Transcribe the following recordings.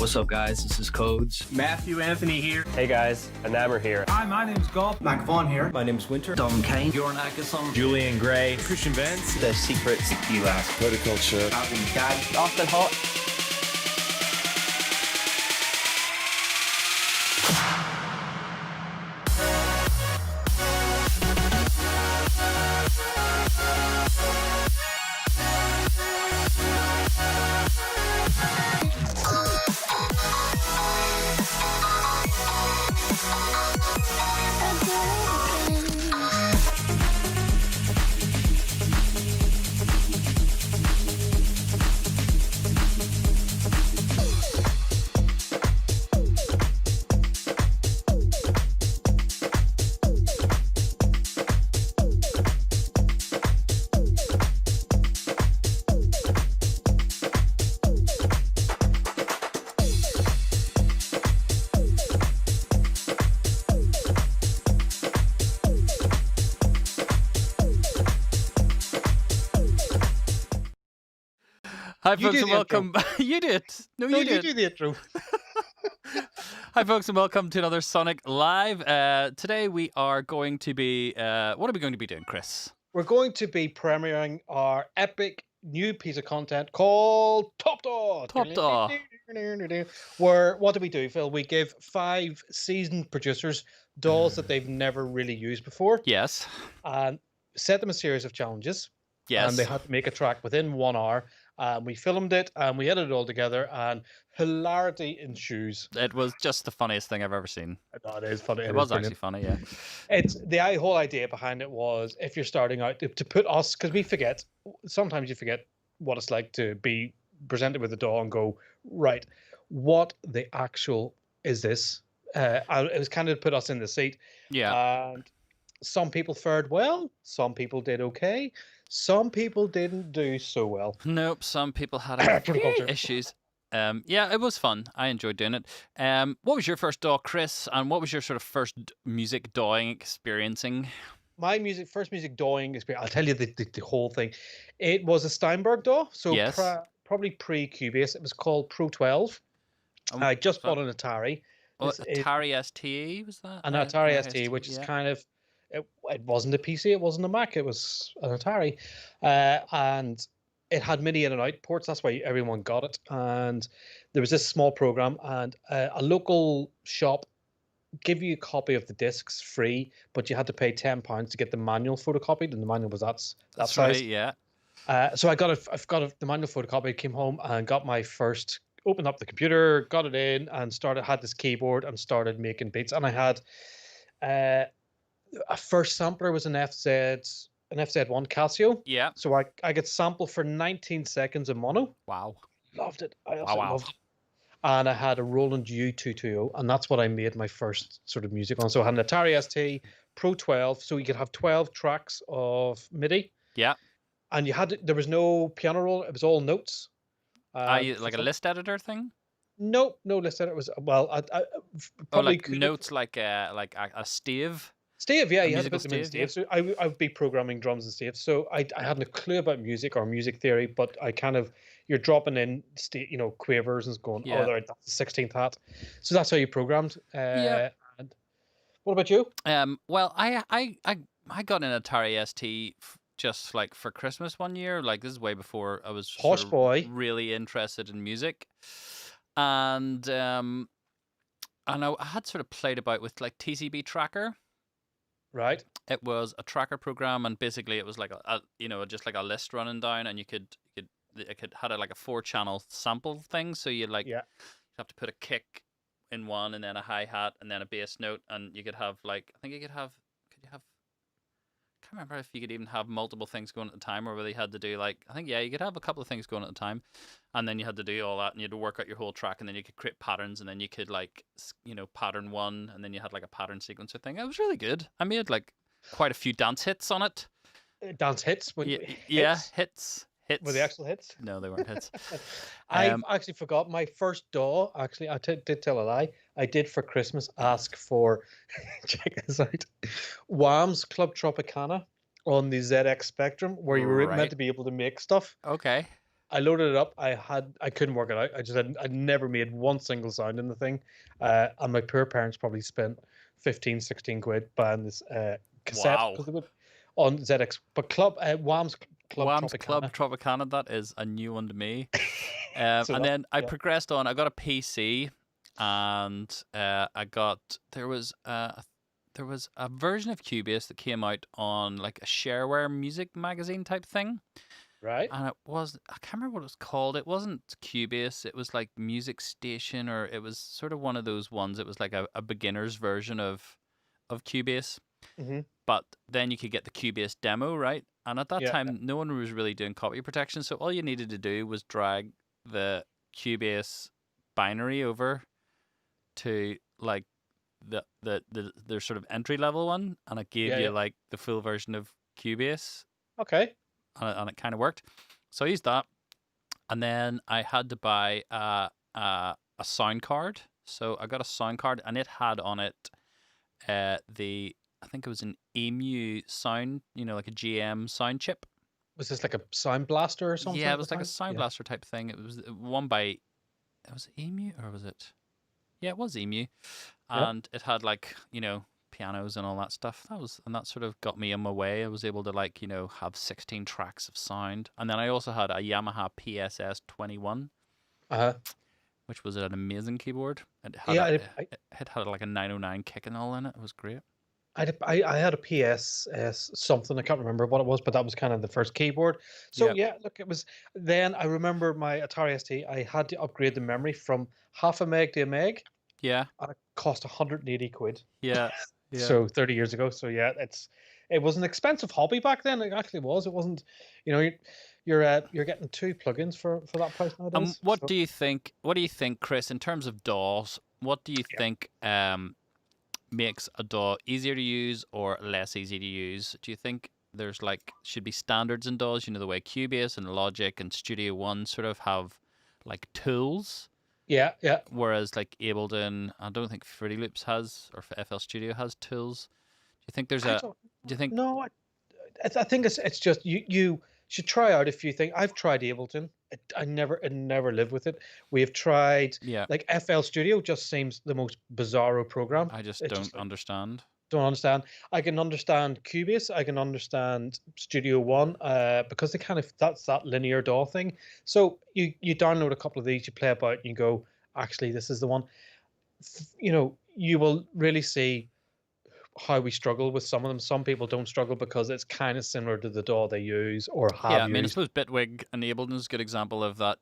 What's up, guys? This is Codes. Matthew Anthony here. Hey guys, Anammer here. Hi, my name's Golf. Mac Vaughn here. My name's Winter. Dom Kane. Bjorn Atkinson. Julian Gray. Christian Vance. The Secrets. Elas. Horticulture. Austin Hot. Hi, folks, and welcome. You did. No, you did. You do the intro. Hi, folks, and welcome to another Sonic Live. Today we are going to be. What are we going to be doing, Chris? We're going to be premiering our epic new piece of content called TopDAW. TopDAW. Where what do we do, Phil? We give 5 seasoned producers DAWs that they've never really used before. Yes. And set them a series of challenges. Yes. And they had to make a track within 1 hour. We filmed it and we edited it all together, and hilarity ensues. It was just the funniest thing I've ever seen. No, it is funny. It was actually funny, yeah. It's the whole idea behind it was, if you're starting out, to put us, because we forget, sometimes you forget what it's like to be presented with a DAW and go, right, what the actual is this? It was kind of to put us in the seat. Yeah. And some people fared well, some people did okay. Some people didn't do so well. Nope, some people had a few issues. Yeah, it was fun. I enjoyed doing it. What was your first DAW, Chris? And what was your sort of first music DAWing experiencing? My first music DAWing experience, I'll tell you the whole thing. It was a Steinberg DAW, so yes. Probably pre-Cubase. It was called Pro 12. I just bought an Atari. Atari STE, was that? An Atari STE, which is kind of... It wasn't a PC, it wasn't a Mac, it was an Atari. And it had MIDI in and out ports, that's why everyone got it. And there was this small program, and a local shop gave you a copy of the discs free, but you had to pay £10 to get the manual photocopied, and the manual was that size. Right, yeah. So I've got the manual photocopy, came home and got my first, opened up the computer, got it in, and had this keyboard and started making beats. And I had... a first sampler was an FZ an FZ1 Casio. Yeah. So I get sampled for 19 seconds in mono. Wow. Loved it. I Wow. absolutely Wow. loved it. And I had a Roland U220, and that's what I made my first sort of music on. So I had an Atari ST Pro 12, so you could have 12 tracks of MIDI, Yeah. and there was no piano roll; it was all notes. Like a list editor thing? No list edit. It was I probably like could notes like a stave. Stave, yeah, A you had to musical put them in stave, Stave. So I would be programming drums in Stave. So I hadn't a clue about music or music theory, but I kind of you're dropping in quavers and going, Yeah. that's the 16th hat. So that's how you programmed. Yeah. And what about you? Well, I got an Atari ST just like for Christmas one year. Like this is way before I was Posh sort of boy. really interested in music, and I had sort of played about with like TCB Tracker. Right. It was a tracker program, and basically it was like just like a list running down, and it had like a 4-channel sample thing. So you have to put a kick in one, and then a hi hat, and then a bass note, and you could have like I think you could have I can't remember if you could even have multiple things going at the time, or whether you had to do like I think you could have a couple of things going at the time, and then you had to do all that, and you had to work out your whole track, and then you could create patterns, and then you could like pattern one, and then you had like a pattern sequencer thing. It was really good. I made like quite a few dance hits on it. Dance hits? Hits. Were the actual hits? No, they weren't hits. I've actually forgot my first DAW. Actually, I did tell a lie. I did for Christmas ask for, check this out, Wham's Club Tropicana on the ZX Spectrum, where you were meant to be able to make stuff. Okay. I loaded it up. I couldn't work it out. I'd never made one single sound in the thing. And my poor parents probably spent 15, 16 quid buying this cassette. Wow. On ZX. But Wham's Club Tropicana, that is a new one to me. So and then I progressed on. I got a PC, and there was a version of Cubase that came out on like a shareware music magazine type thing. Right. And I can't remember what it was called. It wasn't Cubase. It was like Music Station, or it was sort of one of those ones. It was like a beginner's version of Cubase. Mm-hmm. But then you could get the Cubase demo, right? And at that time, no one was really doing copy protection. So all you needed to do was drag the Cubase binary over to like their sort of entry level one, and it gave you like the full version of Cubase. Okay. And it kind of worked. So I used that, and then I had to buy a sound card. So I got a sound card, and it had on it I think it was an EMU sound, like a GM sound chip. Was this like a sound blaster or something? Yeah, it was like a sound blaster type thing. It was was it EMU or was it? Yeah, it was EMU, and it had like pianos and all that stuff. That sort of got me on my way. I was able to have 16 tracks of sound, and then I also had a Yamaha PSS 21, which was an amazing keyboard. It had like a 909 kick and all in it. It was great. I had a PSS something. I can't remember what it was, but that was kind of the first keyboard. So look, it was. Then I remember my Atari ST. I had to upgrade the memory from half a meg to a meg. Yeah. And it cost 180 quid. Yeah. So 30 years ago. So yeah, it was an expensive hobby back then. It actually was. It wasn't. You're getting 2 plugins for that price nowadays. What do you think? What do you think, Chris? In terms of DAWs, what do you think? Makes a DAW easier to use or less easy to use? Do you think there's should be standards in DAWs? The way Cubase and Logic and Studio One sort of have like tools. Yeah. Whereas like Ableton, I don't think Fruity Loops has, or FL Studio has tools. Do you think there's Do you think? No, I think it's just you should try out a few things. I've tried Ableton. I never lived with it. We have tried. Like FL Studio just seems the most bizarro program. I just don't understand. Don't understand. I can understand Cubase. I can understand Studio One because that's that linear DAW thing. So you download a couple of these, you play about, and you go, actually, this is the one. You will really see how we struggle with some of them. Some people don't struggle because it's kind of similar to the DAW they use or have used. I mean, I suppose Bitwig and Ableton is a good example of that,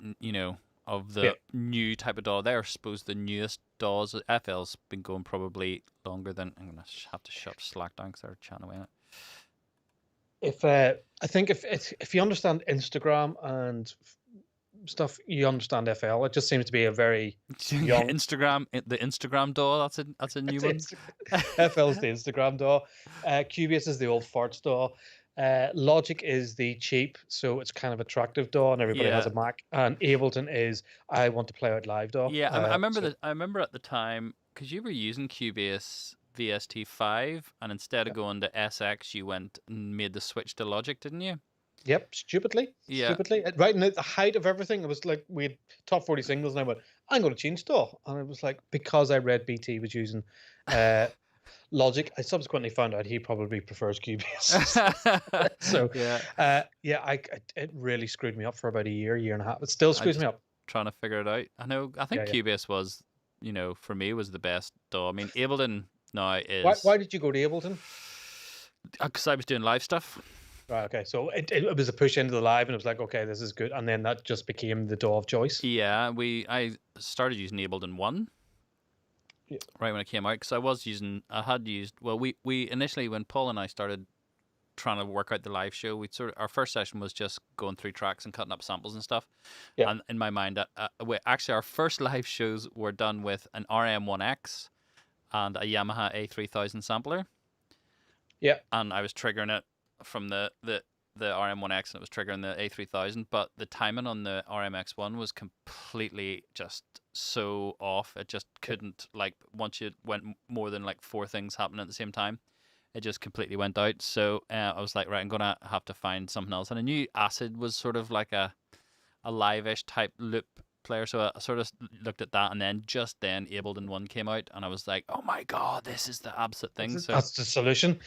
of the new type of DAW. They're, I suppose, the newest DAWs. FL's been going probably longer than... I'm going to have to shut Slack down because they're chatting away on it. If I think if you understand Instagram and stuff, you understand FL. It just seems to be a very young. The Instagram DAW. That's a new one. FL is the Instagram DAW. Cubase is the old farts DAW. Logic is the cheap, so it's kind of attractive DAW, and everybody has a Mac. And Ableton is I want to play out live DAW. Yeah, I remember that. I remember at the time because you were using Cubase VST5, and instead of going to SX, you went and made the switch to Logic, didn't you? Yep, stupidly. Yeah. Stupidly. Right in the height of everything, it was like we had top 40 singles, and I went, I'm going to change DAW. And it was like, because I read BT was using Logic, I subsequently found out he probably prefers Cubase. So, it really screwed me up for about a year and a half. It still screws me up. Trying to figure it out. I think Cubase was, for me, was the best DAW. I mean, Ableton now is... Why did you go to Ableton? Because I was doing live stuff. Right, okay. So it was a push into the live, and it was like, okay, this is good. And then that just became the DAW of choice. Yeah, I started using Ableton 1 right when it came out, because we initially, when Paul and I started trying to work out the live show, our first session was just going through tracks and cutting up samples and stuff. Yeah. And in my mind, actually our first live shows were done with an RM1X and a Yamaha A3000 sampler. Yeah. And I was triggering it from the RM1X, and it was triggering the A3000, but the timing on the RMX1 was completely just so off. It just couldn't, once you went more than 4 things happening at the same time, it just completely went out. So I was like, right, I'm gonna have to find something else. And I knew Acid was sort of like a live-ish type loop player, so I sort of looked at that, and then Ableton 1 came out, and I was like, oh my god, this is the absolute thing. That's the solution.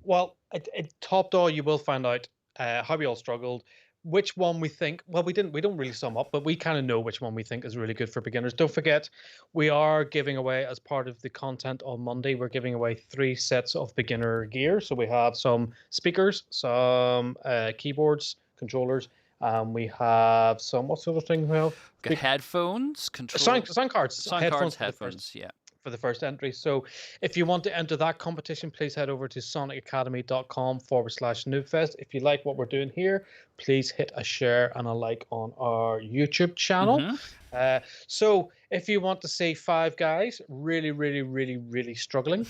Well, at TopDAW, you will find out how we all struggled, which one we think. Well, we don't really sum up, but we kind of know which one we think is really good for beginners. Don't forget, we are giving away, as part of the content on Monday, we're giving away 3 sets of beginner gear. So we have some speakers, some keyboards, controllers. We have some, what's the other thing we have? Headphones, sound cards. Headphones, yeah. For the first entry. So if you want to enter that competition, please head over to sonicacademy.com/Noobfest. If you like what we're doing here, please hit a share and a like on our YouTube channel. Mm-hmm. So if you want to see 5 guys really, really, really, really struggling,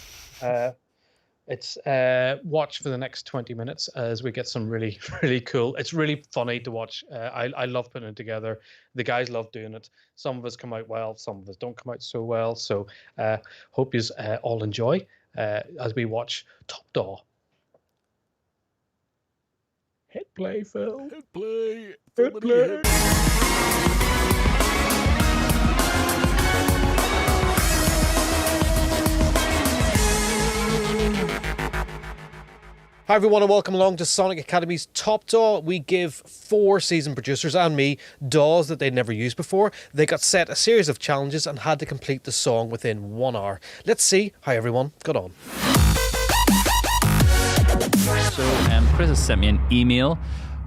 it's watch for the next 20 minutes as we get some really, really cool. It's really funny to watch. I love putting it together. The guys love doing it. Some of us come out well, some of us don't come out so well. So hope you all enjoy as we watch TopDAW. Hit play, Phil. Hit play. Hit play. Hi everyone, and welcome along to Sonic Academy's TopDAW. We give 4 seasoned producers and me DAWs that they'd never used before. They got set a series of challenges and had to complete the song within 1 hour. Let's see how everyone got on. So Chris has sent me an email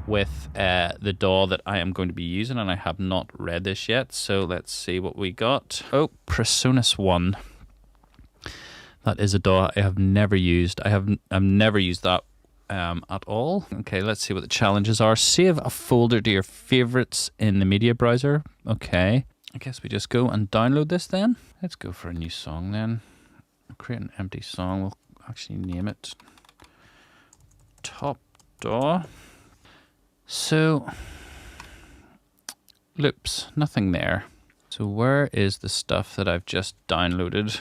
with the DAW that I am going to be using, and I have not read this yet. So let's see what we got. Oh, Presonus 1. That is a DAW I have never used. I've never used that at all. Okay, let's see what the challenges are. Save a folder to your favorites in the media browser. Okay, I guess we just go and download this then. Let's go for a new song then. Create an empty song. We'll actually name it TopDAW. So, loops, nothing there. So where is the stuff that I've just downloaded?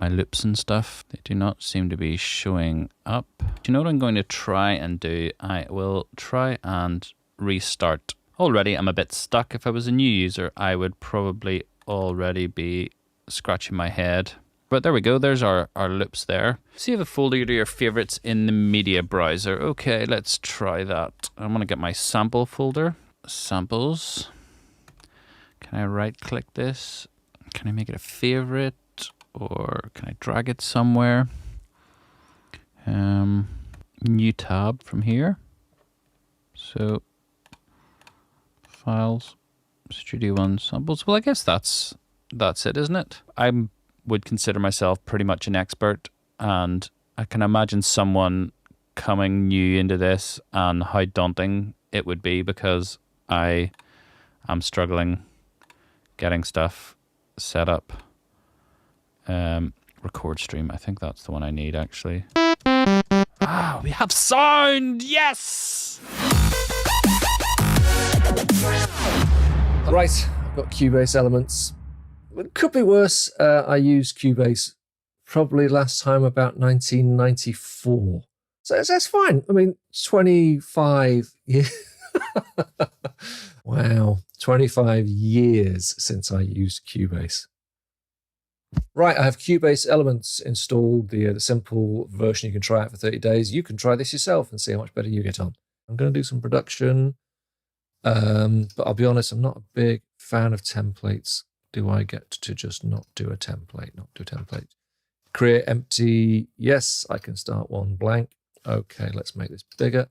My loops and stuff, they do not seem to be showing up. Do you know what I'm going to try and do? I will try and restart. Already I'm a bit stuck. If I was a new user, I would probably already be scratching my head. But there we go, there's our loops there. Save a folder to your favorites in the media browser. Okay, let's try that. I'm gonna get my sample folder. Samples. Can I right click this? Can I make it a favorite? Or can I drag it somewhere? New tab from here. So, files, Studio One samples. Well, I guess that's it, isn't it? I would consider myself pretty much an expert, and I can imagine someone coming new into this and how daunting it would be, because I am struggling getting stuff set up. Record stream, I think that's the one I need actually. Ah, we have sound! Yes! Right, I've got Cubase elements. It could be worse. I used Cubase probably last time about 1994. So that's fine. I mean, 25 years. Wow, 25 years since I used Cubase. Right, I have Cubase Elements installed, the simple version you can try out for 30 days. You can try this yourself and see how much better you get on. I'm going to do some production, but I'll be honest, I'm not a big fan of templates. Do I get to just not do a template? Create empty. Yes, I can start one blank. Okay, let's make this bigger.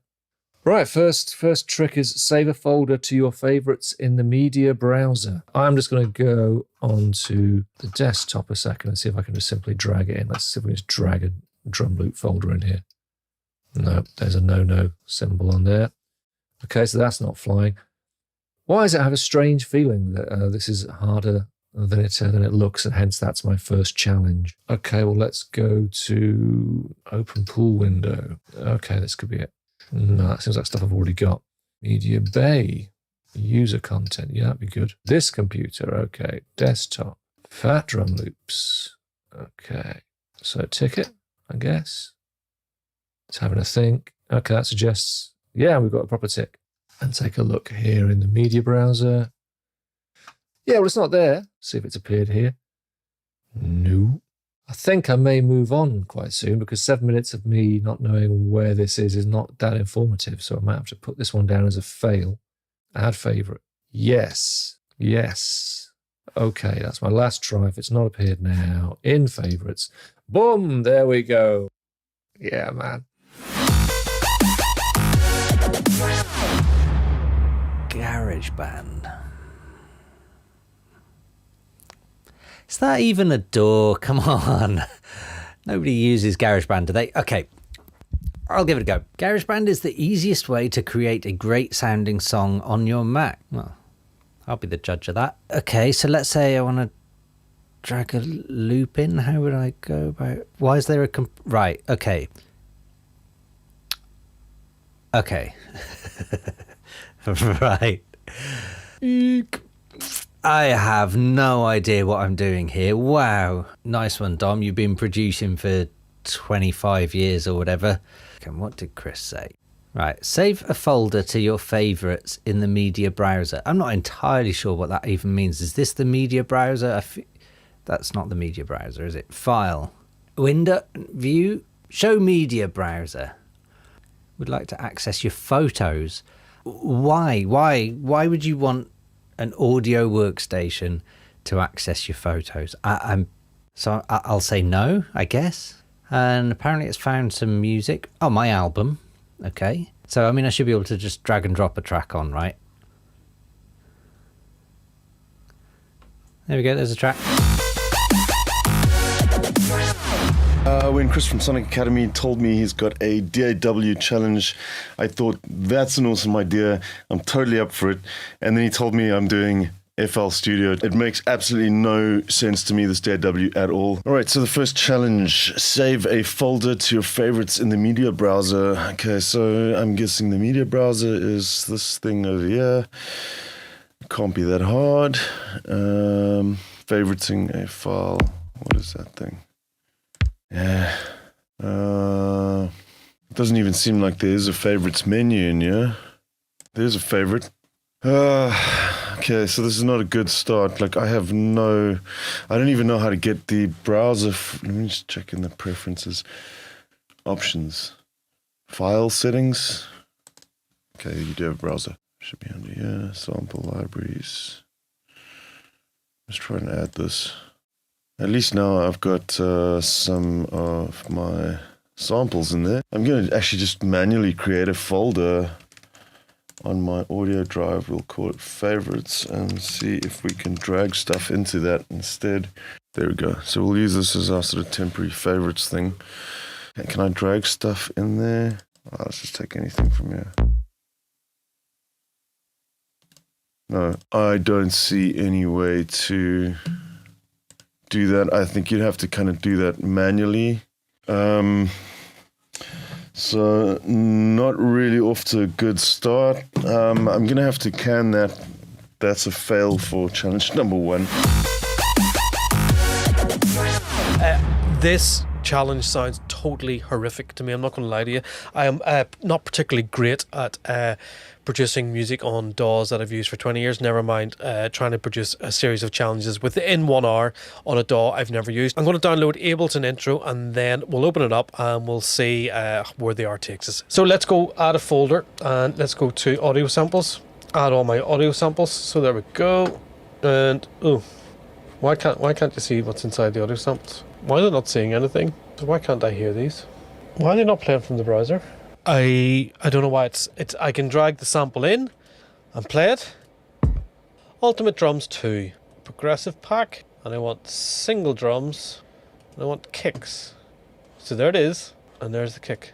Right, first trick is save a folder to your favorites in the media browser. I'm just going to go onto the desktop a second and see if I can just simply drag it in. Let's see if we can just drag a drum loop folder in here. No, there's a no symbol on there. Okay, so that's not flying. Why does it have a strange feeling that this is harder than it looks, and hence that's my first challenge? Okay, well, let's go to open pool window. Okay, this could be it. No, that seems like stuff I've already got. Media Bay, user content, yeah, that'd be good. This computer, okay. Desktop, fat drum loops, okay. So ticket, I guess. It's having a think. Okay, that suggests, yeah, we've got a proper tick. And take a look here in the media browser. Yeah, well, it's not there. See if it's appeared here. No. I think I may move on quite soon, because 7 minutes of me not knowing where this is not that informative. So I might have to put this one down as a fail. Add favorite. Yes. Okay, that's my last try. If it's not appeared now, in favorites. Boom, there we go. Yeah, man. GarageBand. Is that even a door? Come on. Nobody uses GarageBand, do they? Okay, I'll give it a go. GarageBand is the easiest way to create a great sounding song on your Mac. Well, I'll be the judge of that. Okay, so let's say I want to drag a loop in. How would I go about... Why is there a... Right, okay. Okay. Right. I have no idea what I'm doing here. Wow. Nice one, Dom. You've been producing for 25 years or whatever. And what did Chris say? Right. Save a folder to your favorites in the media browser. I'm not entirely sure what that even means. Is this the media browser? That's not the media browser, is it? File. Window. View. Show media browser. Would like to access your photos. Why? Why would you want an audio workstation to access your photos? I'll say no, I guess. And apparently it's found some music. Oh, my album. Okay. So, I mean, I should be able to just drag and drop a track on, right? There we go, there's a track. When Chris from Sonic Academy told me he's got a DAW challenge, I thought, that's an awesome idea. I'm totally up for it. And then he told me I'm doing FL Studio. It makes absolutely no sense to me, this DAW at all. All right, so the first challenge, save a folder to your favorites in the media browser. Okay, so I'm guessing the media browser is this thing over here. Can't be that hard. Favoriting a file. What is that thing? Yeah. It doesn't even seem like there's a favorites menu in here. There's a favorite. Okay, so this is not a good start. Like, I don't even know how to get the browser. Let me just check in the preferences. Options. File settings. Okay, you do have a browser. Should be under here. Sample libraries. Let's try and add this. At least now I've got some of my samples in there. I'm going to actually just manually create a folder on my audio drive. We'll call it favorites and see if we can drag stuff into that instead. There we go. So we'll use this as our sort of temporary favorites thing. And can I drag stuff in there? Let's just take anything from here. No, I don't see any way to do that. I think you'd have to kind of do that manually. So not really off to a good start. I'm going to have to can that. That's a fail for challenge number 1. This challenge sounds totally horrific to me. I'm not going to lie to you. I am not particularly great at producing music on DAWs that I've used for 20 years. Never mind trying to produce a series of challenges within 1 hour on a DAW I've never used. I'm going to download Ableton Intro and then we'll open it up and we'll see where the art takes us. So let's go add a folder and let's go to audio samples. Add all my audio samples. So there we go. And why can't you see what's inside the audio samples? Why are they not seeing anything? So why can't I hear these? Why are they not playing from the browser? I don't know why it's I can drag the sample in and play it. Ultimate Drums 2, progressive pack, and I want single drums, and I want kicks. So there it is, and there's the kick.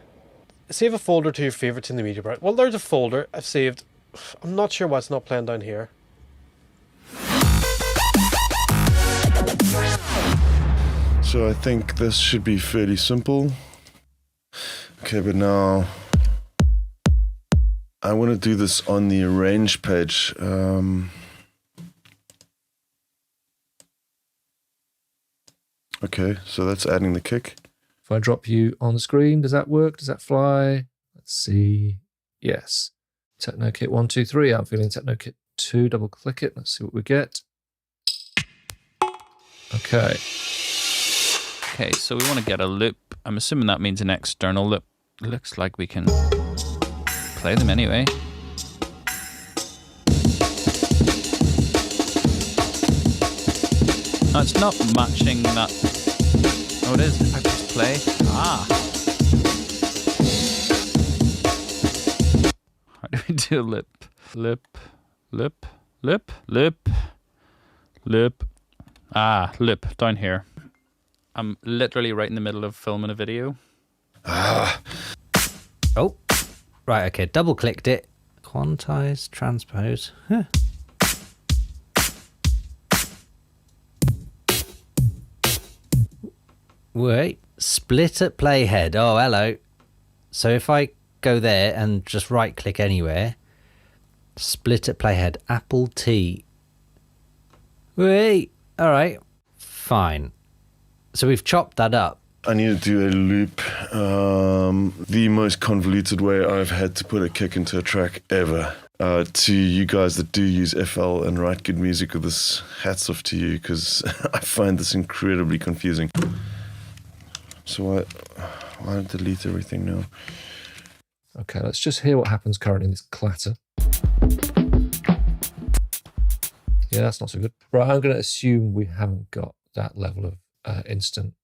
Save a folder to your favorites in the media browser. Well, there's a folder I've saved. I'm not sure why it's not playing down here. So I think this should be fairly simple. Okay, but now I want to do this on the arrange page. Okay, so that's adding the kick. If I drop you on the screen, does that work? Does that fly? Let's see. Yes. Techno Kit 1, 2, 3. I'm feeling Techno Kit 2. Double click it. Let's see what we get. Okay. Okay, so we want to get a loop. I'm assuming that means an external loop. Looks like we can play them anyway. No, it's not matching that. Oh, it is. If I press play. How do we do a loop? Loop, loop, loop, loop, loop. Loop down here. I'm literally right in the middle of filming a video. Oh, right, okay, double clicked it. Quantize, transpose. Huh. Wait, split at playhead. Oh, hello. So if I go there and just right click anywhere, split at playhead, Apple T. Wait, all right, fine. So we've chopped that up. I need to do a loop. The most convoluted way I've had to put a kick into a track ever. To you guys that do use FL and write good music with this, hats off to you, because I find this incredibly confusing. So why delete everything now? Okay, let's just hear what happens currently in this clatter. Yeah, that's not so good. Right, I'm going to assume we haven't got that level of instant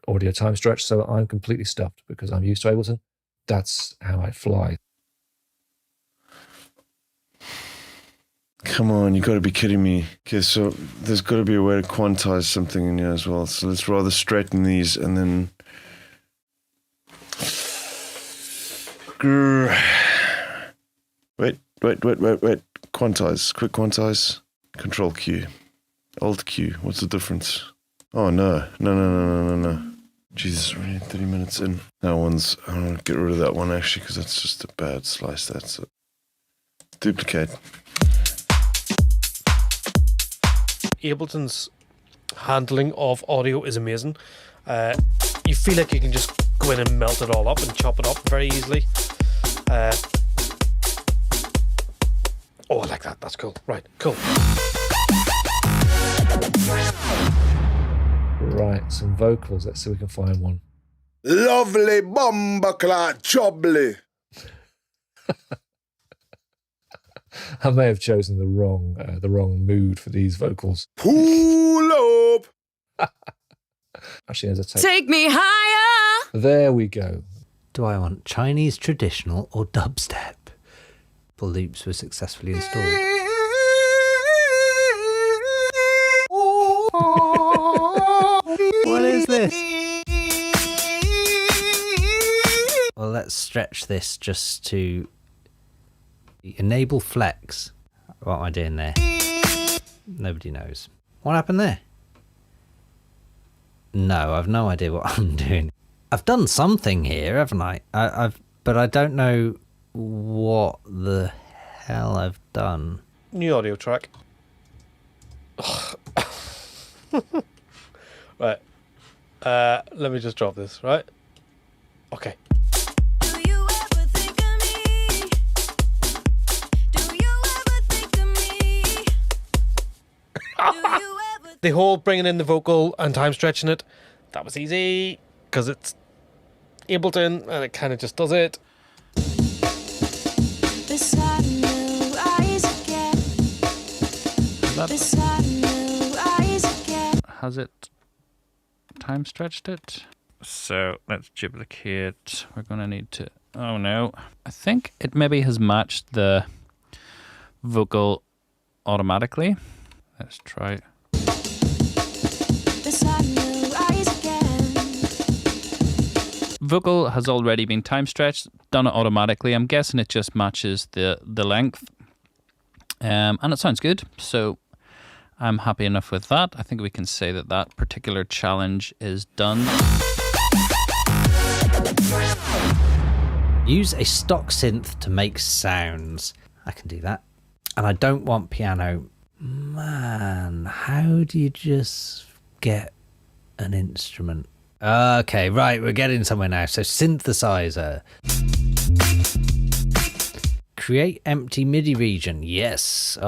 audio time stretch, so I'm completely stuffed because I'm used to Ableton. That's how I fly. Come on, you got to be kidding me. Okay, so there's got to be a way to quantize something in here as well. So let's rather straighten these and then... Wait. Quantize, quick quantize. Control Q. Alt Q. What's the difference? Oh, no. Jesus, we're only 30 minutes in. That one's... I'm going to get rid of that one, actually, because that's just a bad slice. That's it. Duplicate. Ableton's handling of audio is amazing. You feel like you can just go in and melt it all up and chop it up very easily. Oh, I like that. That's cool. Right, cool. Right, some vocals. Let's see if we can find one. Lovely bumbaclat chobbly. I may have chosen the wrong mood for these vocals. Pull up. Actually, as I take me higher. There we go. Do I want Chinese traditional or dubstep? The loops were successfully installed. What is this? Well, let's let's stretch this just to enable flex. What am I doing there? Nobody knows. What happened there? No, I've no idea what I'm doing. I've done something here, haven't I? But I don't know what the hell I've done. New audio track. Right. Let me just drop this, right? Okay. The whole bringing in the vocal and time stretching it, that was easy because it's Ableton and it kind of just does it. Has it time stretched it? So let's duplicate. We're going to need to... Oh no. I think it maybe has matched the vocal automatically. Let's try. Vocal has already been time stretched, done it automatically. I'm guessing it just matches the length. And it sounds good. So I'm happy enough with that. I think we can say that that particular challenge is done. Use a stock synth to make sounds. I can do that. And I don't want piano. Man, how do you just get an instrument? Okay, right, we're getting somewhere now. So synthesizer. Create empty MIDI region. Yes. We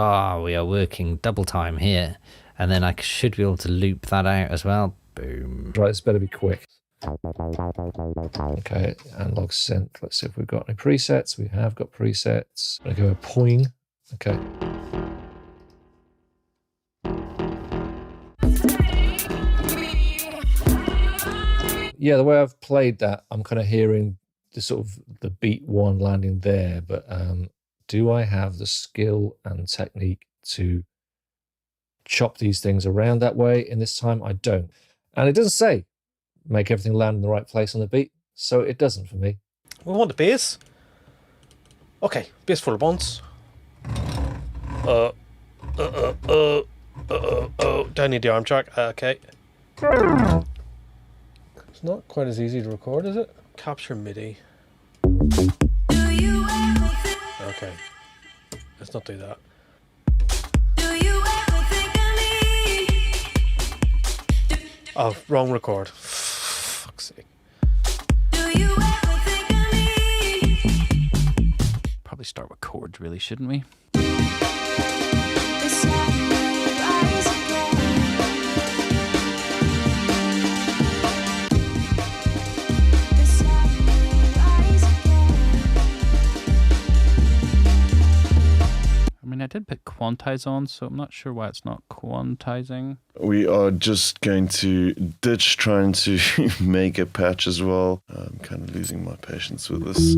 are working double time here. And then I should be able to loop that out as well. Boom. Right, this better be quick. Okay, analog synth. Let's see if we've got any presets. We have got presets. I'm going to go poing. Okay. Yeah, the way I've played that, I'm kind of hearing the sort of the beat one landing there, but do I have the skill and technique to chop these things around that way in this time? I don't. And it doesn't say make everything land in the right place on the beat, so it doesn't for me. We want the bass. Okay, bass for the once. Don't need the arm track. Okay. It's not quite as easy to record, is it? Capture MIDI. Okay. Let's not do that. Oh, wrong record. Fuck's sake. Probably start with chords, really, shouldn't we? I mean, I did put quantize on, so I'm not sure why it's not quantizing. We are just going to ditch trying to make a patch as well. I'm kind of losing my patience with this.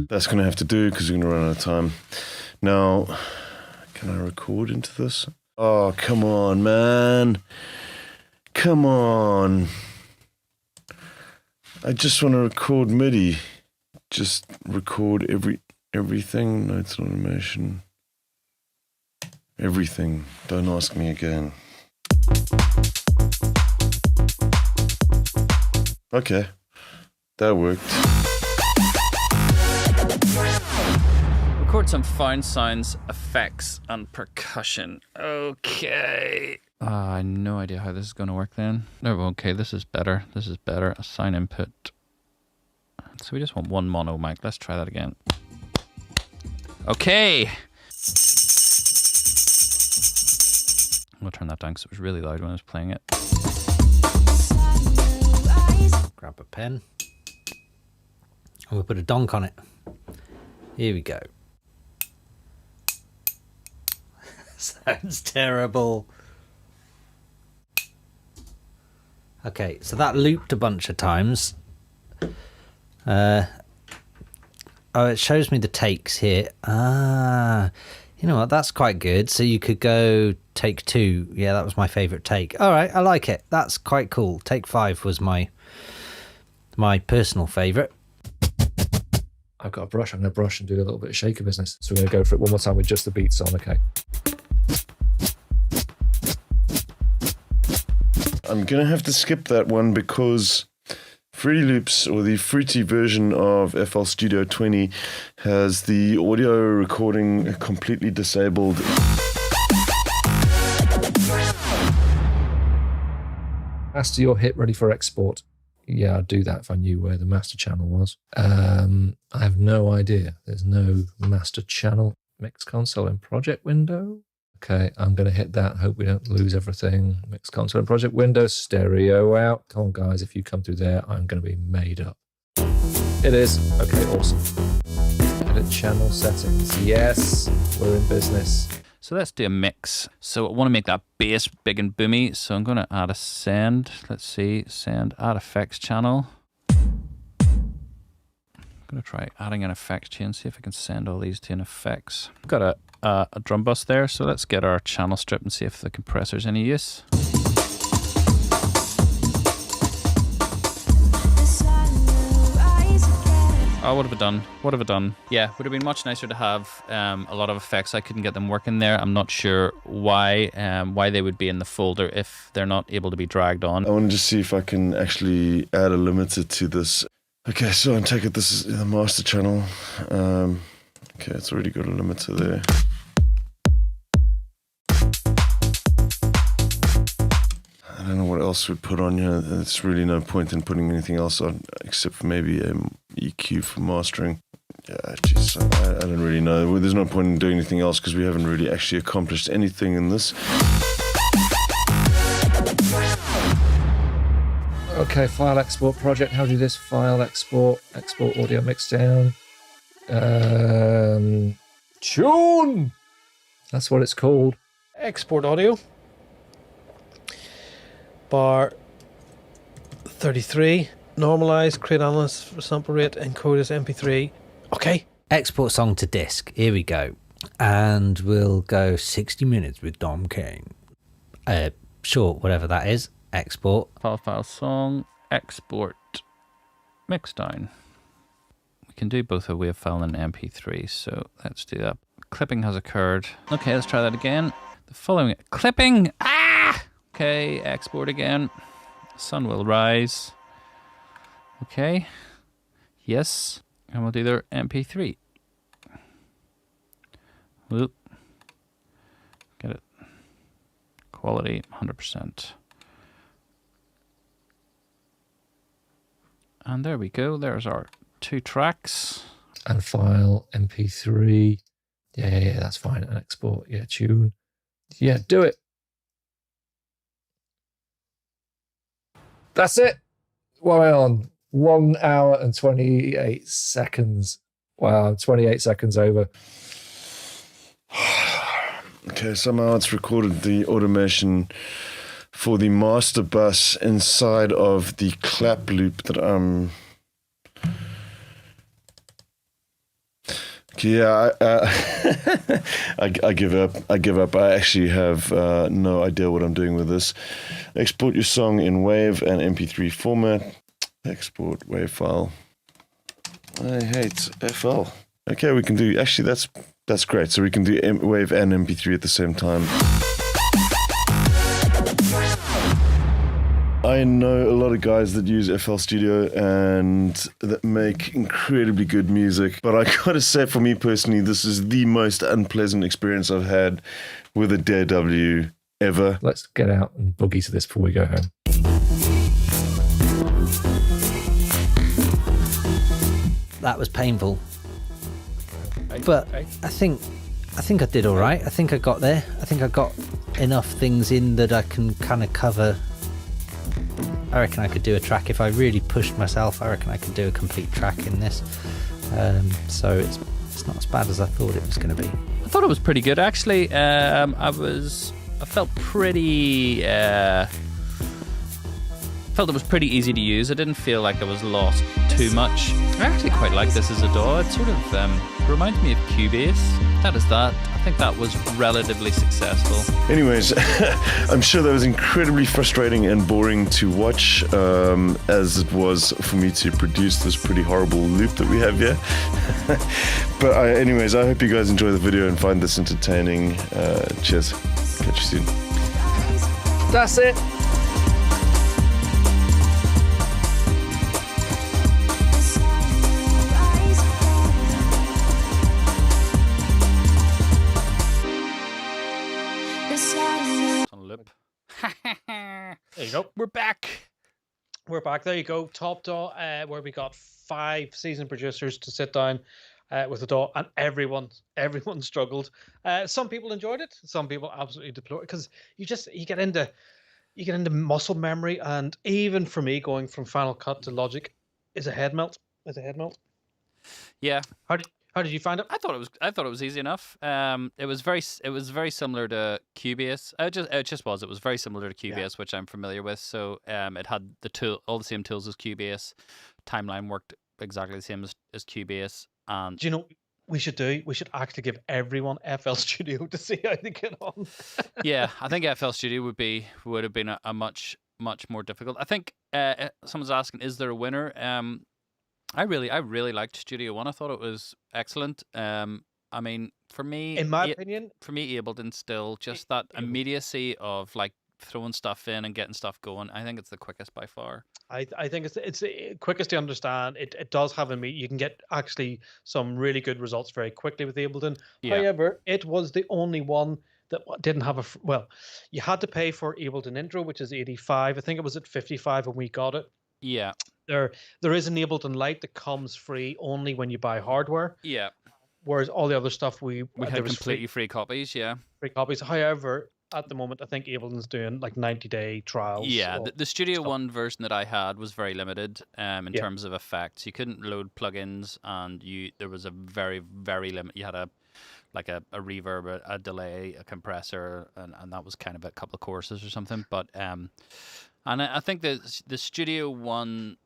That's going to have to do because we're going to run out of time. Now, can I record into this? Oh, come on, man. Come on. I just want to record MIDI. Just record everything, notes and automation. Everything. Don't ask me again. Okay. That worked. Record some found sounds, effects, and percussion. Okay. I have no idea how this is going to work then. No, okay, this is better. This is better. Assign input. So we just want one mono mic. Let's try that again. Okay. I'm going to turn that down because it was really loud when I was playing it. Grab a pen. And we'll put a donk on it. Here we go. Sounds terrible. Okay, so that looped a bunch of times. Oh, it shows me the takes here. You know what? That's quite good. So you could go take 2. Yeah, that was my favourite take. All right, I like it. That's quite cool. Take 5 was my personal favourite. I've got a brush. I'm going to brush and do a little bit of shaker business. So we're going to go for it one more time with just the beats on, okay? I'm going to have to skip that one because Fruity Loops, or the fruity version of FL Studio 20, has the audio recording completely disabled. Master your hit ready for export. Yeah, I'd do that if I knew where the master channel was. I have no idea. There's no master channel. Mix console in project window. Okay, I'm going to hit that. Hope we don't lose everything. Mix console in project window. Stereo out. Come on, guys. If you come through there, I'm going to be made up. It is. Okay, awesome. Edit channel settings. Yes, we're in business. So let's do a mix. So I want to make that bass big and boomy. So I'm going to add a send. Let's see. Send, add effects channel. I'm going to try adding an effects chain. See if I can send all these to an effects. I've got a drum bus there. So let's get our channel strip and see if the compressor's any use. Oh, what have I done? What have I done? Yeah, would have been much nicer to have a lot of effects. I couldn't get them working there. I'm not sure why they would be in the folder if they're not able to be dragged on. I want to just see if I can actually add a limiter to this. Okay, so I take it this is the master channel. Okay, it's already got a limiter there. I don't know what else we'd put on here. There's really no point in putting anything else on except for maybe an EQ for mastering. Yeah, geez, I don't really know. Well, there's no point in doing anything else because we haven't really actually accomplished anything in this. Okay, file export project. How do you do this? File export, export audio mix down. Tune! That's what it's called. Export audio. Bar 33. Normalize, create analysis for sample rate, encode as MP3. Okay. Export song to disk. Here we go. And we'll go 60 minutes with Dom Kane. Sure, whatever that is. Export. File song, export, mix down. We can do both a WAV file and an MP3, so let's do that. Clipping has occurred. Okay, let's try that again. The following clipping. Ah! Okay, export again. Sun will rise. Okay. Yes. And we'll do their MP3. Whoop. Get it. Quality 100%. And there we go. There's our 2 tracks. And file MP3. Yeah, that's fine. And export. Yeah, tune. Yeah, do it. That's it. Well on. 1 hour and 28 seconds. Wow, I'm 28 seconds over. Okay, somehow it's recorded the automation for the master bus inside of the clap loop that I'm... Yeah, I give up. I actually have no idea what I'm doing with this. Export your song in WAV and MP3 format. Export WAV file. I hate FL. Okay, we can do... Actually, that's great. So we can do WAV and MP3 at the same time. I know a lot of guys that use FL Studio and that make incredibly good music, but I gotta say, for me personally, this is the most unpleasant experience I've had with a DAW ever. Let's get out and boogie to this before we go home. That was painful, but I think I did all right. I think I got there. I think I got enough things in that I can kind of cover. I reckon I could do a track if I really pushed myself. I reckon I could do a complete track in this. So it's not as bad as I thought it was going to be. I thought it was pretty good actually. I felt pretty. Felt it was pretty easy to use. I didn't feel like I was lost too much. I actually quite like this as a DAW. It sort of reminds me of Cubase. That is that. I think that was relatively successful. Anyways, I'm sure that was incredibly frustrating and boring to watch, as it was for me to produce this pretty horrible loop that we have here. But anyways, I hope you guys enjoy the video and find this entertaining. Cheers. Catch you soon. That's it. On loop. There you go. We're back. We're back. There you go. TopDAW, where we got 5 seasoned producers to sit down with the DAW, and everyone struggled. Some people enjoyed it. Some people absolutely deplored, because you get into muscle memory, and even for me, going from Final Cut to Logic is a head melt. Yeah. How did you find it? I thought it was easy enough. It was very similar to Cubase. It was very similar to Cubase, which I'm familiar with. So it had all the same tools as Cubase. Timeline worked exactly the same as Cubase. And do you know we should actually give everyone FL Studio to see how they get on. Yeah, I think FL Studio would have been a much more difficult. I think someone's asking, is there a winner? I really liked Studio One. I thought it was excellent. I mean, for me, in my opinion, Ableton still just that immediacy of like throwing stuff in and getting stuff going. I think it's the quickest by far. I think it's the quickest to understand. It does have you can get actually some really good results very quickly with Ableton. Yeah. However, it was the only one that didn't have you had to pay for Ableton Intro, which is 85. I think it was at 55 when we got it. Yeah. There is an Ableton Lite that comes free only when you buy hardware. Yeah. Whereas all the other stuff we had completely free copies. Yeah. Free copies. However, at the moment, I think Ableton's doing like 90-day trials. Yeah, the Studio One version that I had was very limited in terms of effects. You couldn't load plugins, and there was a very, very limit. You had a reverb, a delay, a compressor, and that was kind of a couple of courses or something. But and I think the Studio One,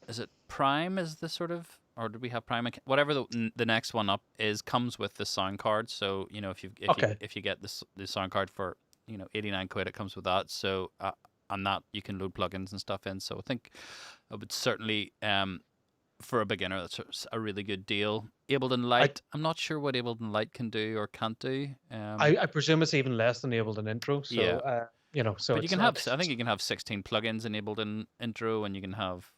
is it Prime? Is the sort of, or did we have Prime? Whatever the next one up is, comes with the sound card. So if you get the sound card for 89 quid, it comes with that. So on that you can load plugins and stuff in. So I think it would certainly for a beginner, that's a really good deal. Ableton Lite, I'm not sure what Ableton Lite can do or can't do. I presume it's even less than Ableton Intro. So yeah. So but you can have. I think you can have 16 plugins enabled in Intro, and you can have.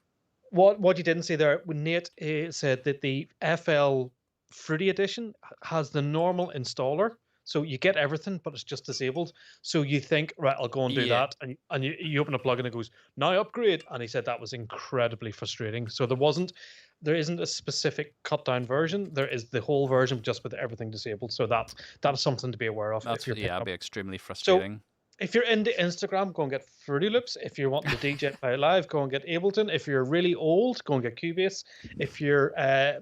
What you didn't see there, when Nate said that the FL Fruity Edition has the normal installer, so you get everything, but it's just disabled. So you think, right, I'll go and do that, and you open a plugin and it goes, now upgrade, and he said that was incredibly frustrating. So there isn't a specific cut down version. There is the whole version just with everything disabled. So that's something to be aware of. It'd be extremely frustrating. So, if you're into Instagram, go and get Fruity Loops. If you're wanting to DJ by live, go and get Ableton. If you're really old, go and get Cubase. If you're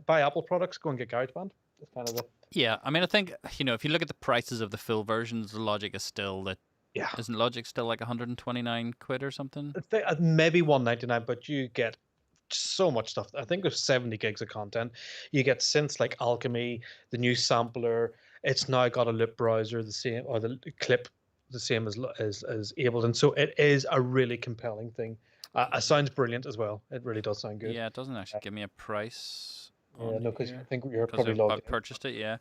buy Apple products, go and get GarageBand. That's kind of the. Yeah, I mean, I think if you look at the prices of the full versions, Logic is still that. Yeah. Isn't Logic still like 129 quid or something? Maybe 199, but you get so much stuff. I think there's 70 gigs of content. You get synths like Alchemy, the new sampler. It's now got a loop browser, the same, or the clip. The same as Ableton, so it is a really compelling thing. It sounds brilliant as well. It really does sound good. Yeah, it doesn't actually give me a price. Yeah, no, because I think you're probably logged in. I've purchased it. Yeah.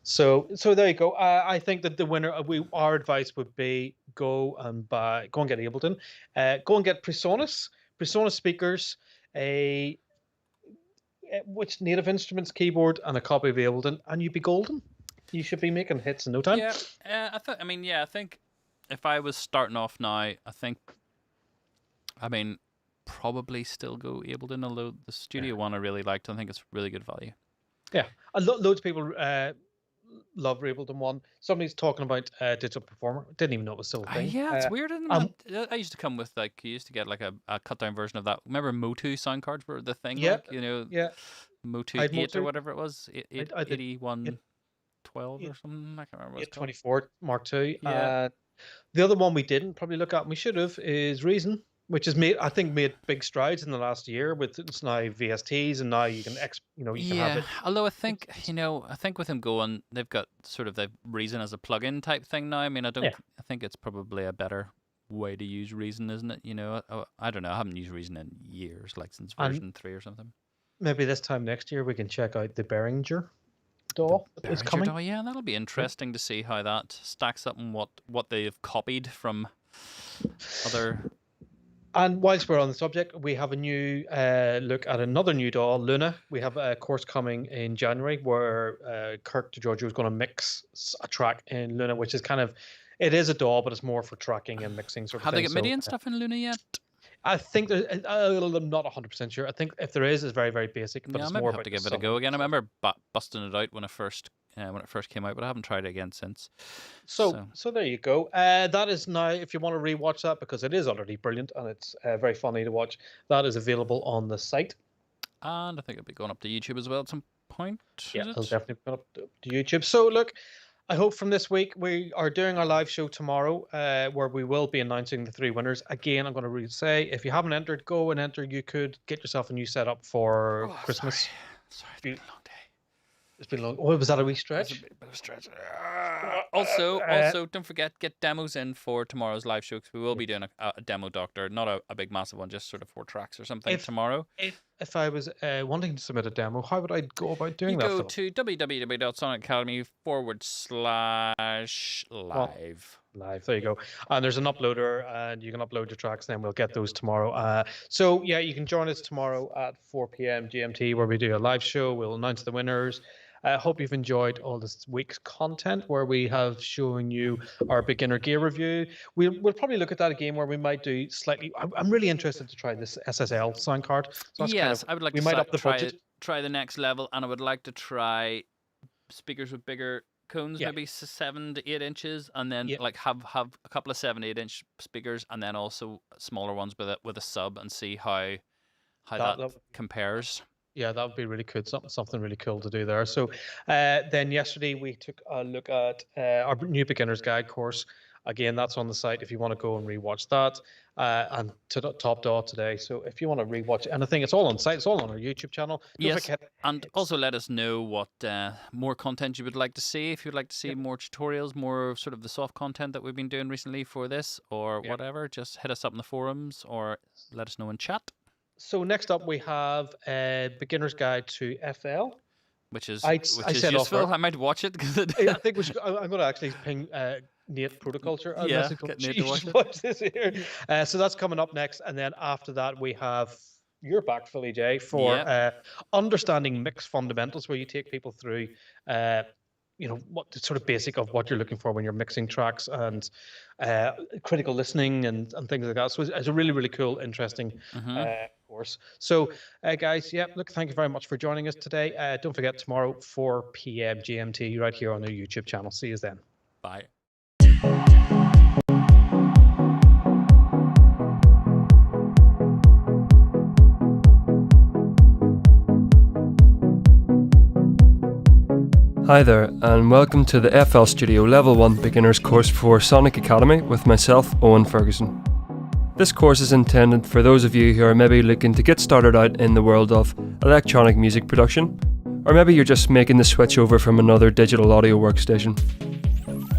So there you go. I think that the winner. Our advice would be go and get Ableton. Go and get PreSonus speakers, which Native Instruments keyboard, and a copy of Ableton, and you'd be golden. You should be making hits in no time. Yeah, I think if I was starting off now, probably still go Ableton, although the Studio One I really liked. I think it's really good value. Yeah, loads of people love Ableton One. Somebody's talking about Digital Performer. Didn't even know it was still a thing. Yeah, it's weird. I used to come with you used to get like a cut down version of that. Remember Motu sound cards were the thing? Yeah, Motu 8 or whatever it was. 81. 12 or something. I can't remember. 824 Mark II. Yeah. The other one we didn't probably look at, and we should have, is Reason which has made big strides in the last year with it's now VSTs, and now you can you can have it. Although I think with them going, they've got sort of the Reason as a plugin type thing now. I mean, I think it's probably a better way to use Reason, isn't it? I don't know. I haven't used Reason in years, like since version 3 or something. Maybe this time next year we can check out the Behringer DAW that is coming. DAW, yeah, that'll be interesting to see how that stacks up and what they've copied from other. And whilst we're on the subject, we have a new look at another new DAW, Luna. We have a course coming in January where Kirk DeGiorgio is going to mix a track in Luna, which is it is a DAW, but it's more for tracking and mixing sort of Have thing. they got MIDI and stuff in Luna yet? I think there's. I'm not 100% sure. I think if there is, it's very, very basic. But Yeah, it's I might more have about to give the it a go song. again. I remember busting it out when it first came out, but I haven't tried it again since. So there you go. That is now, if you want to rewatch that, because it is utterly brilliant and it's very funny to watch, that is available on the site. And I think it'll be going up to YouTube as well at some point. Yeah, it'll definitely go up to YouTube. So look, I hope from this week we are doing our live show tomorrow, where we will be announcing the 3 winners. Again, I'm going to say, if you haven't entered, go and enter. You could get yourself a new setup for Christmas. Sorry, it's been a long day. It's been long. Oh, was that a wee stretch? It's a bit of a stretch. Also, don't forget, get demos in for tomorrow's live show, because we will be doing a demo doctor, not a big massive one, just sort of 4 tracks or something tomorrow. If I was wanting to submit a demo, how would I go about doing that? You go to www.sonicacademy/live. Live, there you go. And there's an uploader, and you can upload your tracks, then we'll get those tomorrow. So yeah, you can join us tomorrow at 4 p.m. GMT, where we do a live show. We'll announce the winners. I hope you've enjoyed all this week's content, where we have shown you our beginner gear review. We'll probably look at that again, where we might do slightly. I'm really interested to try this SSL sound card. So Yes, I would like we to might up the budget. try the next level, and I would like to try speakers with bigger cones, maybe 7 to 8 inches, and then like have a couple of 7 to 8 inch speakers, and then also smaller ones with a sub, and see how that compares. Yeah, that would be really cool. Something really cool to do there. So then yesterday we took a look at our new beginner's guide course. Again, that's on the site if you want to go and rewatch that. And to TopDAW today. So if you want to rewatch anything, it's all on site. It's all on our YouTube channel. And also let us know what more content you would like to see. If you'd like to see more tutorials, more sort of the soft content that we've been doing recently for this, or whatever, just hit us up in the forums or let us know in chat. So next up we have a beginner's guide to FL, which is useful. I might watch it. I think I'm going to actually ping Nate Protoculture. Get Nate to watch this here. So that's coming up next, and then after that we have you're back, Philly J, for understanding mix fundamentals, where you take people through what the sort of basic of what you're looking for when you're mixing tracks, and critical listening and things like that. So it's a really, really cool, interesting course. So guys, look, thank you very much for joining us today. Don't forget, tomorrow 4 p.m. GMT right here on our YouTube channel. See you then. Bye. Hi there, and welcome to the FL Studio Level 1 Beginners course for Sonic Academy with myself, Owen Ferguson. This course is intended for those of you who are maybe looking to get started out in the world of electronic music production, or maybe you're just making the switch over from another digital audio workstation.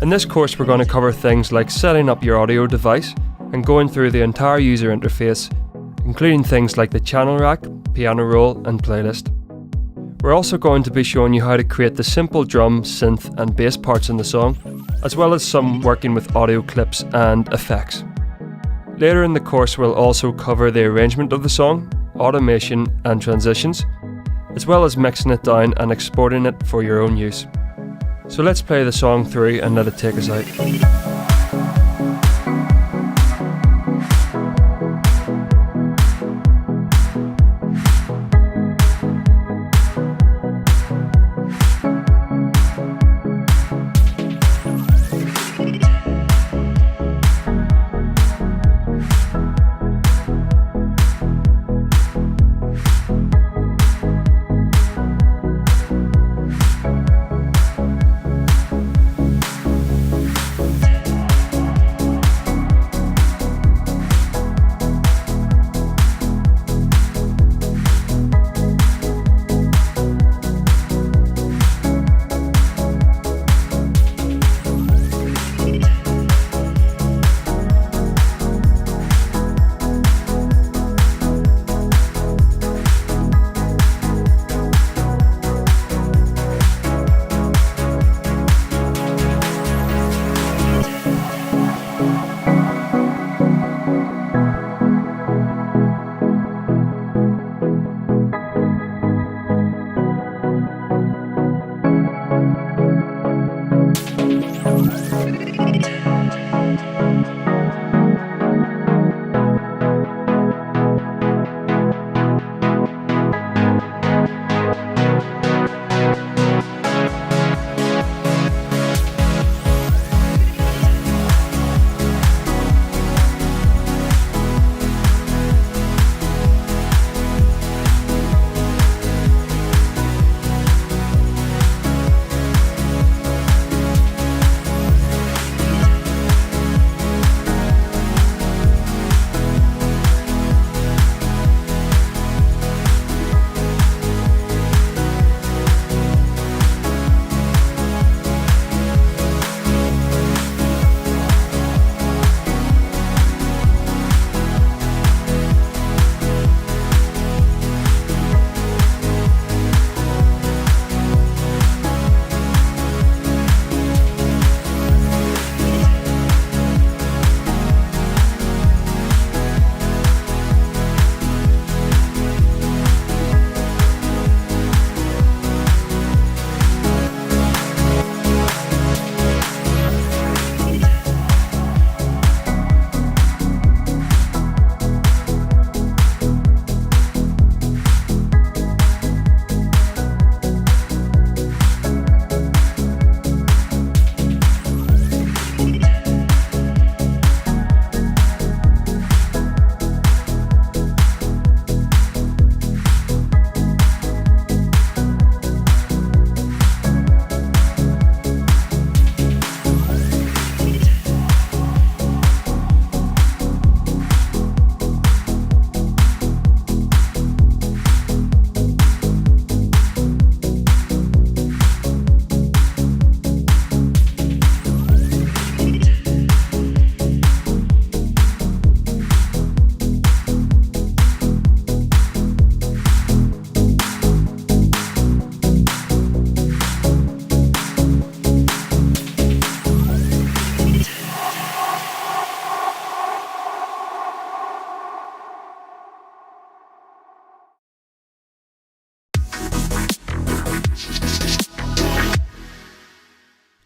In this course we're going to cover things like setting up your audio device and going through the entire user interface, including things like the channel rack, piano roll and playlist. We're also going to be showing you how to create the simple drum, synth and bass parts in the song, as well as some working with audio clips and effects. Later in the course we'll also cover the arrangement of the song, automation and transitions, as well as mixing it down and exporting it for your own use. So let's play the song through and let it take us out.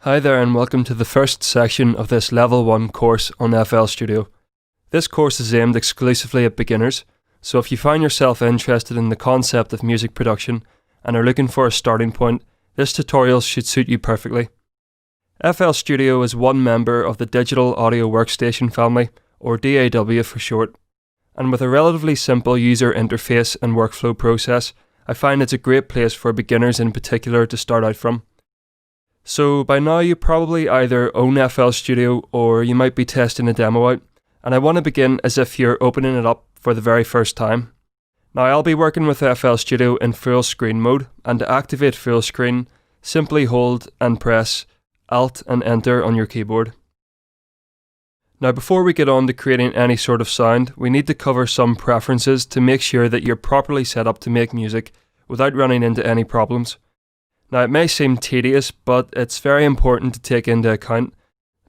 Hi there and welcome to the first section of this Level 1 course on FL Studio. This course is aimed exclusively at beginners, so if you find yourself interested in the concept of music production and are looking for a starting point, this tutorial should suit you perfectly. FL Studio is one member of the Digital Audio Workstation family, or DAW for short, and with a relatively simple user interface and workflow process, I find it's a great place for beginners in particular to start out from. So by now you probably either own FL Studio or you might be testing a demo out, and I want to begin as if you're opening it up for the very first time. Now I'll be working with FL Studio in full screen mode, and to activate full screen, simply hold and press Alt and Enter on your keyboard. Now before we get on to creating any sort of sound, we need to cover some preferences to make sure that you're properly set up to make music without running into any problems. Now it may seem tedious, but it's very important to take into account.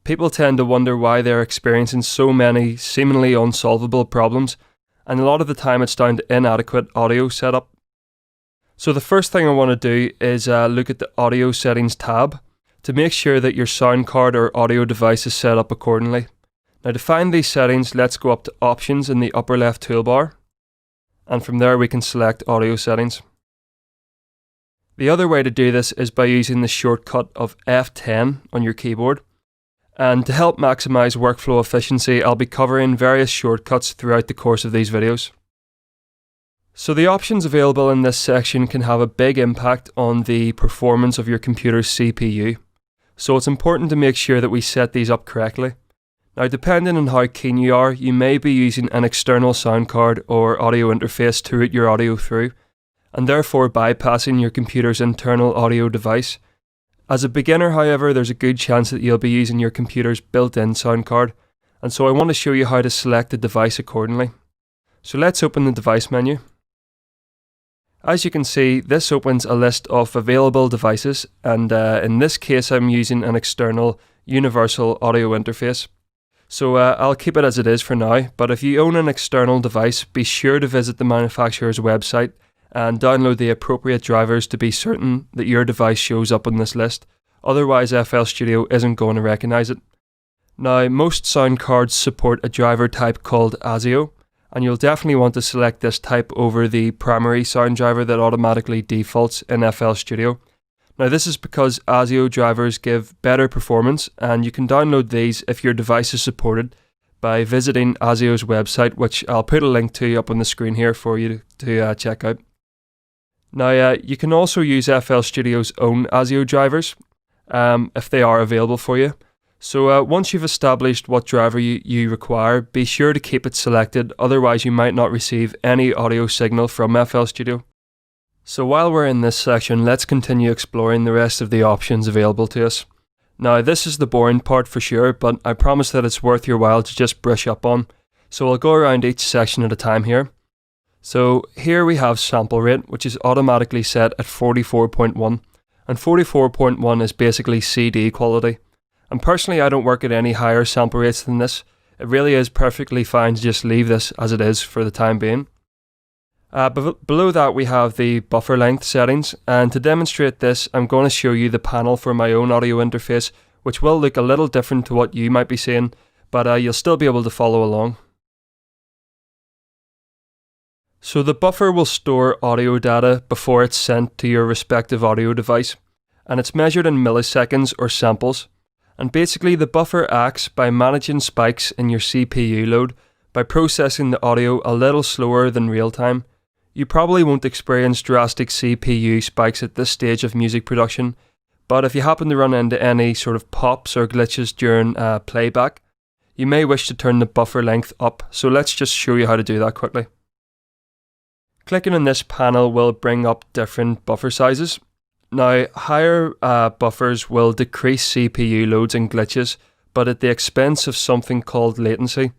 People tend to wonder why they're experiencing so many seemingly unsolvable problems, and a lot of the time it's down to inadequate audio setup. So the first thing I want to do is look at the Audio Settings tab to make sure that your sound card or audio device is set up accordingly. Now to find these settings, let's go up to Options in the upper left toolbar, and from there we can select Audio Settings. The other way to do this is by using the shortcut of F10 on your keyboard. And to help maximize workflow efficiency, I'll be covering various shortcuts throughout the course of these videos. So the options available in this section can have a big impact on the performance of your computer's CPU. So it's important to make sure that we set these up correctly. Now depending on how keen you are, you may be using an external sound card or audio interface to route your audio through, and therefore bypassing your computer's internal audio device. As a beginner, however, there's a good chance that you'll be using your computer's built-in sound card, and so I want to show you how to select the device accordingly. So let's open the device menu. As you can see, this opens a list of available devices, and in this case I'm using an external universal audio interface. So I'll keep it as it is for now, but if you own an external device, be sure to visit the manufacturer's website and download the appropriate drivers to be certain that your device shows up on this list, otherwise FL Studio isn't going to recognise it. Now most sound cards support a driver type called ASIO, and you'll definitely want to select this type over the primary sound driver that automatically defaults in FL Studio. Now this is because ASIO drivers give better performance, and you can download these if your device is supported by visiting ASIO's website, which I'll put a link to up on the screen here for you to check out. Now you can also use FL Studio's own ASIO drivers if they are available for you. So once you've established what driver you require, be sure to keep it selected, otherwise you might not receive any audio signal from FL Studio. So while we're in this section, let's continue exploring the rest of the options available to us. Now this is the boring part for sure, but I promise that it's worth your while to just brush up on. So I'll go around each section at a time here. So here we have sample rate, which is automatically set at 44.1, and 44.1 is basically CD quality. And personally I don't work at any higher sample rates than this. It really is perfectly fine to just leave this as it is for the time being. Below that we have the buffer length settings, and to demonstrate this I'm going to show you the panel for my own audio interface, which will look a little different to what you might be seeing, but you'll still be able to follow along. So the buffer will store audio data before it's sent to your respective audio device, and it's measured in milliseconds or samples. And basically the buffer acts by managing spikes in your CPU load by processing the audio a little slower than real time. You probably won't experience drastic CPU spikes at this stage of music production, but if you happen to run into any sort of pops or glitches during playback, you may wish to turn the buffer length up, so let's just show you how to do that quickly. Clicking on this panel will bring up different buffer sizes. Now, higher buffers will decrease CPU loads and glitches, but at the expense of something called latency.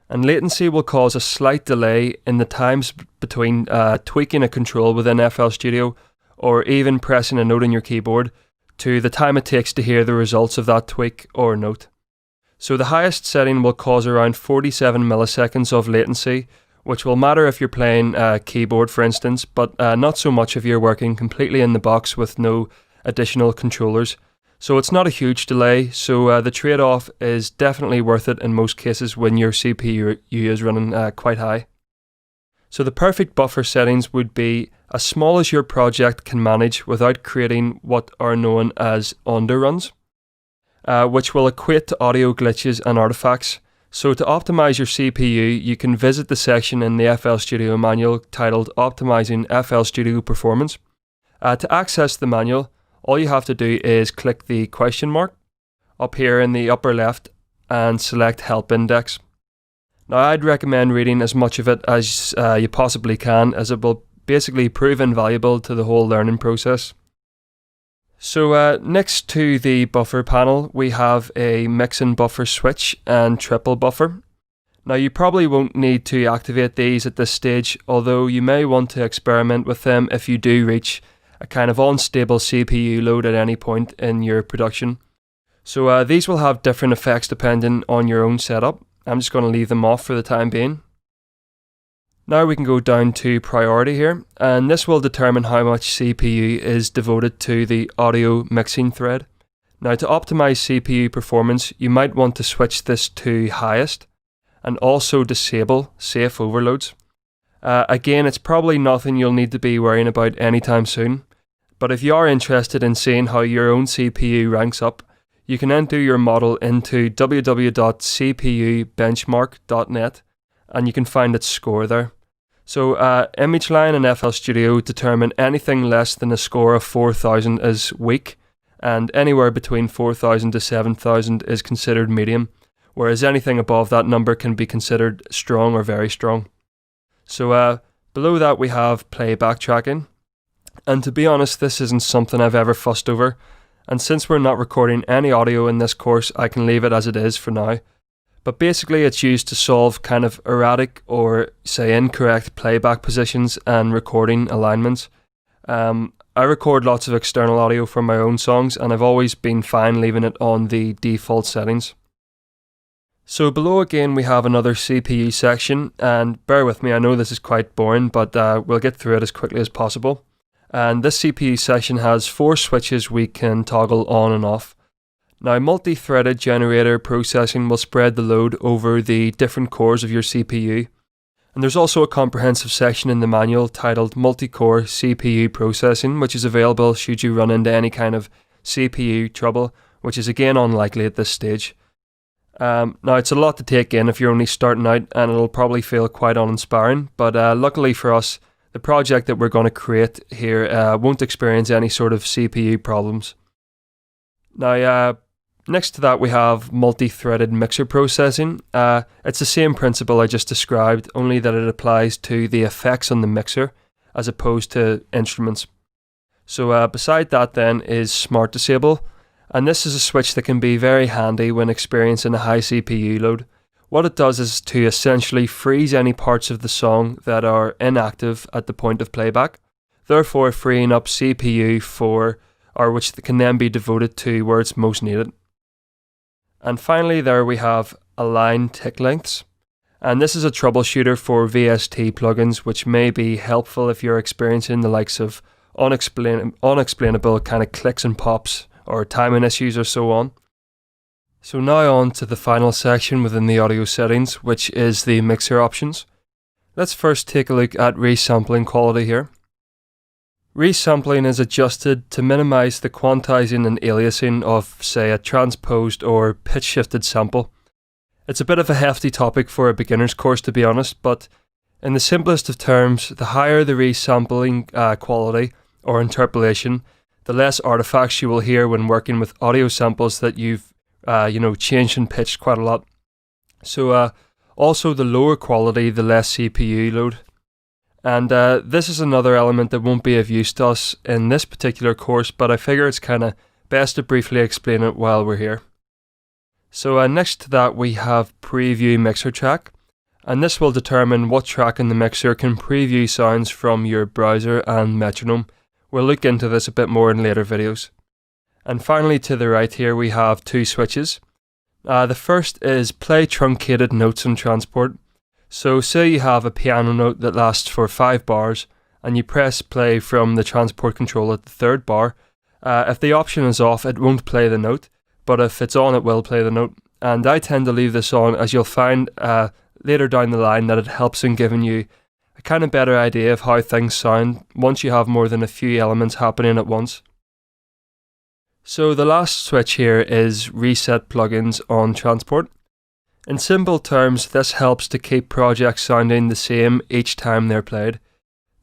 And latency will cause a slight delay in the times between tweaking a control within FL Studio or even pressing a note on your keyboard to the time it takes to hear the results of that tweak or note. So the highest setting will cause around 47 milliseconds of latency, which will matter if you're playing keyboard for instance, but not so much if you're working completely in the box with no additional controllers. So it's not a huge delay, so the trade-off is definitely worth it in most cases when your CPU is running quite high. So the perfect buffer settings would be as small as your project can manage without creating what are known as underruns, which will equate to audio glitches and artifacts. So to optimize your CPU, you can visit the section in the FL Studio manual titled Optimizing FL Studio Performance. To access the manual, all you have to do is click the question mark up here in the upper left and select Help Index. Now I'd recommend reading as much of it as you possibly can, as it will basically prove invaluable to the whole learning process. So next to the buffer panel, we have a mix and buffer switch and triple buffer. Now you probably won't need to activate these at this stage, although you may want to experiment with them if you do reach a kind of unstable CPU load at any point in your production. So these will have different effects depending on your own setup. I'm just going to leave them off for the time being. Now we can go down to priority here, and this will determine how much CPU is devoted to the audio mixing thread. Now to optimize CPU performance, you might want to switch this to highest and also disable safe overloads. Again, it's probably nothing you'll need to be worrying about anytime soon, but if you are interested in seeing how your own CPU ranks up, you can enter your model into www.cpubenchmark.net and you can find its score there. So ImageLine and FL Studio determine anything less than a score of 4000 as weak, and anywhere between 4000 to 7000 is considered medium, whereas anything above that number can be considered strong or very strong. So below that we have playback tracking, and to be honest, this isn't something I've ever fussed over, and since we're not recording any audio in this course, I can leave it as it is for now. But basically it's used to solve kind of erratic or say incorrect playback positions and recording alignments. I record lots of external audio from my own songs, and I've always been fine leaving it on the default settings. So below again we have another CPU section, and bear with me, I know this is quite boring, but we'll get through it as quickly as possible. And this CPU section has 4 switches we can toggle on and off. Now multi-threaded generator processing will spread the load over the different cores of your CPU. And there's also a comprehensive section in the manual titled Multi-Core CPU Processing, which is available should you run into any kind of CPU trouble, which is again unlikely at this stage. Now it's a lot to take in if you're only starting out, and it'll probably feel quite uninspiring, but luckily for us, the project that we're going to create here won't experience any sort of CPU problems. Now next to that we have multi-threaded mixer processing. It's the same principle I just described, only that it applies to the effects on the mixer as opposed to instruments. So beside that then is Smart Disable, and this is a switch that can be very handy when experiencing a high CPU load. What it does is to essentially freeze any parts of the song that are inactive at the point of playback, therefore freeing up CPU which can then be devoted to where it's most needed. And finally there we have Align Tick Lengths, and this is a troubleshooter for VST plugins, which may be helpful if you're experiencing the likes of unexplainable kind of clicks and pops or timing issues or so on. So now on to the final section within the audio settings, which is the mixer options. Let's first take a look at resampling quality here. Resampling is adjusted to minimize the quantizing and aliasing of, say, a transposed or pitch shifted sample. It's a bit of a hefty topic for a beginner's course, to be honest, but in the simplest of terms, the higher the resampling quality or interpolation, the less artifacts you will hear when working with audio samples that you've changed and pitched quite a lot. So also the lower quality, the less CPU load. And this is another element that won't be of use to us in this particular course, but I figure it's kind of best to briefly explain it while we're here. So next to that we have Preview Mixer Track, and this will determine what track in the mixer can preview sounds from your browser and metronome. We'll look into this a bit more in later videos. And finally to the right here we have 2 switches. The first is Play Truncated Notes and Transport. So say you have a piano note that lasts for 5 bars and you press play from the transport control at the 3rd bar, If the option is off, it won't play the note, but if it's on, it will play the note. And I tend to leave this on, as you'll find later down the line that it helps in giving you a kind of better idea of how things sound once you have more than a few elements happening at once. So the last switch here is reset plugins on transport. In simple terms, this helps to keep projects sounding the same each time they're played.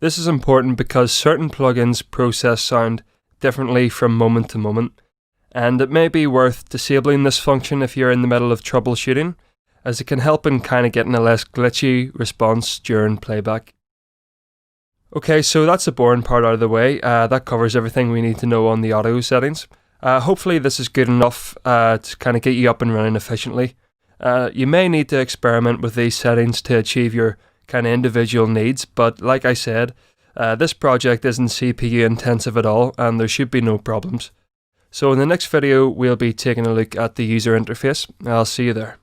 This is important because certain plugins process sound differently from moment to moment, and it may be worth disabling this function if you're in the middle of troubleshooting, as it can help in kind of getting a less glitchy response during playback. Okay, so that's the boring part out of the way. That covers everything we need to know on the audio settings. Hopefully this is good enough to kind of get you up and running efficiently. You may need to experiment with these settings to achieve your kind of individual needs, but like I said, this project isn't CPU intensive at all, and there should be no problems. So in the next video, we'll be taking a look at the user interface. I'll see you there.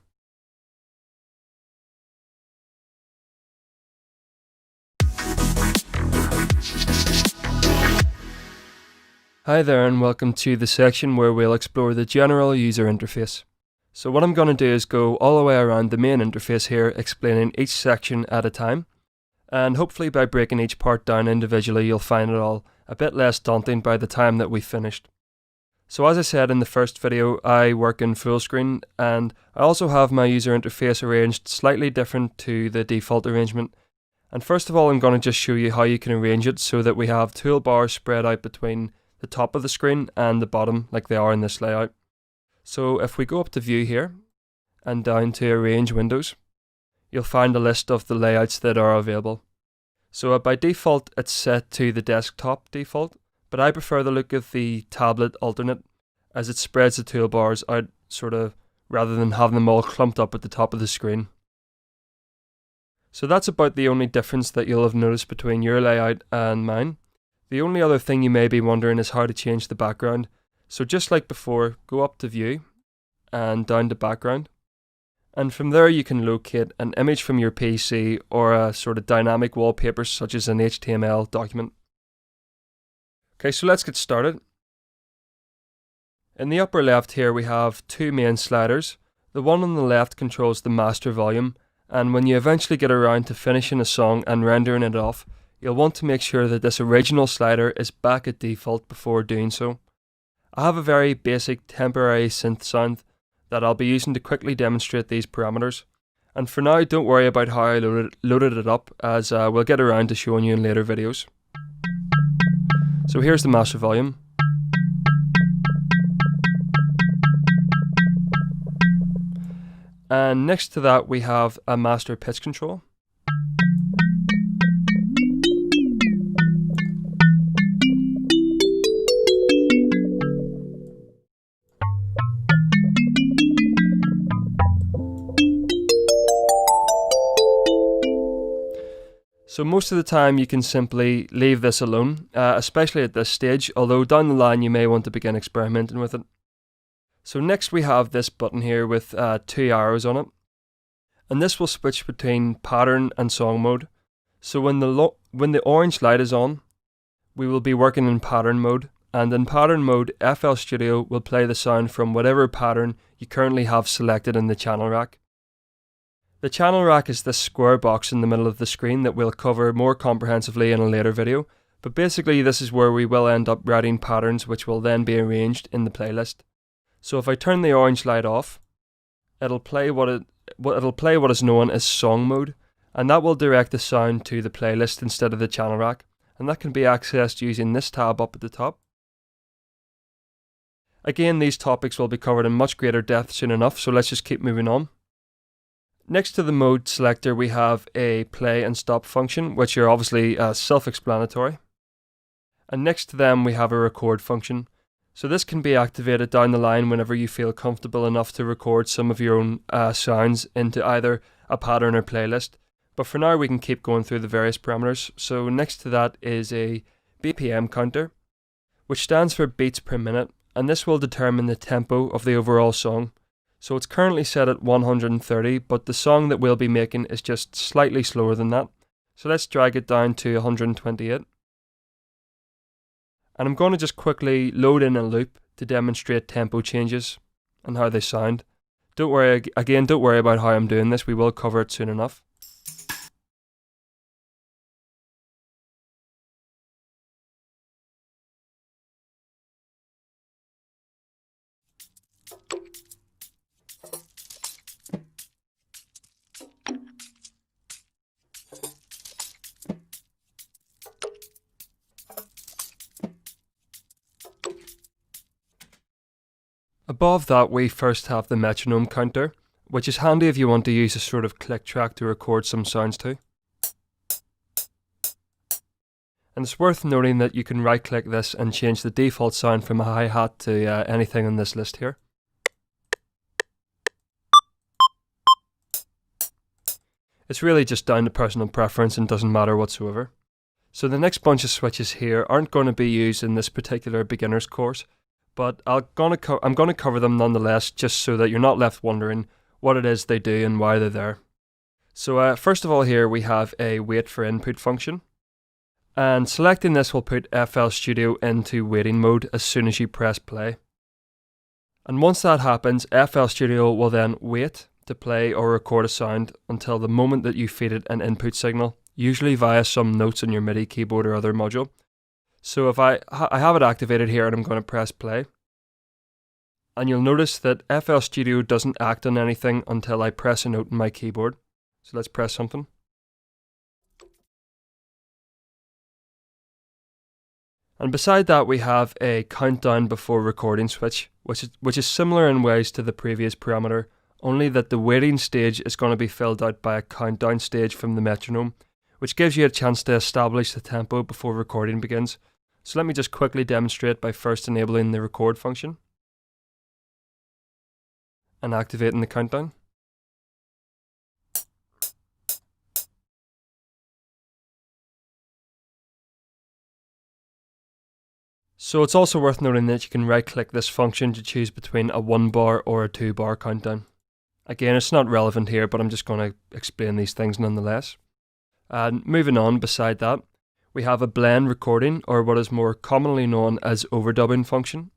Hi there, and welcome to the section where we'll explore the general user interface. So what I'm going to do is go all the way around the main interface here, explaining each section at a time, and hopefully by breaking each part down individually you'll find it all a bit less daunting by the time that we've finished. So as I said in the first video, I work in full screen, and I also have my user interface arranged slightly different to the default arrangement. And first of all, I'm going to just show you how you can arrange it so that we have toolbars spread out between the top of the screen and the bottom like they are in this layout. So if we go up to View here and down to Arrange Windows, you'll find a list of the layouts that are available. So by default it's set to the desktop default, but I prefer the look of the tablet alternate as it spreads the toolbars out sort of rather than having them all clumped up at the top of the screen. So that's about the only difference that you'll have noticed between your layout and mine. The only other thing you may be wondering is how to change the background. So just like before, go up to View and down to Background. And from there you can locate an image from your PC or a sort of dynamic wallpaper such as an HTML document. Okay, so let's get started. In the upper left here we have two main sliders. The one on the left controls the master volume, and when you eventually get around to finishing a song and rendering it off, you'll want to make sure that this original slider is back at default before doing so. I have a very basic temporary synth sound that I'll be using to quickly demonstrate these parameters, and for now don't worry about how I loaded it up, as we'll get around to showing you in later videos. So here's the master volume. And next to that we have a master pitch control. So most of the time you can simply leave this alone, especially at this stage, although down the line you may want to begin experimenting with it. So next we have this button here with two arrows on it, and this will switch between pattern and song mode. So when the orange light is on, we will be working in pattern mode, and in pattern mode FL Studio will play the sound from whatever pattern you currently have selected in the channel rack. The channel rack is this square box in the middle of the screen that we'll cover more comprehensively in a later video, but basically this is where we will end up writing patterns which will then be arranged in the playlist. So if I turn the orange light off, it'll play what is known as song mode, and that will direct the sound to the playlist instead of the channel rack, and that can be accessed using this tab up at the top. Again, these topics will be covered in much greater depth soon enough, so let's just keep moving on. Next to the mode selector we have a play and stop function, which are obviously self-explanatory. And next to them we have a record function. So this can be activated down the line whenever you feel comfortable enough to record some of your own sounds into either a pattern or playlist. But for now we can keep going through the various parameters. So next to that is a BPM counter, which stands for beats per minute, and this will determine the tempo of the overall song. So it's currently set at 130, but the song that we'll be making is just slightly slower than that. So let's drag it down to 128. And I'm going to just quickly load in a loop to demonstrate tempo changes and how they sound. Don't worry about how I'm doing this, we will cover it soon enough. Above that, we first have the metronome counter, which is handy if you want to use a sort of click track to record some sounds to. And it's worth noting that you can right click this and change the default sound from a hi-hat to anything on this list here. It's really just down to personal preference and doesn't matter whatsoever. So the next bunch of switches here aren't going to be used in this particular beginner's course, but I'm going to cover them nonetheless, just so that you're not left wondering what it is they do and why they're there. So first of all here we have a wait for input function, and selecting this will put FL Studio into waiting mode as soon as you press play. And once that happens, FL Studio will then wait to play or record a sound until the moment that you feed it an input signal, usually via some notes on your MIDI keyboard or other module. So if I have it activated here and I'm going to press play, and you'll notice that FL Studio doesn't act on anything until I press a note on my keyboard. So let's press something. And beside that we have a countdown before recording switch, which is similar in ways to the previous parameter, only that the waiting stage is going to be filled out by a countdown stage from the metronome, which gives you a chance to establish the tempo before recording begins. So let me just quickly demonstrate by first enabling the record function and activating the countdown. So it's also worth noting that you can right click this function to choose between a 1 bar or a 2 bar countdown. Again, it's not relevant here, but I'm just going to explain these things nonetheless. And moving on, beside that, we have a blend recording, or what is more commonly known as overdubbing function.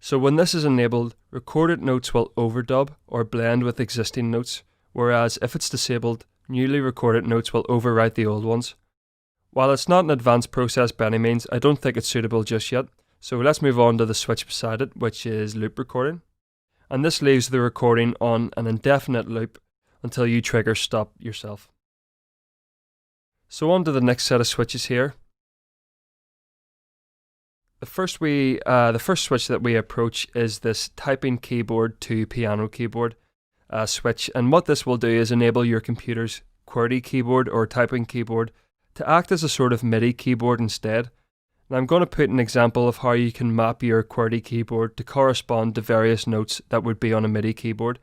So when this is enabled, recorded notes will overdub or blend with existing notes, whereas if it's disabled, newly recorded notes will overwrite the old ones. While it's not an advanced process by any means, I don't think it's suitable just yet, so let's move on to the switch beside it, which is loop recording. And this leaves the recording on an indefinite loop until you trigger stop yourself. So on to the next set of switches here. The first switch that we approach is this typing keyboard to piano keyboard switch, and what this will do is enable your computer's QWERTY keyboard or typing keyboard to act as a sort of MIDI keyboard instead. And I'm going to put an example of how you can map your QWERTY keyboard to correspond to various notes that would be on a MIDI keyboard,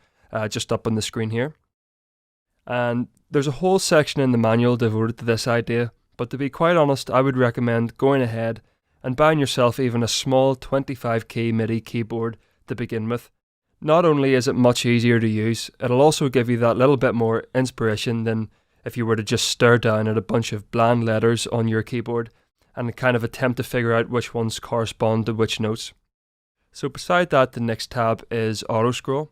just up on the screen here. And there's a whole section in the manual devoted to this idea, but to be quite honest, I would recommend going ahead and buying yourself even a small 25 key MIDI keyboard to begin with. Not only is it much easier to use, it'll also give you that little bit more inspiration than if you were to just stare down at a bunch of bland letters on your keyboard and kind of attempt to figure out which ones correspond to which notes. So beside that, the next tab is auto scroll,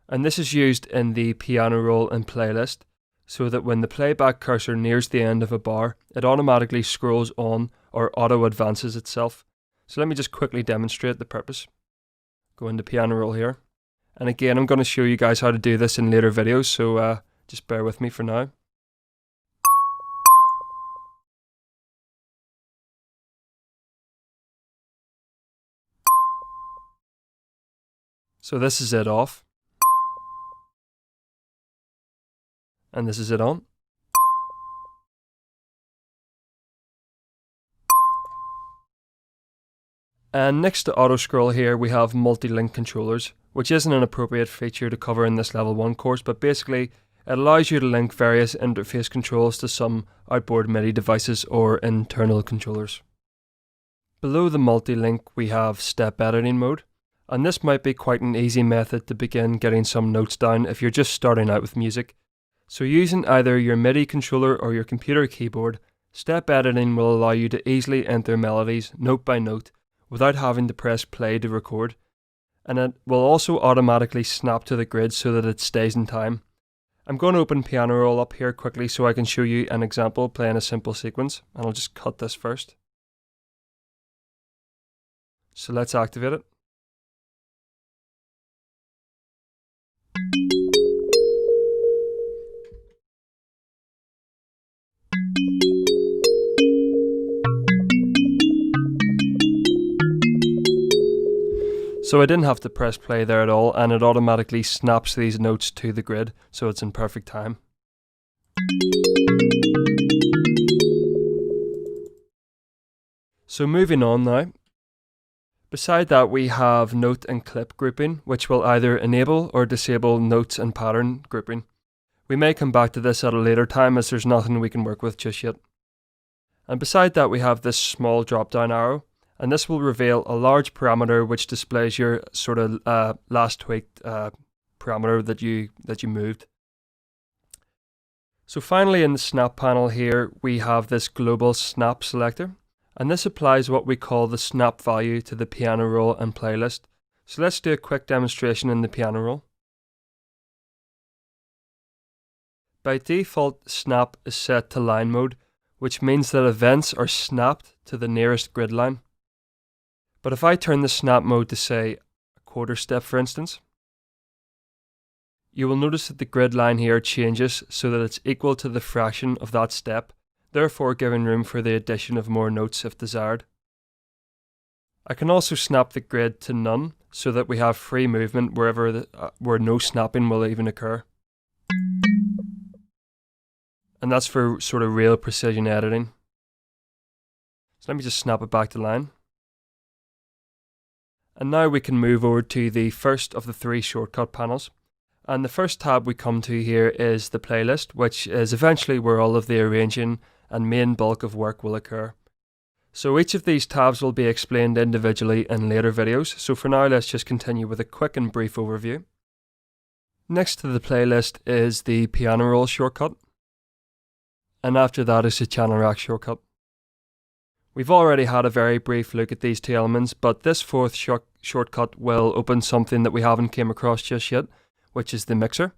and this is used in the piano roll and playlist, so that when the playback cursor nears the end of a bar, it automatically scrolls on or auto advances itself. So let me just quickly demonstrate the purpose. Go into piano roll here, and again I'm going to show you guys how to do this in later videos, so just bear with me for now. So this is it off, and this is it on. And next to auto scroll here we have multi-link controllers, which isn't an appropriate feature to cover in this level 1 course, but basically it allows you to link various interface controls to some outboard MIDI devices or internal controllers. Below the multi-link we have step editing mode, and this might be quite an easy method to begin getting some notes down if you're just starting out with music. So using either your MIDI controller or your computer keyboard, step editing will allow you to easily enter melodies note by note without having to press play to record, and it will also automatically snap to the grid so that it stays in time. I'm going to open Piano Roll up here quickly so I can show you an example playing a simple sequence, and I'll just cut this first. So let's activate it. So I didn't have to press play there at all, and it automatically snaps these notes to the grid, so it's in perfect time. So moving on now. Beside that, we have note and clip grouping, which will either enable or disable notes and pattern grouping. We may come back to this at a later time as there's nothing we can work with just yet. And beside that, we have this small drop down arrow, and this will reveal a large parameter which displays your sort of last tweaked parameter that you moved. So finally, in the snap panel here, we have this global snap selector, and this applies what we call the snap value to the piano roll and playlist. So let's do a quick demonstration in the piano roll. By default, snap is set to line mode, which means that events are snapped to the nearest grid line. But if I turn the snap mode to, say, a quarter step for instance, you will notice that the grid line here changes so that it's equal to the fraction of that step, therefore giving room for the addition of more notes if desired. I can also snap the grid to none so that we have free movement wherever where no snapping will even occur. And that's for sort of real precision editing. So let me just snap it back to line. And now we can move over to the first of the three shortcut panels. And the first tab we come to here is the playlist, which is eventually where all of the arranging and main bulk of work will occur. So each of these tabs will be explained individually in later videos, so for now let's just continue with a quick and brief overview. Next to the playlist is the piano roll shortcut, and after that is the channel rack shortcut. We've already had a very brief look at these two elements, but this fourth shortcut will open something that we haven't came across just yet, which is the mixer.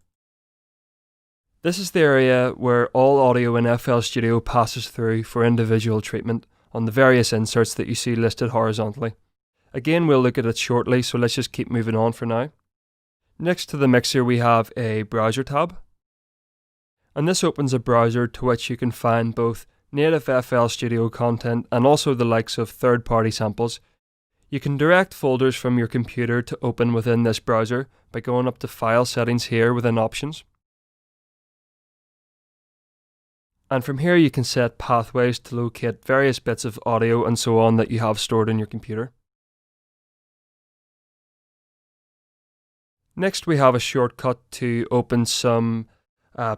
This is the area where all audio in FL Studio passes through for individual treatment on the various inserts that you see listed horizontally. Again, we'll look at it shortly, so let's just keep moving on for now. Next to the mixer we have a browser tab, and this opens a browser to which you can find both native FL Studio content and also the likes of third-party samples. You can direct folders from your computer to open within this browser by going up to File Settings here within Options. And from here you can set pathways to locate various bits of audio and so on that you have stored in your computer. Next we have a shortcut to open some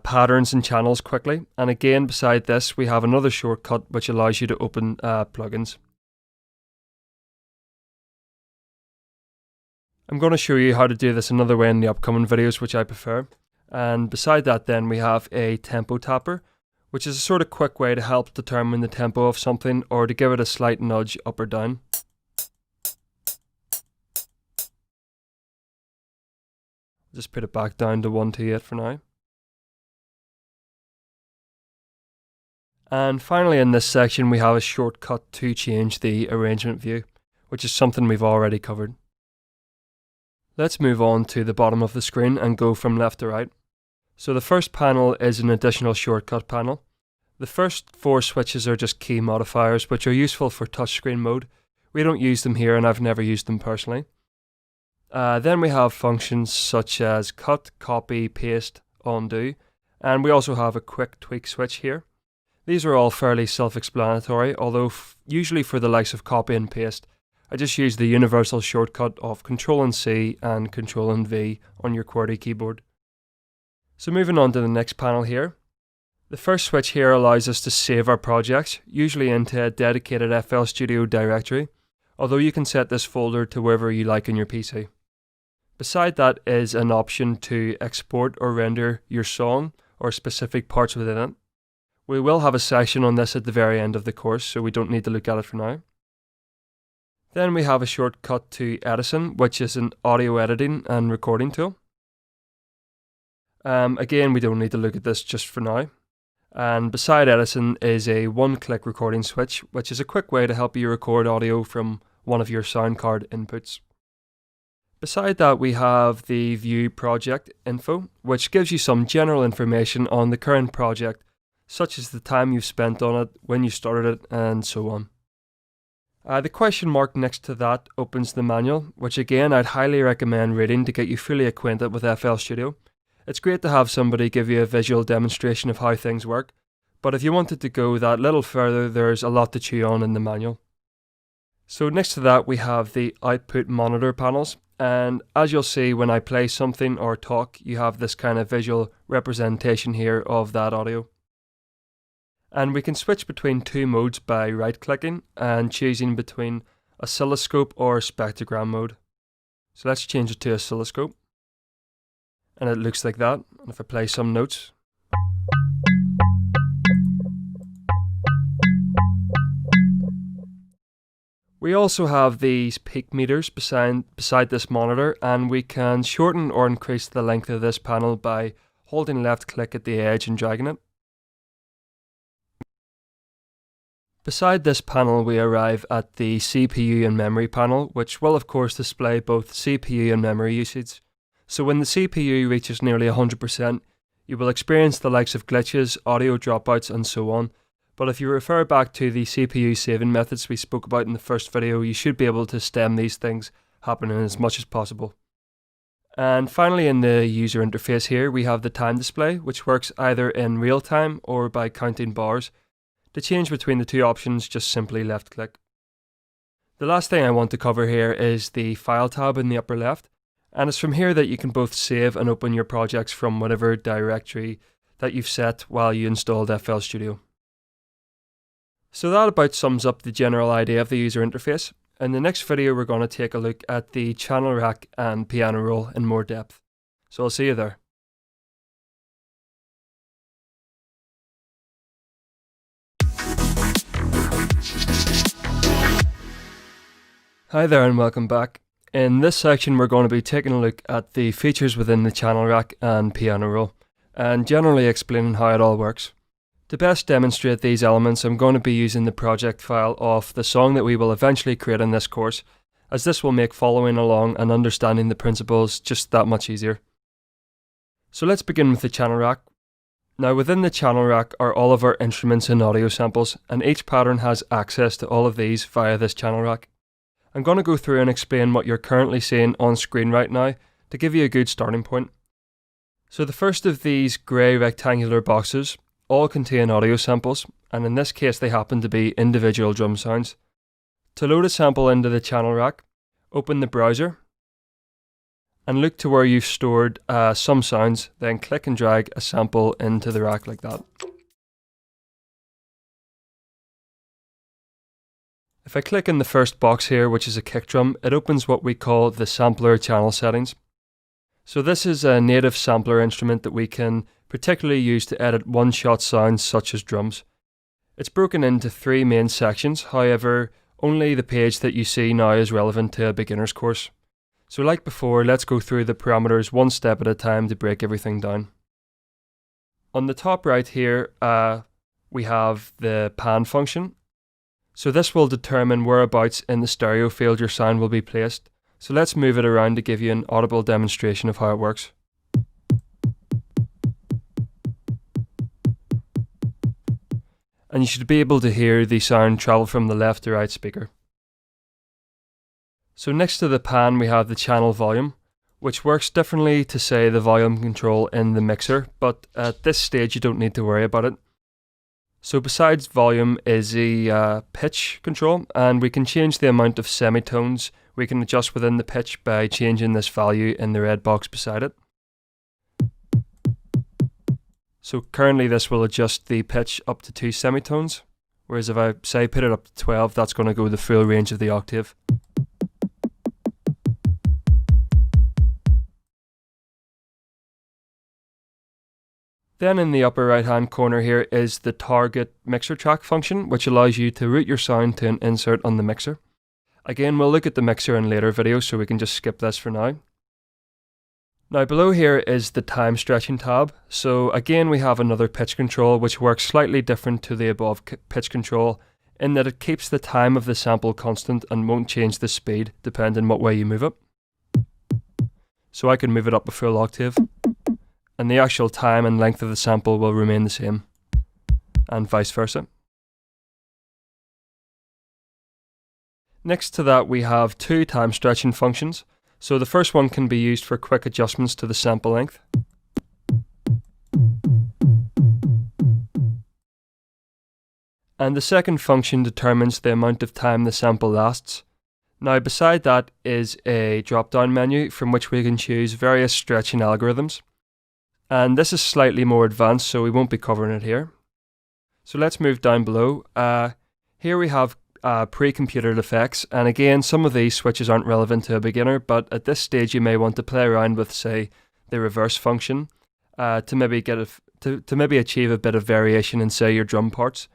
patterns and channels quickly, and again beside this we have another shortcut which allows you to open plugins. I'm going to show you how to do this another way in the upcoming videos, which I prefer. And beside that then we have a tempo tapper, which is a sort of quick way to help determine the tempo of something or to give it a slight nudge up or down. Just put it back down to 128 for now. And finally in this section we have a shortcut to change the arrangement view, which is something we've already covered. Let's move on to the bottom of the screen and go from left to right. So the first panel is an additional shortcut panel. The first four switches are just key modifiers which are useful for touchscreen mode. We don't use them here and I've never used them personally. Then we have functions such as cut, copy, paste, undo, and we also have a quick tweak switch here. These are all fairly self-explanatory, although usually for the likes of copy and paste, I just use the universal shortcut of Ctrl and C and Ctrl and V on your QWERTY keyboard. So moving on to the next panel here. The first switch here allows us to save our projects, usually into a dedicated FL Studio directory, although you can set this folder to wherever you like in your PC. Beside that is an option to export or render your song or specific parts within it. We will have a section on this at the very end of the course, so we don't need to look at it for now. Then we have a shortcut to Edison, which is an audio editing and recording tool. Again, we don't need to look at this just for now. And beside Edison is a one-click recording switch, which is a quick way to help you record audio from one of your sound card inputs. Beside that, we have the View Project info, which gives you some general information on the current project, such as the time you've spent on it, when you started it, and so on. The question mark next to that opens the manual, which again I'd highly recommend reading to get you fully acquainted with FL Studio. It's great to have somebody give you a visual demonstration of how things work, but if you wanted to go that little further, there's a lot to chew on in the manual. So next to that we have the output monitor panels, and as you'll see when I play something or talk, you have this kind of visual representation here of that audio. And we can switch between two modes by right-clicking and choosing between oscilloscope or spectrogram mode. So let's change it to oscilloscope. And it looks like that. And if I play some notes. We also have these peak meters beside this monitor, and we can shorten or increase the length of this panel by holding left click at the edge and dragging it. Beside this panel we arrive at the CPU and memory panel, which will of course display both CPU and memory usage. So when the CPU reaches nearly 100%, you will experience the likes of glitches, audio dropouts and so on. But if you refer back to the CPU saving methods we spoke about in the first video, you should be able to stem these things happening as much as possible. And finally, in the user interface here, we have the time display, which works either in real time or by counting bars. To change between the two options, just simply left click. The last thing I want to cover here is the File tab in the upper left, and it's from here that you can both save and open your projects from whatever directory that you've set while you installed FL Studio. So that about sums up the general idea of the user interface. In the next video we're going to take a look at the channel rack and piano roll in more depth. So I'll see you there. Hi there and welcome back. In this section we're going to be taking a look at the features within the channel rack and piano roll, and generally explaining how it all works. To best demonstrate these elements, I'm going to be using the project file of the song that we will eventually create in this course, as this will make following along and understanding the principles just that much easier. So let's begin with the channel rack. Now within the channel rack are all of our instruments and audio samples, and each pattern has access to all of these via this channel rack. I'm going to go through and explain what you're currently seeing on screen right now to give you a good starting point. So the first of these grey rectangular boxes all contain audio samples, and in this case they happen to be individual drum sounds. To load a sample into the channel rack, open the browser and look to where you've stored some sounds, then click and drag a sample into the rack like that. If I click in the first box here, which is a kick drum, it opens what we call the sampler channel settings. So this is a native sampler instrument that we can particularly use to edit one-shot sounds such as drums. It's broken into three main sections, however, only the page that you see now is relevant to a beginner's course. So like before, let's go through the parameters one step at a time to break everything down. On the top right here, we have the pan function. So this will determine whereabouts in the stereo field your sound will be placed. So let's move it around to give you an audible demonstration of how it works. And you should be able to hear the sound travel from the left to right speaker. So next to the pan we have the channel volume, which works differently to say the volume control in the mixer, but at this stage you don't need to worry about it. So besides volume is the pitch control, and we can change the amount of semitones we can adjust within the pitch by changing this value in the red box beside it. So currently this will adjust the pitch up to 2 semitones, whereas if I say put it up to 12, that's going to go the full range of the octave. Then in the upper right hand corner here is the target mixer track function, which allows you to route your sound to an insert on the mixer. Again, we'll look at the mixer in later videos, so we can just skip this for now. Now below here is the time stretching tab. So again, we have another pitch control which works slightly different to the above pitch control in that it keeps the time of the sample constant and won't change the speed depending what way you move it. So I can move it up a full octave and the actual time and length of the sample will remain the same, and vice versa. Next to that we have two time stretching functions. So the first one can be used for quick adjustments to the sample length. And the second function determines the amount of time the sample lasts. Now beside that is a drop-down menu from which we can choose various stretching algorithms. And this is slightly more advanced, so we won't be covering it here. So let's move down below. Here we have pre-computed effects, and again some of these switches aren't relevant to a beginner, but at this stage you may want to play around with, say, the reverse function to maybe achieve a bit of variation in, say, your drum parts.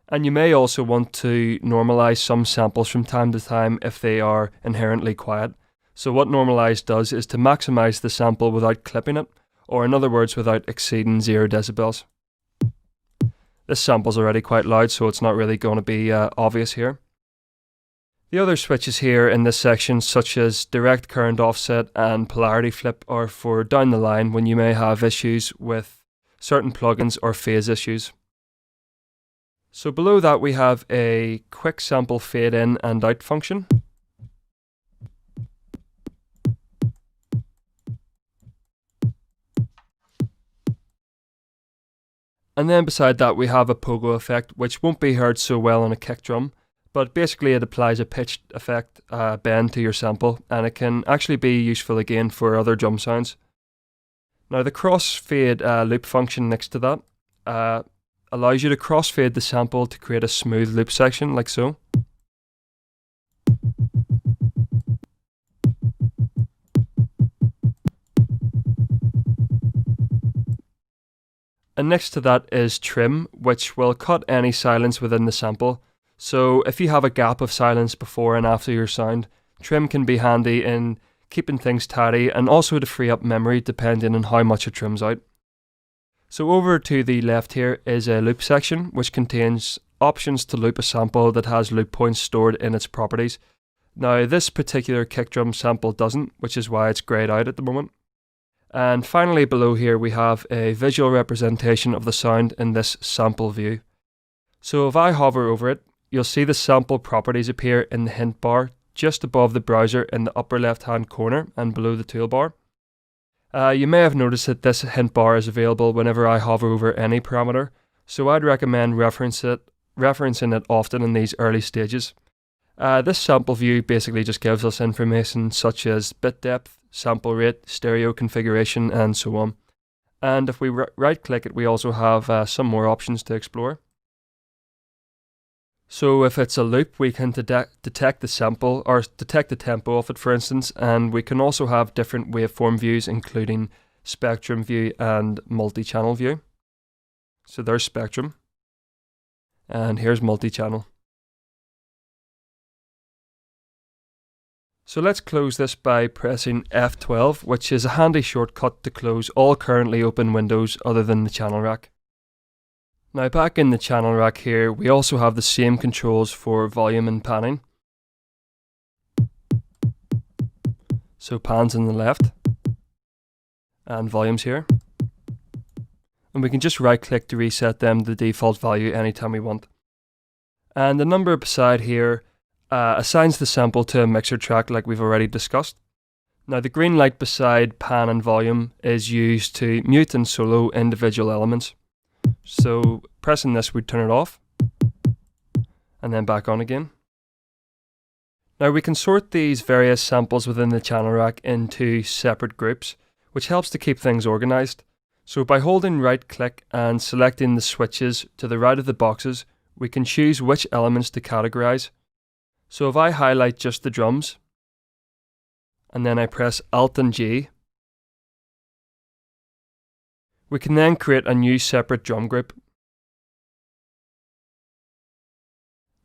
And you may also want to normalize some samples from time to time if they are inherently quiet. So what normalize does is to maximize the sample without clipping it, or in other words without exceeding 0 decibels. This sample's already quite loud, so it's not really going to be obvious here. The other switches here in this section, such as direct current offset and polarity flip, are for down the line when you may have issues with certain plugins or phase issues. So below that we have a quick sample fade in and out function. And then beside that we have a pogo effect, which won't be heard so well on a kick drum, but basically it applies a pitched effect bend to your sample, and it can actually be useful again for other drum sounds. Now the crossfade loop function next to that allows you to crossfade the sample to create a smooth loop section like so. And next to that is trim, which will cut any silence within the sample. So if you have a gap of silence before and after your sound, trim can be handy in keeping things tidy and also to free up memory depending on how much it trims out. So over to the left here is a loop section which contains options to loop a sample that has loop points stored in its properties. Now this particular kick drum sample doesn't, which is why it's greyed out at the moment. And finally below here we have a visual representation of the sound in this sample view. So if I hover over it, you'll see the sample properties appear in the hint bar just above the browser in the upper left hand corner and below the toolbar. You may have noticed that this hint bar is available whenever I hover over any parameter, so I'd recommend referencing it often in these early stages. This sample view basically just gives us information such as bit depth, sample rate, stereo configuration, and so on. And if we right click it, we also have some more options to explore. So if it's a loop, we can detect the sample, or detect the tempo of it, for instance, and we can also have different waveform views, including spectrum view and multi-channel view. So there's spectrum, and here's multi-channel. So let's close this by pressing F12, which is a handy shortcut to close all currently open windows other than the channel rack. Now back in the channel rack here, we also have the same controls for volume and panning. So pans on the left, and volumes here. And we can just right click to reset them to the default value anytime we want. And the number beside here assigns the sample to a mixer track like we've already discussed. Now the green light beside pan and volume is used to mute and solo individual elements. So pressing this would turn it off and then back on again. Now we can sort these various samples within the channel rack into separate groups, which helps to keep things organized. So by holding right click and selecting the switches to the right of the boxes, we can choose which elements to categorize. So if I highlight just the drums and then I press Alt and G, we can then create a new separate drum group.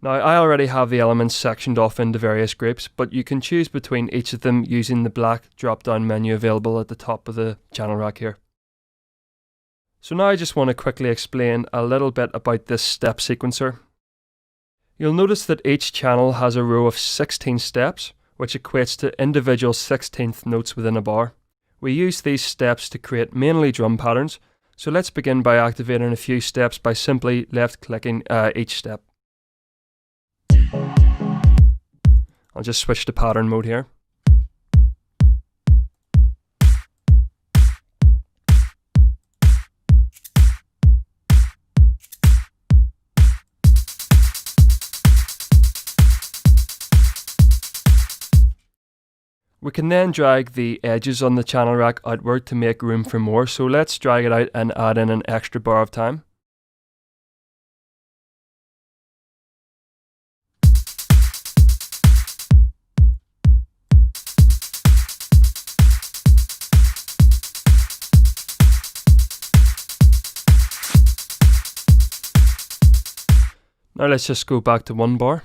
Now, I already have the elements sectioned off into various groups, but you can choose between each of them using the black drop-down menu available at the top of the channel rack here. So now I just want to quickly explain a little bit about this step sequencer. You'll notice that each channel has a row of 16 steps, which equates to individual 16th notes within a bar. We use these steps to create mainly drum patterns, so let's begin by activating a few steps by simply left-clicking each step. I'll just switch to pattern mode here. We can then drag the edges on the channel rack outward to make room for more, so let's drag it out and add in an extra bar of time. Now let's just go back to 1 bar.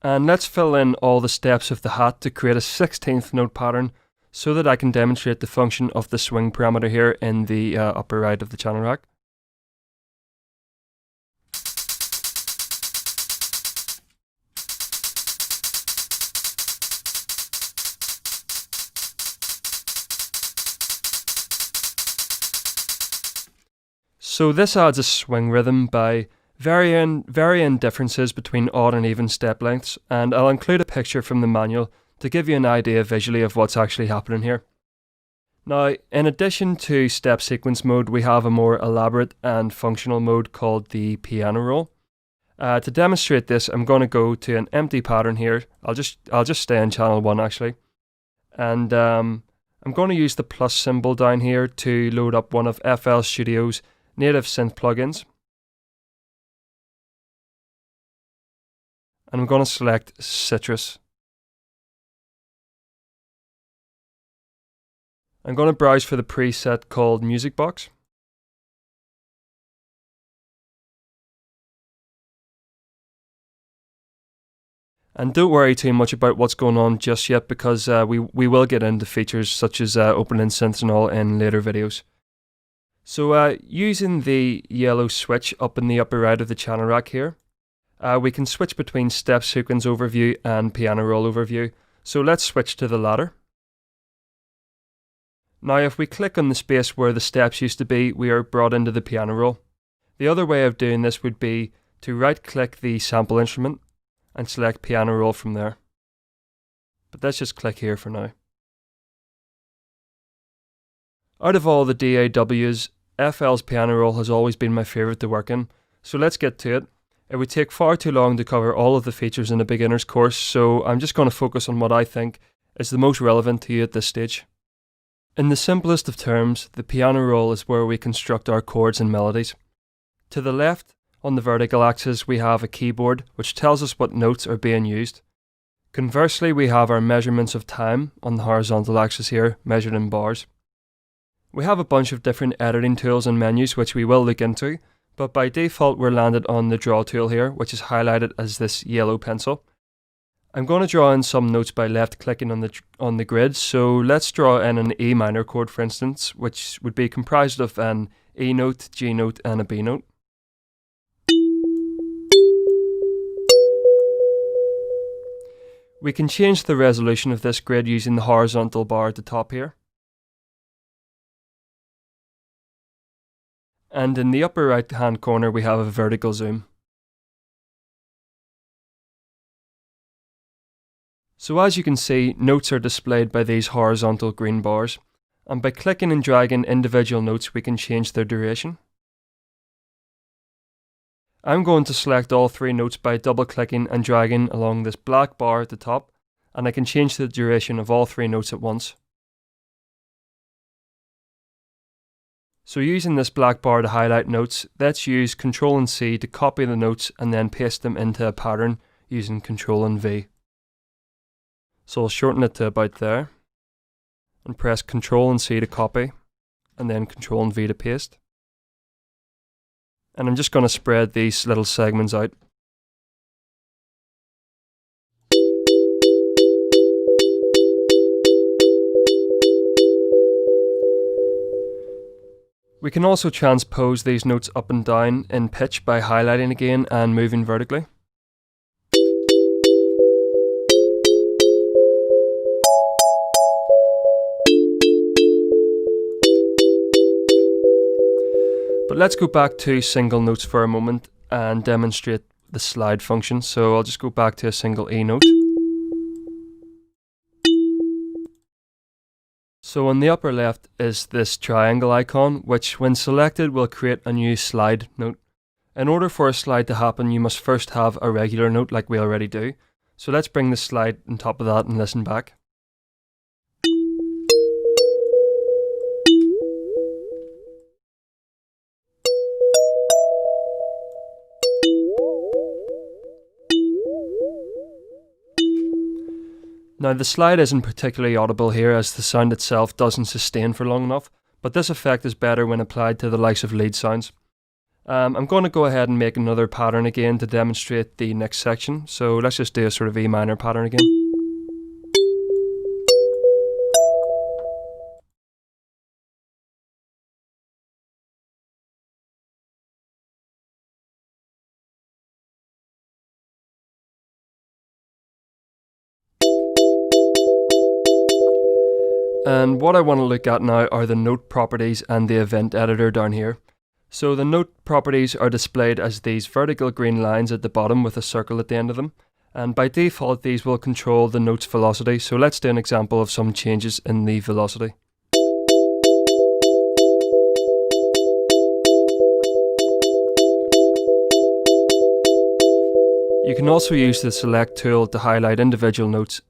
And let's fill in all the steps of the hat to create a 16th note pattern so that I can demonstrate the function of the swing parameter here in the upper right of the channel rack. So this adds a swing rhythm by varying differences between odd and even step lengths, and I'll include a picture from the manual to give you an idea visually of what's actually happening here. Now, in addition to step sequence mode, we have a more elaborate and functional mode called the piano roll. To demonstrate this, I'm going to go to an empty pattern here. I'll just stay in channel 1 actually, and I'm going to use the plus symbol down here to load up one of FL Studio's native synth plugins. And I'm going to select Citrus. I'm going to browse for the preset called Music Box. And don't worry too much about what's going on just yet, because we will get into features such as opening synths and all in later videos. So using the yellow switch up in the upper right of the channel rack here, we can switch between step sequence overview and piano roll overview. So let's switch to the latter. Now if we click on the space where the steps used to be, we are brought into the piano roll. The other way of doing this would be to right click the sample instrument and select piano roll from there. But let's just click here for now. Out of all the DAWs, FL's piano roll has always been my favourite to work in, so let's get to it. It would take far too long to cover all of the features in a beginner's course, so I'm just going to focus on what I think is the most relevant to you at this stage. In the simplest of terms, the piano roll is where we construct our chords and melodies. To the left, on the vertical axis, we have a keyboard which tells us what notes are being used. Conversely, we have our measurements of time on the horizontal axis here, measured in bars. We have a bunch of different editing tools and menus which we will look into, but by default we're landed on the draw tool here, which is highlighted as this yellow pencil. I'm going to draw in some notes by left clicking on the grid, so let's draw in an E minor chord for instance, which would be comprised of an E note, G note and a B note. We can change the resolution of this grid using the horizontal bar at the top here. And in the upper right hand corner we have a vertical zoom. So as you can see, notes are displayed by these horizontal green bars, and by clicking and dragging individual notes we can change their duration. I'm going to select all three notes by double clicking and dragging along this black bar at the top, and I can change the duration of all three notes at once. So using this black bar to highlight notes, let's use Ctrl and C to copy the notes and then paste them into a pattern using Ctrl and V. So I'll shorten it to about there. and press Ctrl and C to copy, and then Ctrl and V to paste. And I'm just going to spread these little segments out. We can also transpose these notes up and down in pitch by highlighting again and moving vertically. But let's go back to single notes for a moment and demonstrate the slide function. So I'll just go back to a single E note. So on the upper left is this triangle icon, which when selected will create a new slide note. In order for a slide to happen, you must first have a regular note like we already do. So let's bring the slide on top of that and listen back. Now the slide isn't particularly audible here as the sound itself doesn't sustain for long enough, but this effect is better when applied to the likes of lead sounds. I'm going to go ahead and make another pattern again to demonstrate the next section, so let's just do a sort of E minor pattern again. And what I want to look at now are the note properties and the event editor down here. So the note properties are displayed as these vertical green lines at the bottom with a circle at the end of them. And by default, these will control the note's velocity. So let's do an example of some changes in the velocity. You can also use the select tool to highlight individual notes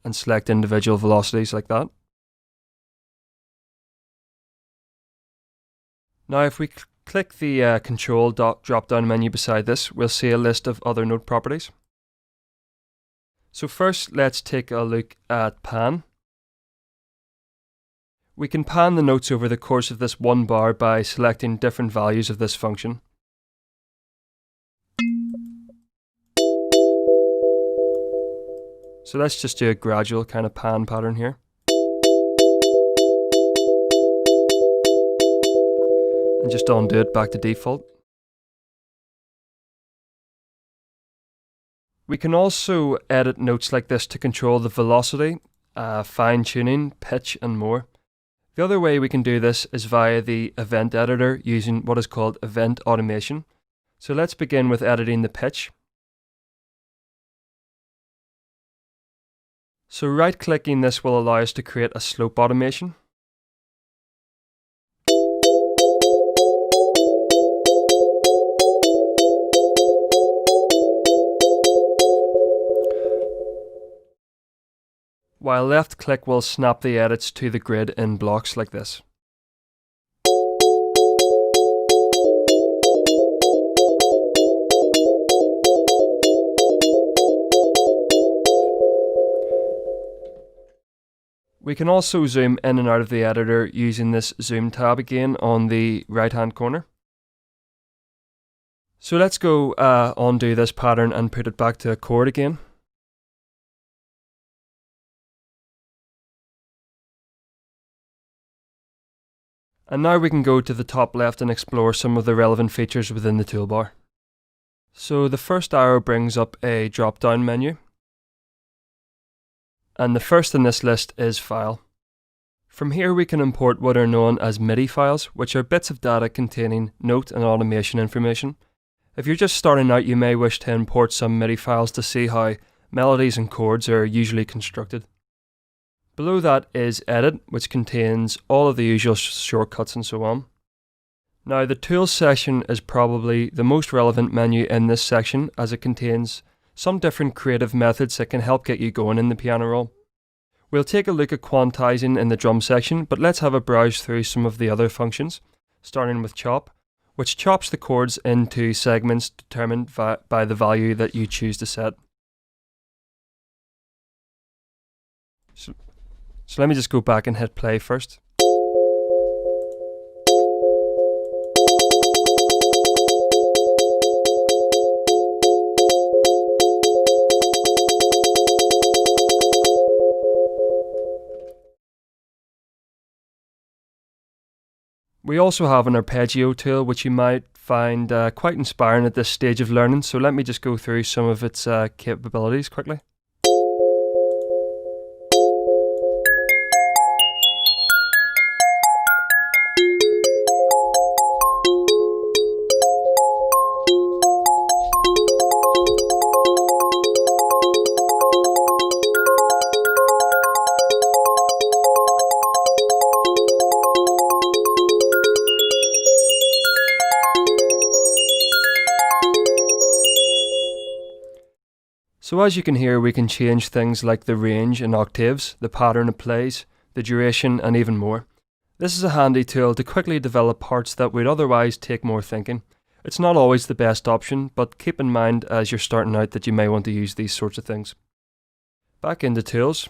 and select individual velocities like that. Now if we click the control drop-down menu beside this, we'll see a list of other note properties. So first let's take a look at pan. We can pan the notes over the course of this one bar by selecting different values of this function. So let's just do a gradual kind of pan pattern here. And just undo it back to default. We can also edit notes like this to control the velocity, fine tuning, pitch and more. The other way we can do this is via the event editor using what is called event automation. So let's begin with editing the pitch. So right clicking this will allow us to create a slope automation. While left click will snap the edits to the grid in blocks like this. We can also zoom in and out of the editor using this zoom tab again on the right hand corner. So let's go undo this pattern and put it back to a chord again. And now we can go to the top left and explore some of the relevant features within the toolbar. So the first arrow brings up a drop-down menu. And the first in this list is File. From here we can import what are known as MIDI files, which are bits of data containing note and automation information. If you're just starting out, you may wish to import some MIDI files to see how melodies and chords are usually constructed. Below that is Edit, which contains all of the usual shortcuts and so on. Now the Tools section is probably the most relevant menu in this section as it contains some different creative methods that can help get you going in the piano roll. We'll take a look at quantizing in the drum section, but let's have a browse through some of the other functions, starting with Chop, which chops the chords into segments determined by the value that you choose to set. So let me just go back and hit play first. We also have an arpeggio tool, which you might find quite inspiring at this stage of learning. So let me just go through some of its capabilities quickly. So as you can hear, we can change things like the range in octaves, the pattern it plays, the duration, and even more. This is a handy tool to quickly develop parts that would otherwise take more thinking. It's not always the best option, but keep in mind as you're starting out that you may want to use these sorts of things. Back into tools.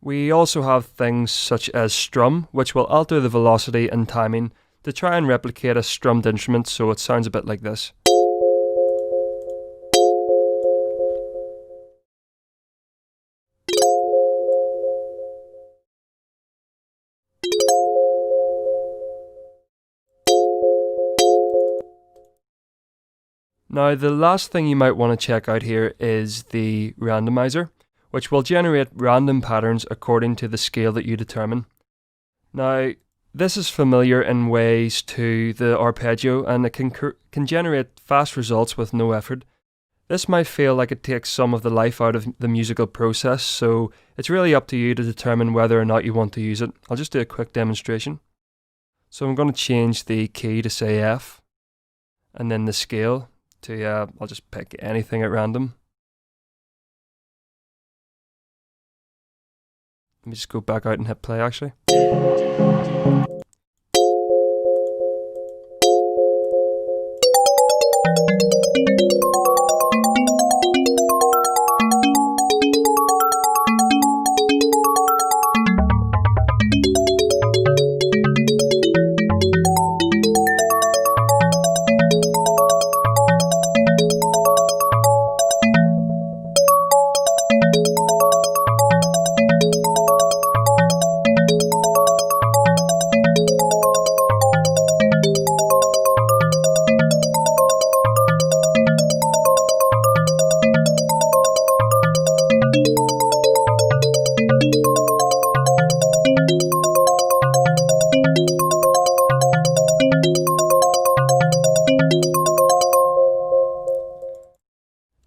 We also have things such as strum, which will alter the velocity and timing to try and replicate a strummed instrument so it sounds a bit like this. Now, the last thing you might want to check out here is the randomizer, which will generate random patterns according to the scale that you determine. Now, this is familiar in ways to the arpeggio, and it can generate fast results with no effort. This might feel like it takes some of the life out of the musical process, so it's really up to you to determine whether or not you want to use it. I'll just do a quick demonstration. So I'm going to change the key to say F, and then the scale to, I'll just pick anything at random. Let me just go back out and hit play actually.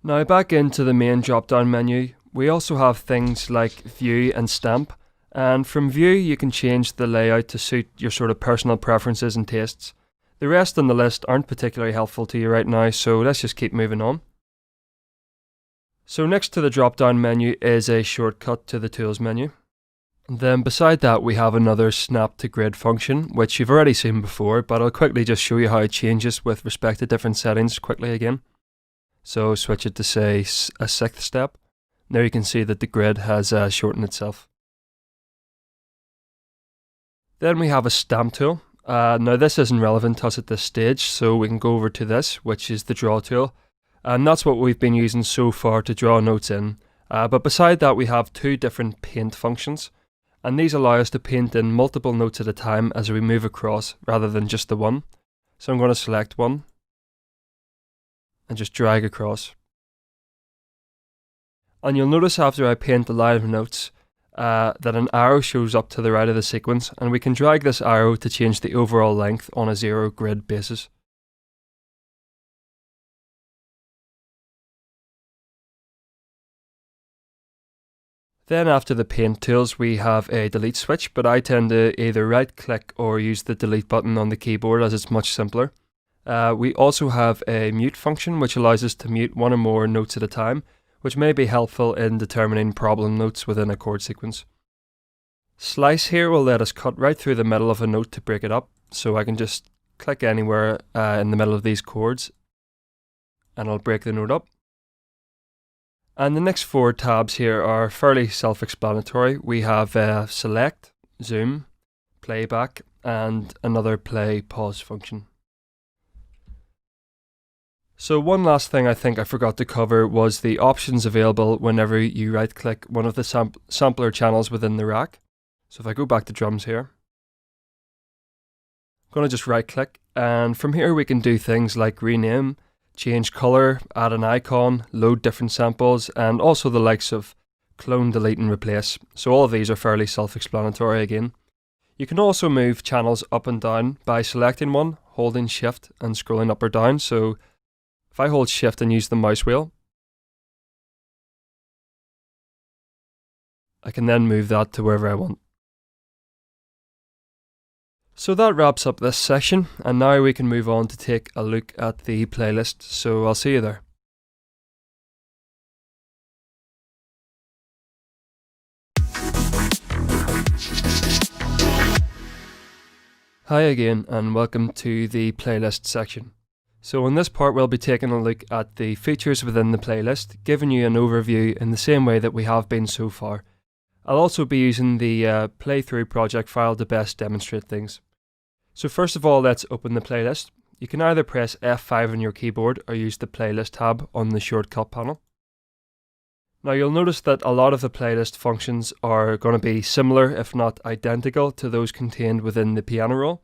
Now back into the main drop-down menu, we also have things like View and Stamp, and from View you can change the layout to suit your sort of personal preferences and tastes. The rest on the list aren't particularly helpful to you right now, so let's just keep moving on. So next to the drop-down menu is a shortcut to the Tools menu. And then beside that we have another Snap to Grid function, which you've already seen before, but I'll quickly just show you how it changes with respect to different settings quickly again. So switch it to say a sixth step. There you can see that the grid has shortened itself. Then we have a stamp tool. Now this isn't relevant to us at this stage, so we can go over to this, which is the draw tool. And that's what we've been using so far to draw notes in. But beside that we have two different paint functions. And these allow us to paint in multiple notes at a time as we move across, rather than just the one. So I'm going to select one and just drag across. And you'll notice after I paint the line of notes that an arrow shows up to the right of the sequence, and we can drag this arrow to change the overall length on a zero grid basis. Then after the paint tools we have a delete switch, but I tend to either right click or use the delete button on the keyboard as it's much simpler. We also have a mute function which allows us to mute one or more notes at a time, which may be helpful in determining problem notes within a chord sequence. Slice here will let us cut right through the middle of a note to break it up, so I can just click anywhere in the middle of these chords and I'll break the note up. And the next 4 tabs here are fairly self-explanatory. We have select, zoom, playback, and another play pause function. So one last thing I think I forgot to cover was the options available whenever you right click one of the sampler channels within the rack. So if I go back to drums here, I'm going to just right click, and from here we can do things like rename, change color, add an icon, load different samples, and also the likes of clone, delete and replace. So all of these are fairly self-explanatory again. You can also move channels up and down by selecting one, holding shift and scrolling up or down. So if I hold shift and use the mouse wheel, I can then move that to wherever I want. So that wraps up this section, and now we can move on to take a look at the playlist. So I'll see you there. Hi again, and welcome to the playlist section. So in this part we'll be taking a look at the features within the playlist, giving you an overview in the same way that we have been so far. I'll also be using the playthrough project file to best demonstrate things. So first of all, let's open the playlist. You can either press F5 on your keyboard or use the playlist tab on the shortcut panel. Now you'll notice that a lot of the playlist functions are going to be similar, if not identical, to those contained within the piano roll.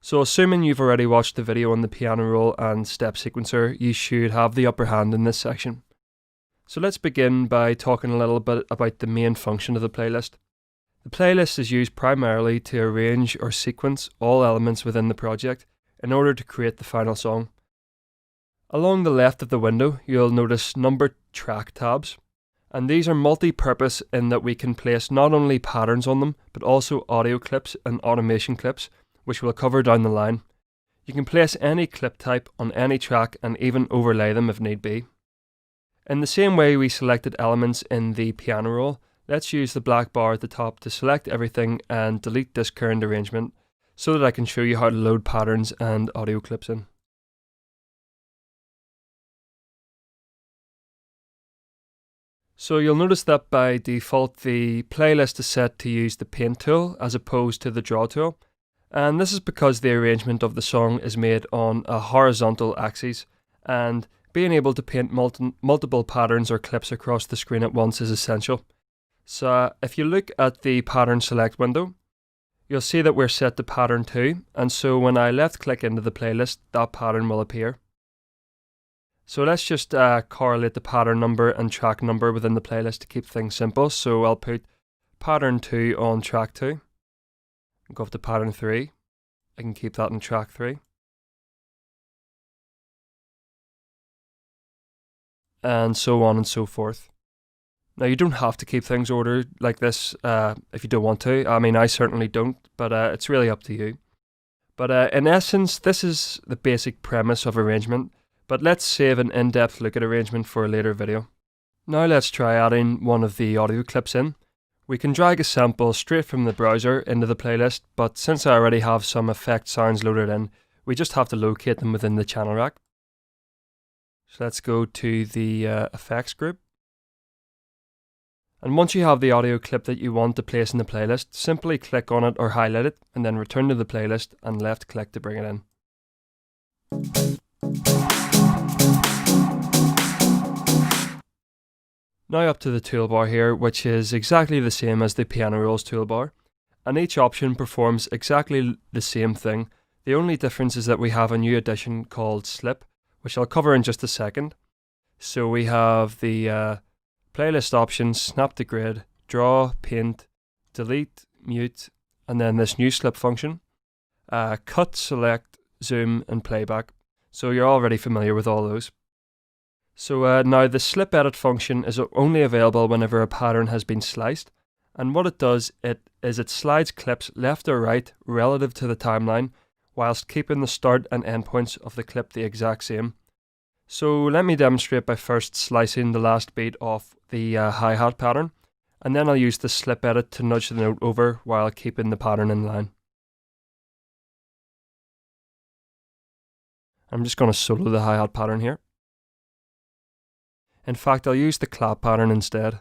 So assuming you've already watched the video on the piano roll and step sequencer, you should have the upper hand in this section. So let's begin by talking a little bit about the main function of the playlist. The playlist is used primarily to arrange or sequence all elements within the project in order to create the final song. Along the left of the window, you'll notice numbered track tabs, and these are multi-purpose in that we can place not only patterns on them, but also audio clips and automation clips, which we'll cover down the line. You can place any clip type on any track and even overlay them if need be. In the same way we selected elements in the piano roll, let's use the black bar at the top to select everything and delete this current arrangement so that I can show you how to load patterns and audio clips in. So you'll notice that by default the playlist is set to use the paint tool as opposed to the draw tool, and this is because the arrangement of the song is made on a horizontal axis, and being able to paint multiple patterns or clips across the screen at once is essential. So if you look at the pattern select window, you'll see that we're set to pattern 2, and so when I left click into the playlist, that pattern will appear. So let's just correlate the pattern number and track number within the playlist to keep things simple. So I'll put pattern 2 on track 2, go up to pattern 3, I can keep that on track 3. And so on and so forth. Now you don't have to keep things ordered like this if you don't want to. I mean, I certainly don't, but it's really up to you. But in essence, this is the basic premise of arrangement, but let's save an in-depth look at arrangement for a later video. Now let's try adding one of the audio clips in. We can drag a sample straight from the browser into the playlist, but since I already have some effect sounds loaded in, we just have to locate them within the channel rack. So let's go to the effects group. And once you have the audio clip that you want to place in the playlist, simply click on it or highlight it, and then return to the playlist and left click to bring it in. Now up to the toolbar here, which is exactly the same as the piano rolls toolbar, and each option performs exactly the same thing. The only difference is that we have a new addition called Slip, which I'll cover in just a second. So we have the playlist options, snap to grid, draw, paint, delete, mute, and then this new slip function, cut, select, zoom, and playback. So you're already familiar with all those. So now the slip edit function is only available whenever a pattern has been sliced, and what it does is it slides clips left or right relative to the timeline, whilst keeping the start and end points of the clip the exact same. So let me demonstrate by first slicing the last beat off the hi-hat pattern, and then I'll use the slip edit to nudge the note over while keeping the pattern in line. I'm just going to solo the hi-hat pattern here. In fact, I'll use the clap pattern instead.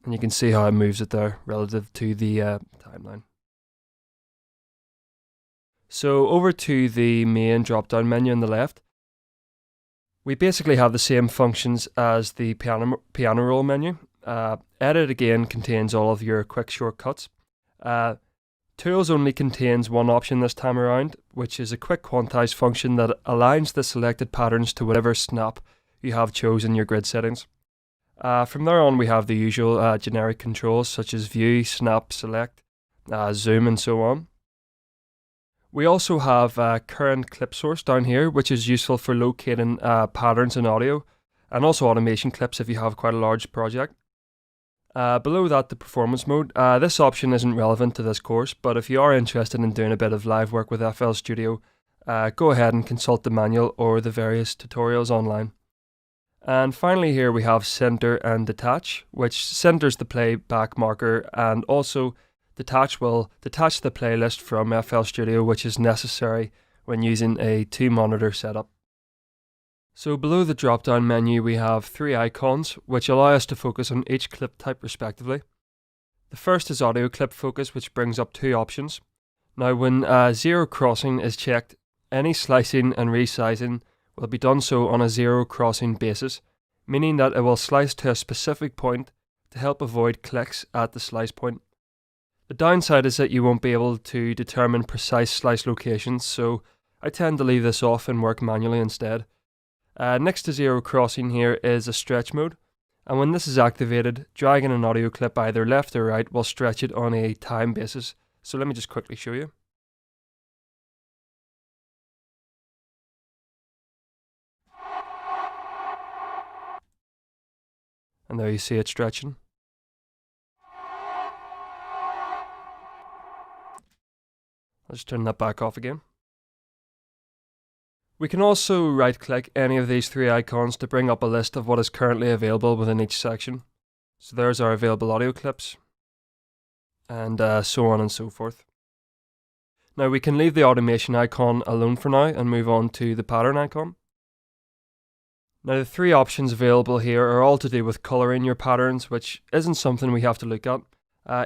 And you can see how it moves it there relative to the timeline. So over to the main drop-down menu on the left. We basically have the same functions as the piano roll menu. Edit again contains all of your quick shortcuts. Tools only contains one option this time around, which is a quick quantize function that aligns the selected patterns to whatever snap you have chosen your grid settings. From there on we have the usual generic controls such as view, snap, select, zoom and so on. We also have current clip source down here, which is useful for locating patterns in audio, and also automation clips if you have quite a large project. Below that, the performance mode. This option isn't relevant to this course, but if you are interested in doing a bit of live work with FL Studio, go ahead and consult the manual or the various tutorials online. And finally here we have center and detach, which centers the playback marker, and also detach will detach the playlist from FL Studio, which is necessary when using a 2-monitor setup. So below the drop-down menu we have 3 icons which allow us to focus on each clip type respectively. The first is audio clip focus, which brings up 2 options. Now when zero crossing is checked, any slicing and resizing will be done so on a zero crossing basis, meaning that it will slice to a specific point to help avoid clicks at the slice point. The downside is that you won't be able to determine precise slice locations, so I tend to leave this off and work manually instead. Next to zero crossing here is a stretch mode, and when this is activated, dragging an audio clip either left or right will stretch it on a time basis. So let me just quickly show you. And there you see it stretching. I'll just turn that back off again. We can also right-click any of these 3 icons to bring up a list of what is currently available within each section. So there's our available audio clips, and so on and so forth. Now we can leave the automation icon alone for now and move on to the pattern icon. Now the 3 options available here are all to do with colouring your patterns, which isn't something we have to look at.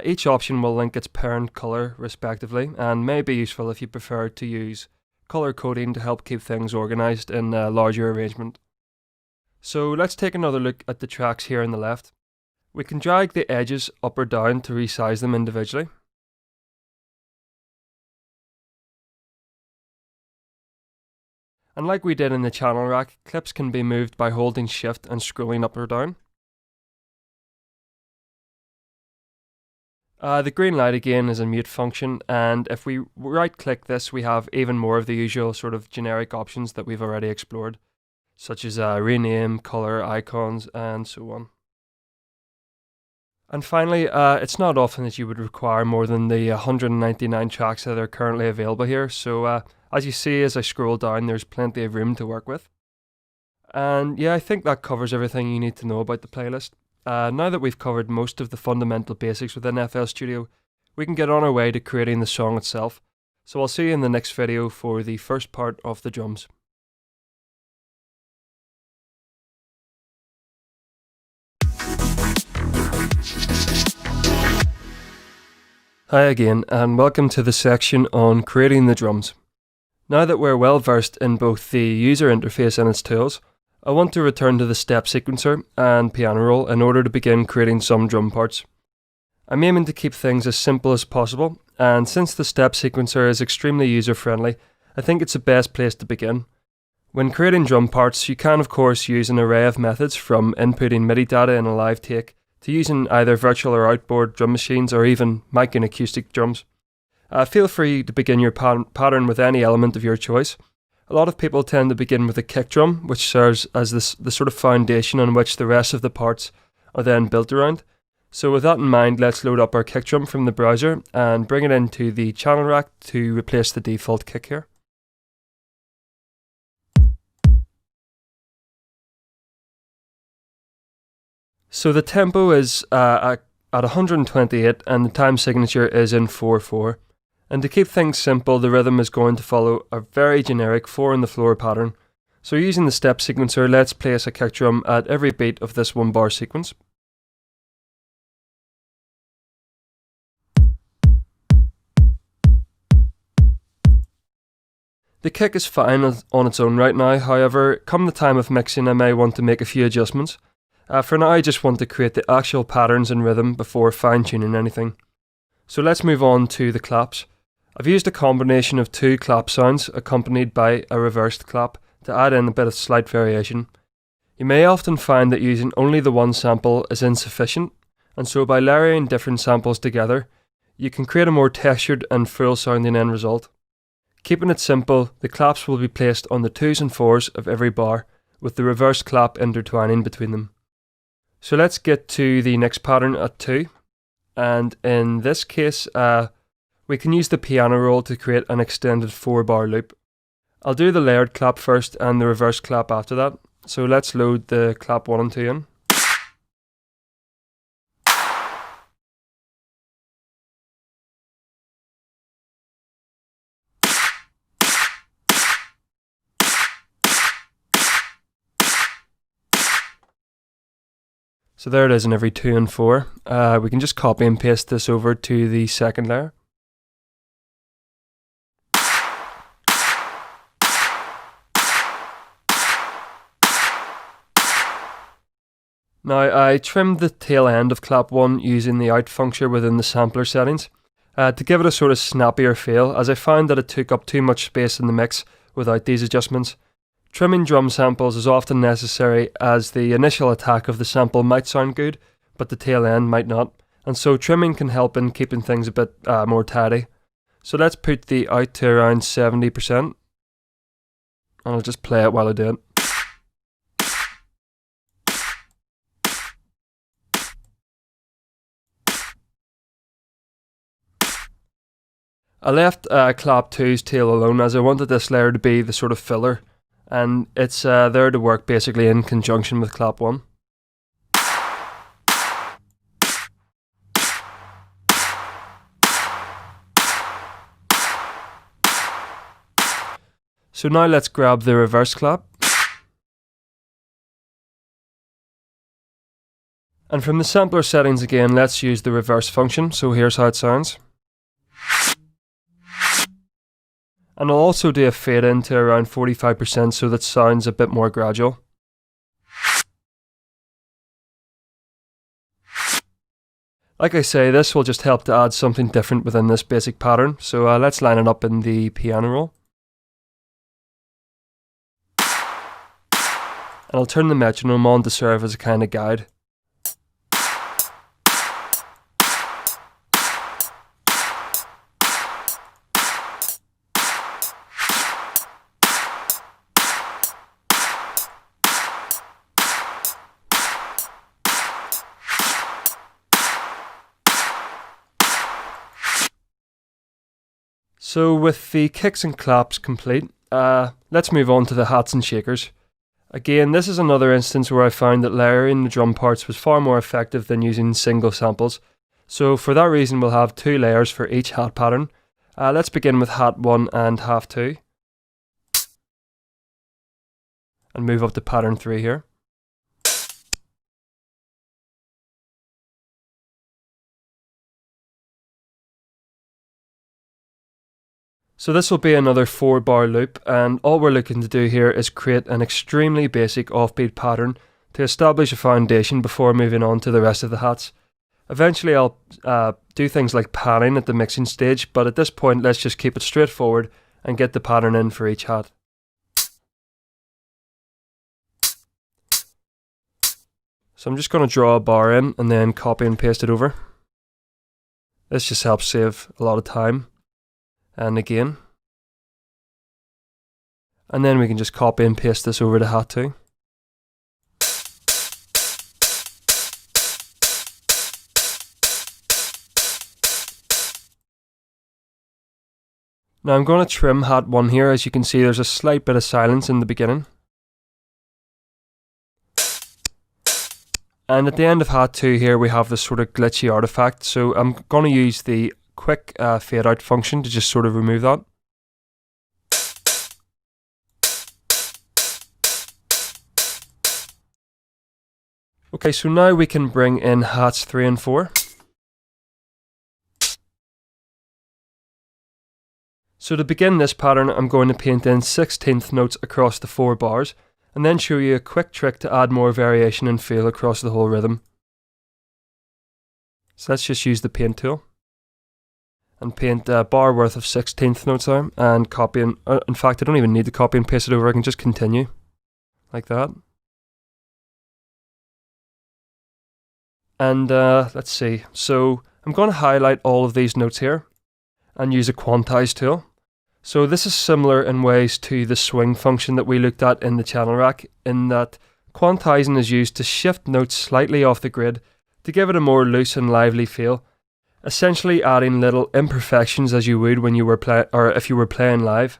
Each option will link its parent colour respectively, and may be useful if you prefer to use colour coding to help keep things organised in a larger arrangement. So let's take another look at the tracks here on the left. We can drag the edges up or down to resize them individually. And like we did in the channel rack, clips can be moved by holding shift and scrolling up or down. The green light again is a mute function, and if we right click this we have even more of the usual sort of generic options that we've already explored, such as rename, color, icons and so on. And finally, it's not often that you would require more than the 199 tracks that are currently available here, so as you see as I scroll down there's plenty of room to work with. And yeah, I think that covers everything you need to know about the playlist. Now that we've covered most of the fundamental basics within FL Studio, we can get on our way to creating the song itself. So I'll see you in the next video for the first part of the drums. Hi again, and welcome to the section on creating the drums. Now that we're well versed in both the user interface and its tools, I want to return to the step sequencer and piano roll in order to begin creating some drum parts. I'm aiming to keep things as simple as possible, and since the step sequencer is extremely user friendly, I think it's the best place to begin. When creating drum parts, you can of course use an array of methods, from inputting MIDI data in a live take, to using either virtual or outboard drum machines, or even mic and acoustic drums. Feel free to begin your pattern with any element of your choice. A lot of people tend to begin with a kick drum, which serves as the sort of foundation on which the rest of the parts are then built around. So with that in mind, let's load up our kick drum from the browser and bring it into the channel rack to replace the default kick here. So the tempo is at 128 and the time signature is in 4/4. And to keep things simple, the rhythm is going to follow a very generic 4 on the floor pattern. So using the step sequencer, let's place a kick drum at every beat of this 1 bar sequence. The kick is fine on its own right now, however, come the time of mixing I may want to make a few adjustments. For now I just want to create the actual patterns and rhythm before fine tuning anything. So let's move on to the claps. I've used a combination of 2 clap sounds accompanied by a reversed clap to add in a bit of slight variation. You may often find that using only the one sample is insufficient, and so by layering different samples together, you can create a more textured and full sounding end result. Keeping it simple, the claps will be placed on the 2s and 4s of every bar, with the reversed clap intertwining between them. So let's get to the next pattern at 2, and in this case, we can use the piano roll to create an extended 4 bar loop. I'll do the layered clap first and the reverse clap after that. So let's load the clap 1 and 2 in. So there it is in every 2 and 4. We can just copy and paste this over to the second layer. Now I trimmed the tail end of clap 1 using the out functor within the sampler settings to give it a sort of snappier feel, as I found that it took up too much space in the mix without these adjustments. Trimming drum samples is often necessary, as the initial attack of the sample might sound good, but the tail end might not, and so trimming can help in keeping things a bit more tidy. So let's put the out to around 70%, and I'll just play it while I do it. I left clap 2's tail alone as I wanted this layer to be the sort of filler, and it's there to work basically in conjunction with clap 1. So now let's grab the reverse clap. And from the sampler settings again, let's use the reverse function. So here's how it sounds. And I'll also do a fade in to around 45% so that sounds a bit more gradual. Like I say, this will just help to add something different within this basic pattern. So let's line it up in the piano roll. And I'll turn the metronome on to serve as a kind of guide. So with the kicks and claps complete, let's move on to the hats and shakers. Again, this is another instance where I found that layering the drum parts was far more effective than using single samples. So for that reason, we'll have 2 layers for each hat pattern. Let's begin with hat 1 and half 2. And move up to pattern 3 here. So this will be another 4 bar loop, and all we're looking to do here is create an extremely basic offbeat pattern to establish a foundation before moving on to the rest of the hats. Eventually I'll do things like panning at the mixing stage, but at this point let's just keep it straightforward and get the pattern in for each hat. So I'm just going to draw a bar in and then copy and paste it over. This just helps save a lot of time. And again. And then we can just copy and paste this over to hat 2. Now I'm going to trim hat 1 here. As you can see, there's a slight bit of silence in the beginning. And at the end of hat 2 here, we have this sort of glitchy artifact. So I'm going to use the quick fade out function to just sort of remove that. Okay, so now we can bring in hats 3 and 4. So to begin this pattern, I'm going to paint in 16th notes across the 4 bars, and then show you a quick trick to add more variation and feel across the whole rhythm. So let's just use the paint tool and paint a bar worth of 16th notes there, and copy and in fact I don't even need to copy and paste it over, I can just continue like that. And let's see, so I'm going to highlight all of these notes here and use a quantize tool. So this is similar in ways to the swing function that we looked at in the channel rack, in that quantizing is used to shift notes slightly off the grid to give it a more loose and lively feel, essentially adding little imperfections as you would when you were if you were playing live.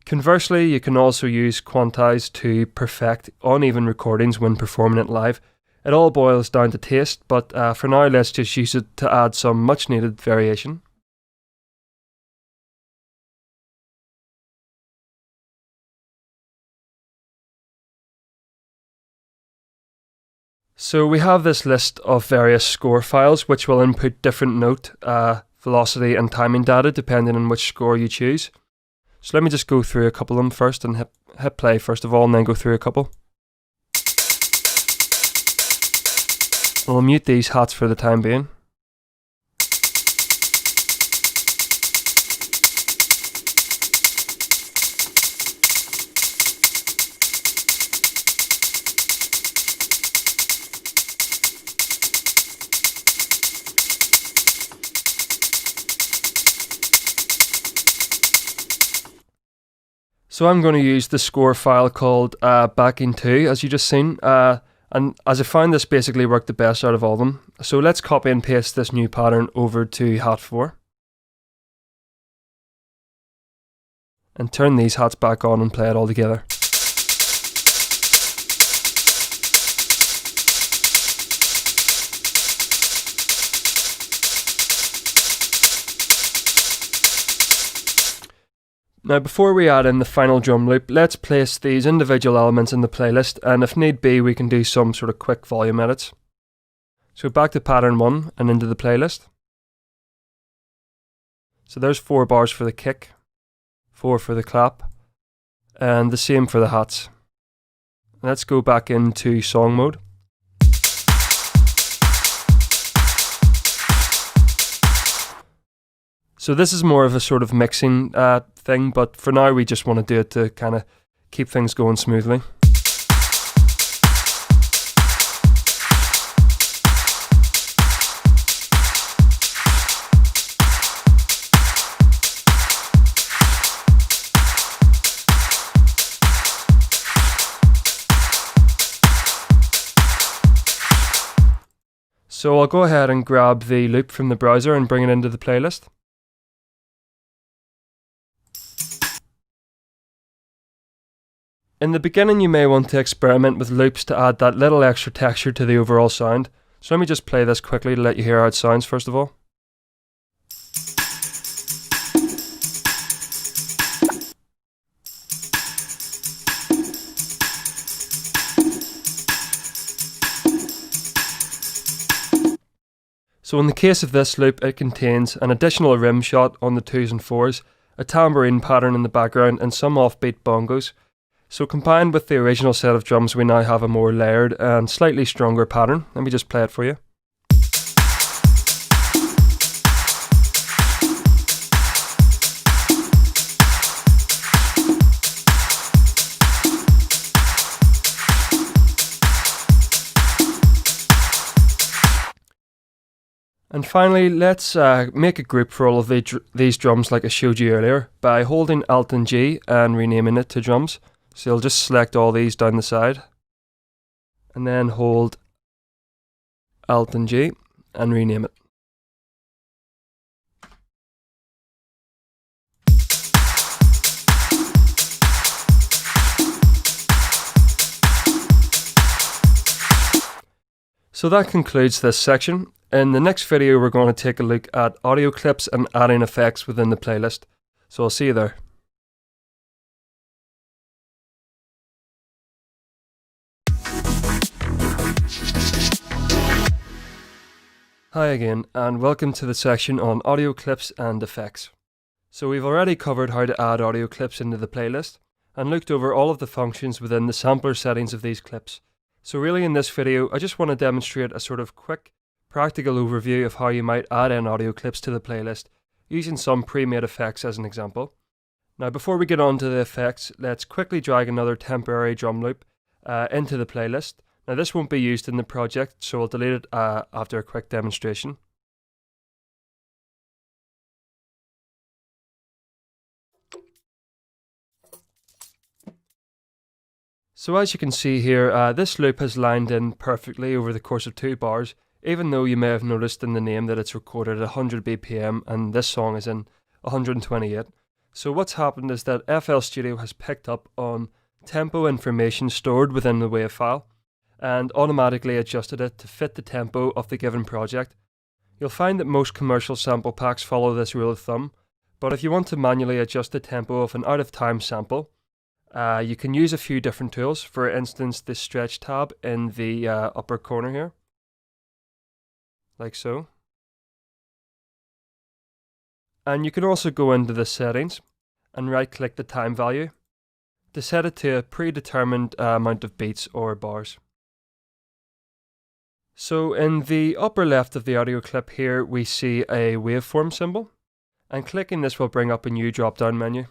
Conversely, you can also use quantize to perfect uneven recordings when performing it live. It all boils down to taste, but for now let's just use it to add some much needed variation. So we have this list of various score files which will input different note, velocity and timing data depending on which score you choose. So let me just go through a couple of them first and hit play first of all, and then go through a couple. I'll mute these hats for the time being. So I'm going to use the score file called backing2, as you just seen, and as I found this basically worked the best out of all of them. So let's copy and paste this new pattern over to hat 4. And turn these hats back on and play it all together. Now before we add in the final drum loop, let's place these individual elements in the playlist, and if need be we can do some sort of quick volume edits. So back to pattern 1 and into the playlist. So there's 4 bars for the kick, 4 for the clap, and the same for the hats. Let's go back into song mode. So this is more of a sort of mixing thing, but for now we just want to do it to kind of keep things going smoothly. So I'll go ahead and grab the loop from the browser and bring it into the playlist. In the beginning you may want to experiment with loops to add that little extra texture to the overall sound. So let me just play this quickly to let you hear how it sounds first of all. So in the case of this loop, it contains an additional rim shot on the 2s and 4s, a tambourine pattern in the background and some offbeat bongos. So combined with the original set of drums, we now have a more layered and slightly stronger pattern. Let me just play it for you. And finally, let's make a group for all of these drums like I showed you earlier by holding Alt and G and renaming it to drums. So you'll just select all these down the side and then hold Alt and G and rename it. So that concludes this section. In the next video we're going to take a look at audio clips and adding effects within the playlist. So I'll see you there. Hi again, and welcome to the section on audio clips and effects. So we've already covered how to add audio clips into the playlist and looked over all of the functions within the sampler settings of these clips. So really in this video I just want to demonstrate a sort of quick practical overview of how you might add in audio clips to the playlist using some pre-made effects as an example. Now before we get on to the effects, let's quickly drag another temporary drum loop into the playlist. Now this won't be used in the project, so I'll delete it after a quick demonstration. So as you can see here, this loop has lined in perfectly over the course of 2 bars, even though you may have noticed in the name that it's recorded at 100 BPM and this song is in 128. So what's happened is that FL Studio has picked up on tempo information stored within the WAV file and automatically adjusted it to fit the tempo of the given project. You'll find that most commercial sample packs follow this rule of thumb, but if you want to manually adjust the tempo of an out-of-time sample, you can use a few different tools, for instance the stretch tab in the upper corner here, like so. And you can also go into the settings and right click the time value to set it to a predetermined amount of beats or bars. So in the upper left of the audio clip here we see a waveform symbol, and clicking this will bring up a new drop down menu.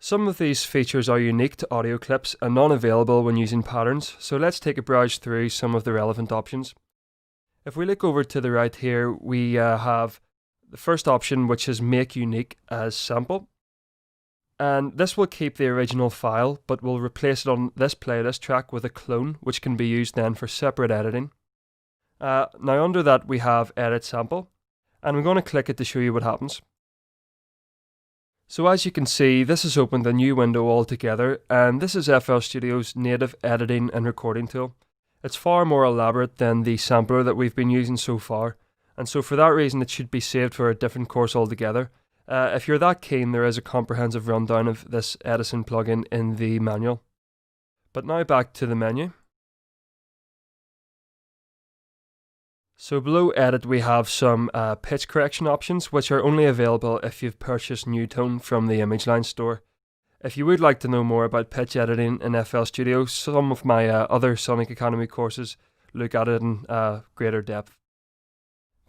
Some of these features are unique to audio clips and non-available when using patterns, so let's take a browse through some of the relevant options. If we look over to the right here, we have the first option, which is Make Unique as Sample. And this will keep the original file, but will replace it on this playlist track with a clone, which can be used then for separate editing. Now under that we have Edit Sample, and I'm going to click it to show you what happens. So as you can see, this has opened a new window altogether, and this is FL Studio's native editing and recording tool. It's far more elaborate than the sampler that we've been using so far, and so for that reason it should be saved for a different course altogether. If you're that keen, there is a comprehensive rundown of this Edison plugin in the manual. But now back to the menu. So below Edit we have some pitch correction options, which are only available if you've purchased Newtone from the ImageLine store. If you would like to know more about pitch editing in FL Studio, some of my other Sonic Academy courses look at it in greater depth.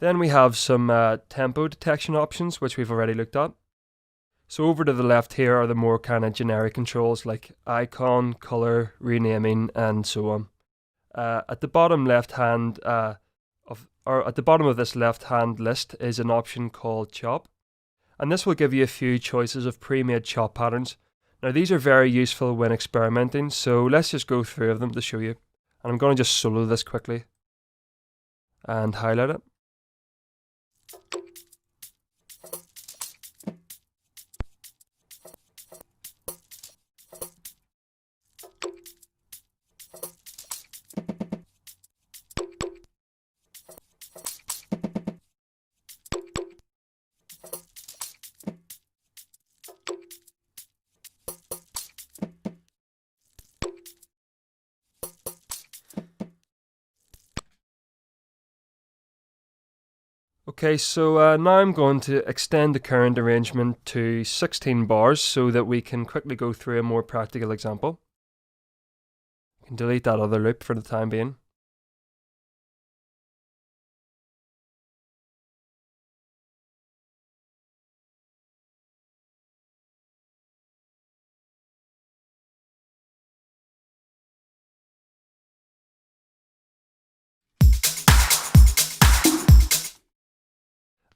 Then we have some tempo detection options, which we've already looked at. So over to the left here are the more kind of generic controls like icon, color, renaming, and so on. At the bottom left hand at the bottom of this left hand list is an option called Chop, and this will give you a few choices of pre-made chop patterns. Now these are very useful when experimenting, so let's just go through them to show you. And I'm going to just solo this quickly and highlight it. Okay, so now I'm going to extend the current arrangement to 16 bars so that we can quickly go through a more practical example. You can delete that other loop for the time being.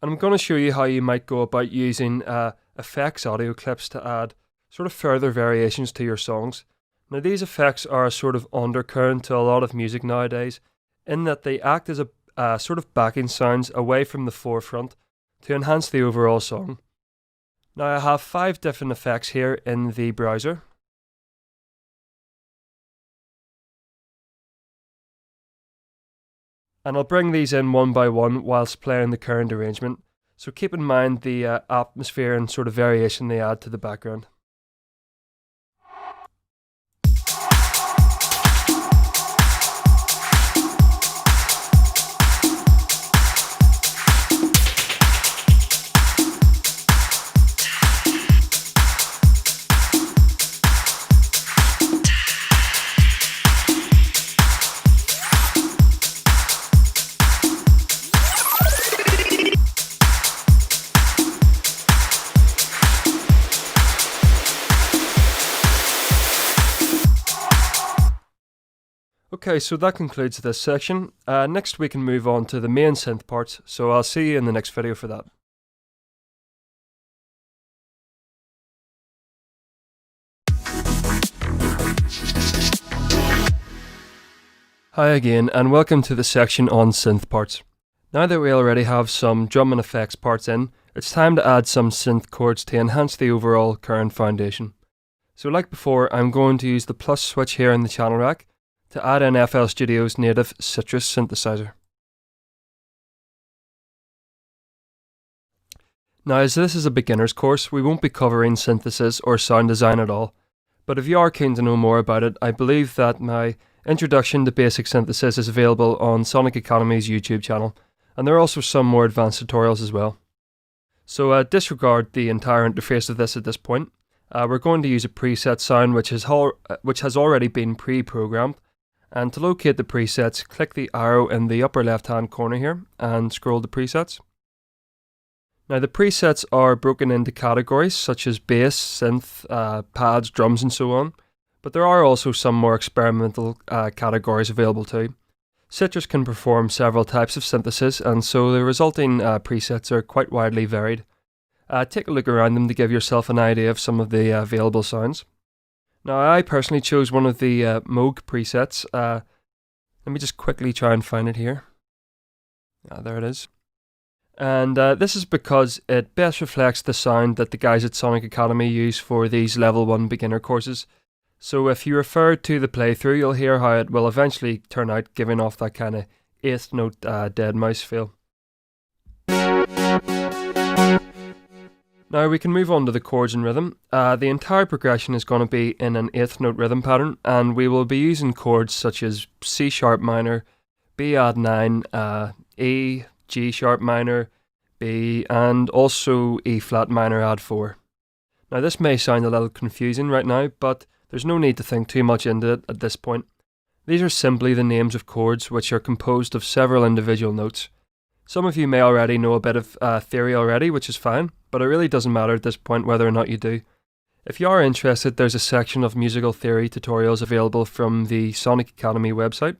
And I'm going to show you how you might go about using effects audio clips to add sort of further variations to your songs. Now these effects are a sort of undercurrent to a lot of music nowadays, in that they act as a sort of backing sounds away from the forefront to enhance the overall song. Now I have 5 different effects here in the browser. and I'll bring these in one by one whilst playing the current arrangement, so keep in mind the atmosphere and sort of variation they add to the background. Okay, so that concludes this section. Next we can move on to the main synth parts, so I'll see you in the next video for that. Hi again, and welcome to the section on synth parts. Now that we already have some drum and effects parts in, it's time to add some synth chords to enhance the overall current foundation. So like before, I'm going to use the plus switch here in the channel rack to add in FL Studio's native Citrus synthesizer. Now, as this is a beginner's course, we won't be covering synthesis or sound design at all, but if you are keen to know more about it, I believe that my Introduction to Basic Synthesis is available on Sonic Academy's YouTube channel, and there are also some more advanced tutorials as well. So disregard the entire interface of this at this point. We're going to use a preset sound which has already been pre-programmed. And to locate the presets, click the arrow in the upper left hand corner here and scroll to presets. Now the presets are broken into categories such as bass, synth, pads, drums and so on, but there are also some more experimental categories available too. Citrus can perform several types of synthesis, and so the resulting presets are quite widely varied. Take a look around them to give yourself an idea of some of the available sounds. Now, I personally chose one of the Moog presets. Let me just quickly try and find it here. There it is. And this is because it best reflects the sound that the guys at Sonic Academy use for these level 1 beginner courses. So if you refer to the playthrough, you'll hear how it will eventually turn out, giving off that kind of 8th note dead mouse feel. Now we can move on to the chords and rhythm. The entire progression is going to be in an 8th note rhythm pattern, and we will be using chords such as C sharp minor, B add 9, E, G sharp minor, B, and also E flat minor add 4. Now this may sound a little confusing right now, but there's no need to think too much into it at this point. These are simply the names of chords which are composed of several individual notes. Some of you may already know a bit of theory already, which is fine, but it really doesn't matter at this point whether or not you do. If you are interested, there's a section of musical theory tutorials available from the Sonic Academy website.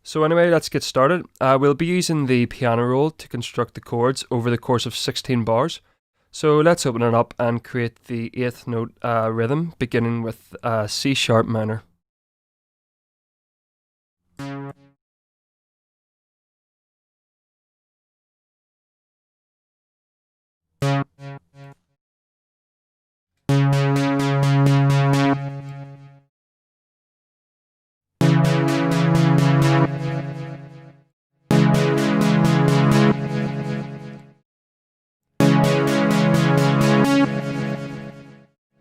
So anyway, let's get started. We'll be using the piano roll to construct the chords over the course of 16 bars. So let's open it up and create the 8th note rhythm, beginning with C sharp minor.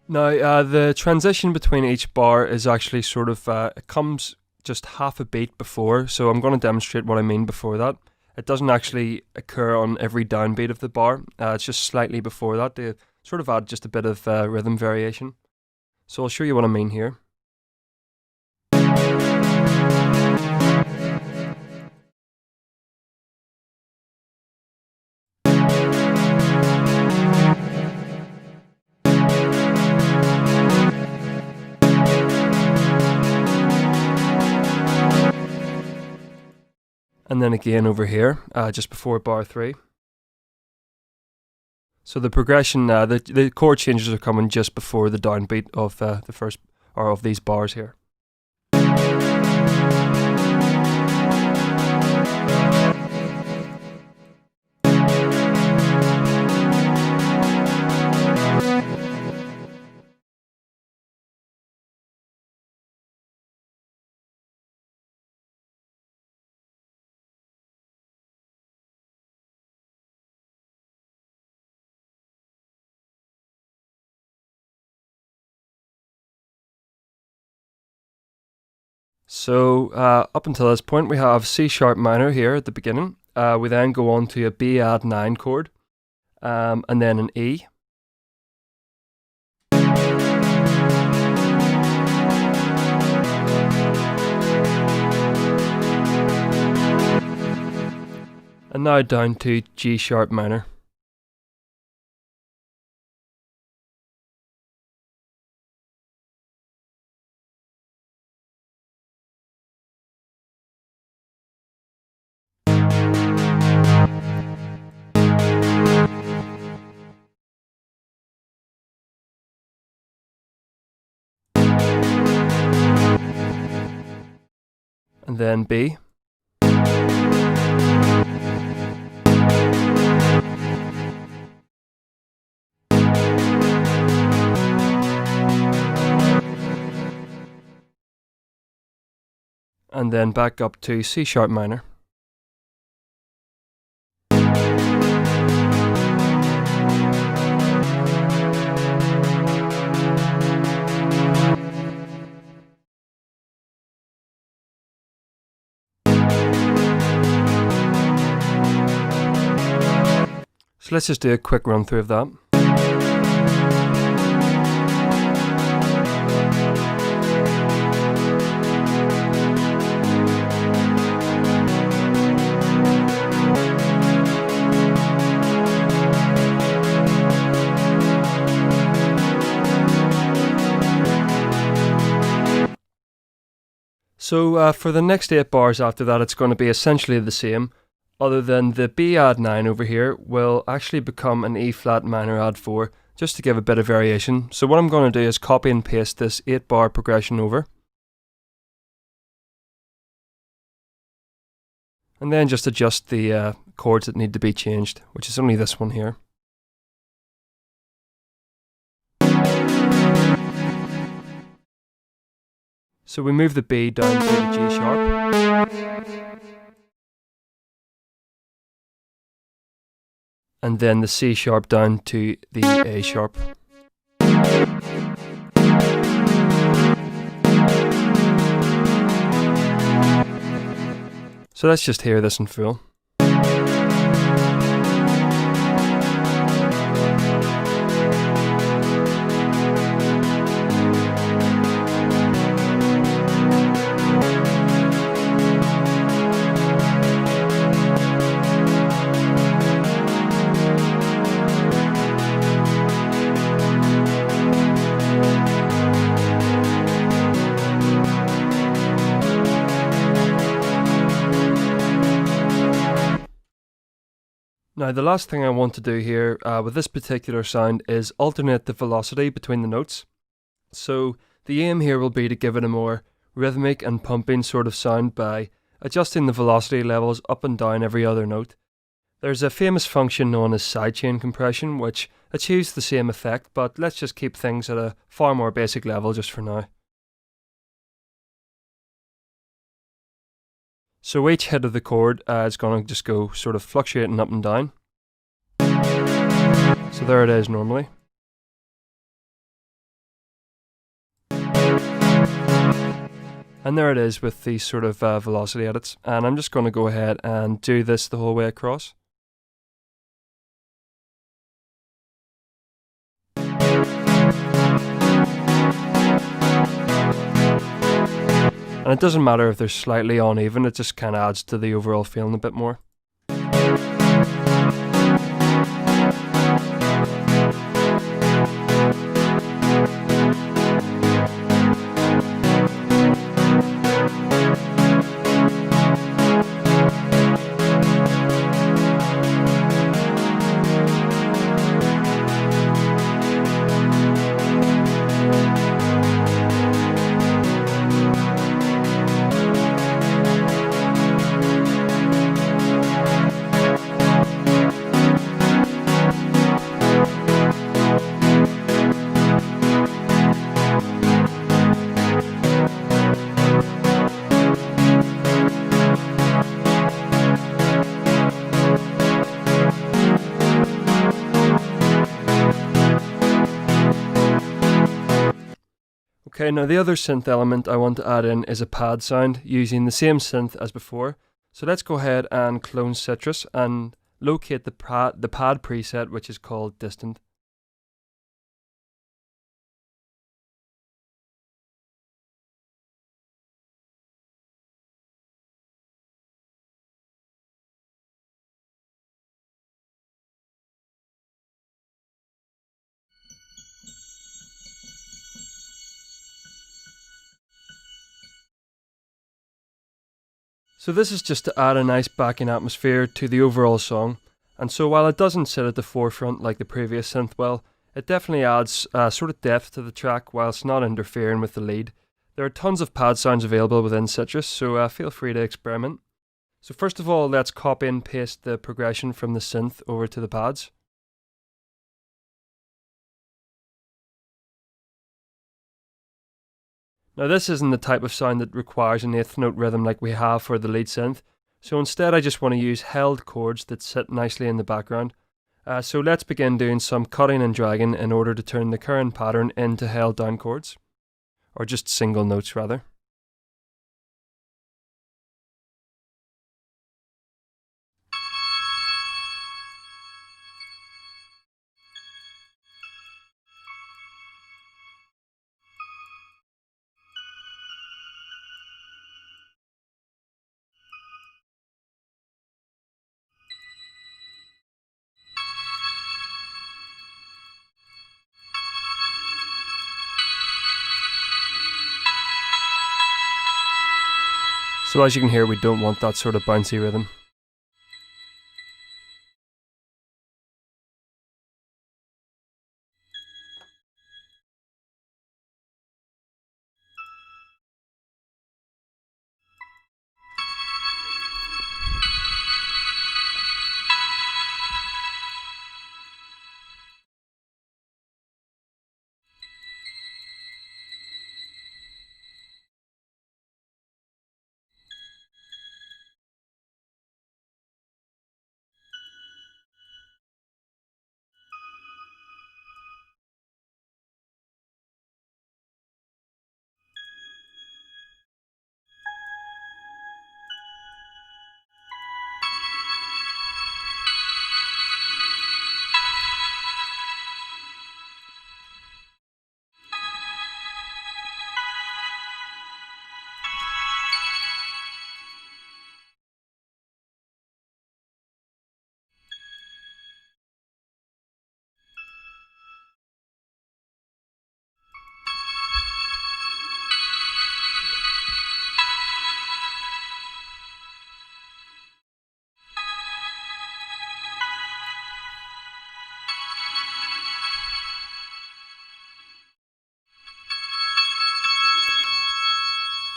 Now, the transition between each bar is actually sort of, it comes just half a beat before, so I'm going to demonstrate what I mean before that. It doesn't actually occur on every downbeat of the bar, it's just slightly before that to sort of add just a bit of rhythm variation. So I'll show you what I mean here. And then again over here, just before bar 3. So the progression, the chord changes are coming just before the downbeat of the first, or of these bars here. So up until this point, we have C sharp minor here at the beginning. We then go on to a B add 9 chord, and then an E. And now down to G sharp minor. And then B. And then back up to C sharp minor. So let's just do a quick run through of that. So for the next 8 bars after that, it's going to be essentially the same, other than the B add 9 over here will actually become an E flat minor add 4, just to give a bit of variation. So what I'm going to do is copy and paste this 8 bar progression over. And then just adjust the chords that need to be changed, which is only this one here. So we move the B down to the G sharp. And then the C sharp down to the A sharp. So let's just hear this in full. Now the last thing I want to do here with this particular sound is alternate the velocity between the notes. So the aim here will be to give it a more rhythmic and pumping sort of sound by adjusting the velocity levels up and down every other note. There's a famous function known as sidechain compression which achieves the same effect, but let's just keep things at a far more basic level just for now. So each hit of the chord is going to just go sort of fluctuating up and down. So there it is normally. And there it is with these sort of velocity edits. And I'm just going to go ahead and do this the whole way across. And it doesn't matter if they're slightly uneven, it just kind of adds to the overall feeling a bit more. Okay, now the other synth element I want to add in is a pad sound using the same synth as before. So let's go ahead and clone Citrus and locate the pad preset, which is called Distant. So this is just to add a nice backing atmosphere to the overall song, and so while it doesn't sit at the forefront like the previous synth well, it definitely adds sort of depth to the track whilst not interfering with the lead. There are tons of pad sounds available within Citrus, so feel free to experiment. So first of all, let's copy and paste the progression from the synth over to the pads. Now this isn't the type of sound that requires an 8th note rhythm like we have for the lead synth, so instead I just want to use held chords that sit nicely in the background. So let's begin doing some cutting and dragging in order to turn the current pattern into held down chords, or just single notes rather. So as you can hear, we don't want that sort of bouncy rhythm.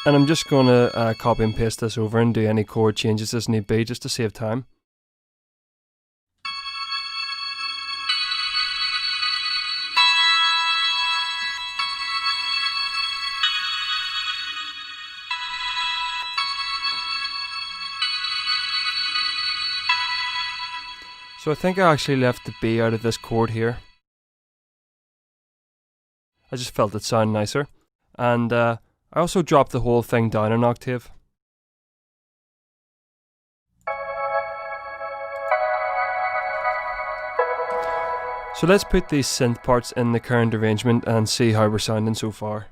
And I'm just going to copy and paste this over and do any chord changes as need be, just to save time. So I think I actually left the B out of this chord here. I just felt it sound nicer. And I also dropped the whole thing down an octave. So let's put these synth parts in the current arrangement and see how we're sounding so far.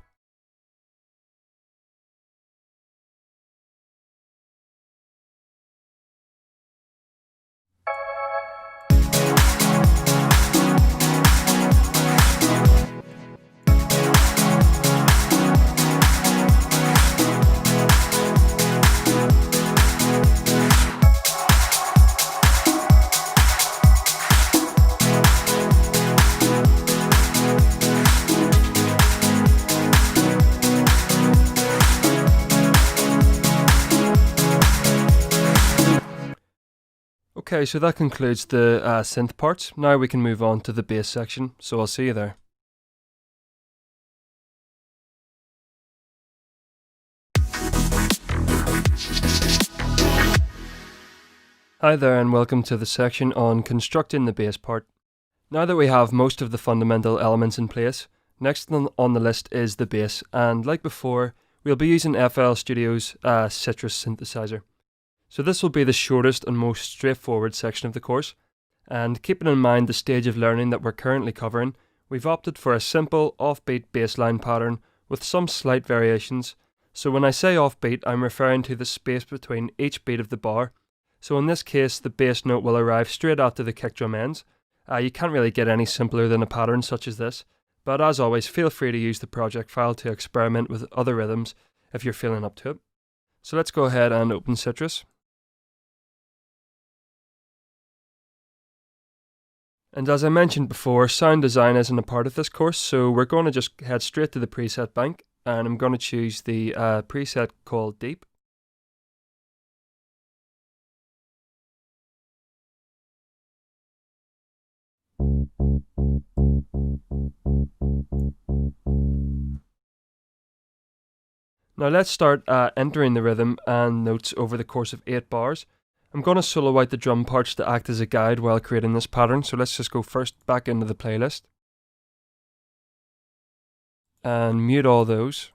Okay, so that concludes the synth parts. Now we can move on to the bass section, so I'll see you there. Hi there and welcome to the section on constructing the bass part. Now that we have most of the fundamental elements in place, Next on the list is the bass, and like before, we'll be using FL Studio's Citrus synthesizer. So this will be the shortest and most straightforward section of the course, and keeping in mind the stage of learning that we're currently covering, we've opted for a simple offbeat bassline pattern with some slight variations. So when I say offbeat, I'm referring to the space between each beat of the bar. So in this case, the bass note will arrive straight after the kick drum ends. You can't really get any simpler than a pattern such as this, but as always, feel free to use the project file to experiment with other rhythms if you're feeling up to it. So let's go ahead and open Citrus. And as I mentioned before, sound design isn't a part of this course, so we're going to just head straight to the preset bank, and I'm going to choose the preset called Deep. Now let's start entering the rhythm and notes over the course of 8 bars. I'm going to solo out the drum parts to act as a guide while creating this pattern, so let's just go first back into the playlist and mute all those.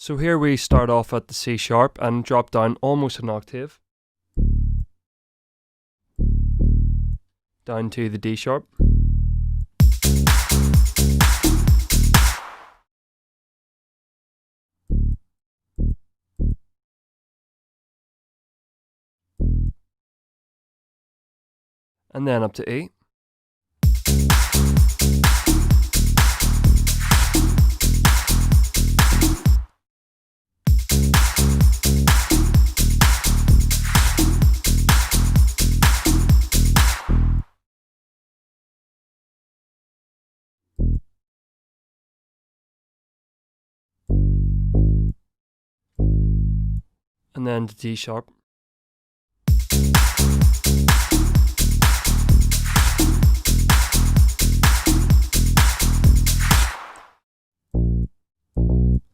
So here we start off at the C sharp and drop down almost an octave, down to the D sharp, and then up to E. And then to D sharp.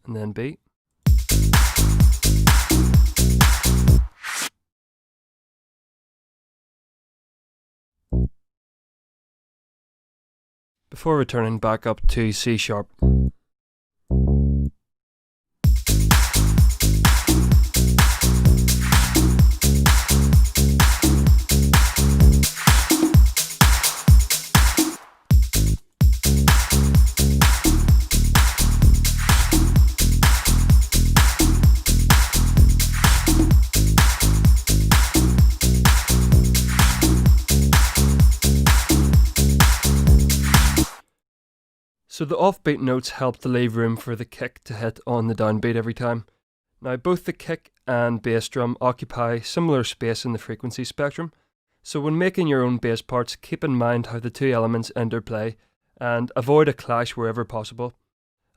And then B. Before returning back up to C sharp. So the offbeat notes help to leave room for the kick to hit on the downbeat every time. Now both the kick and bass drum occupy similar space in the frequency spectrum, so when making your own bass parts, keep in mind how the two elements interplay and avoid a clash wherever possible.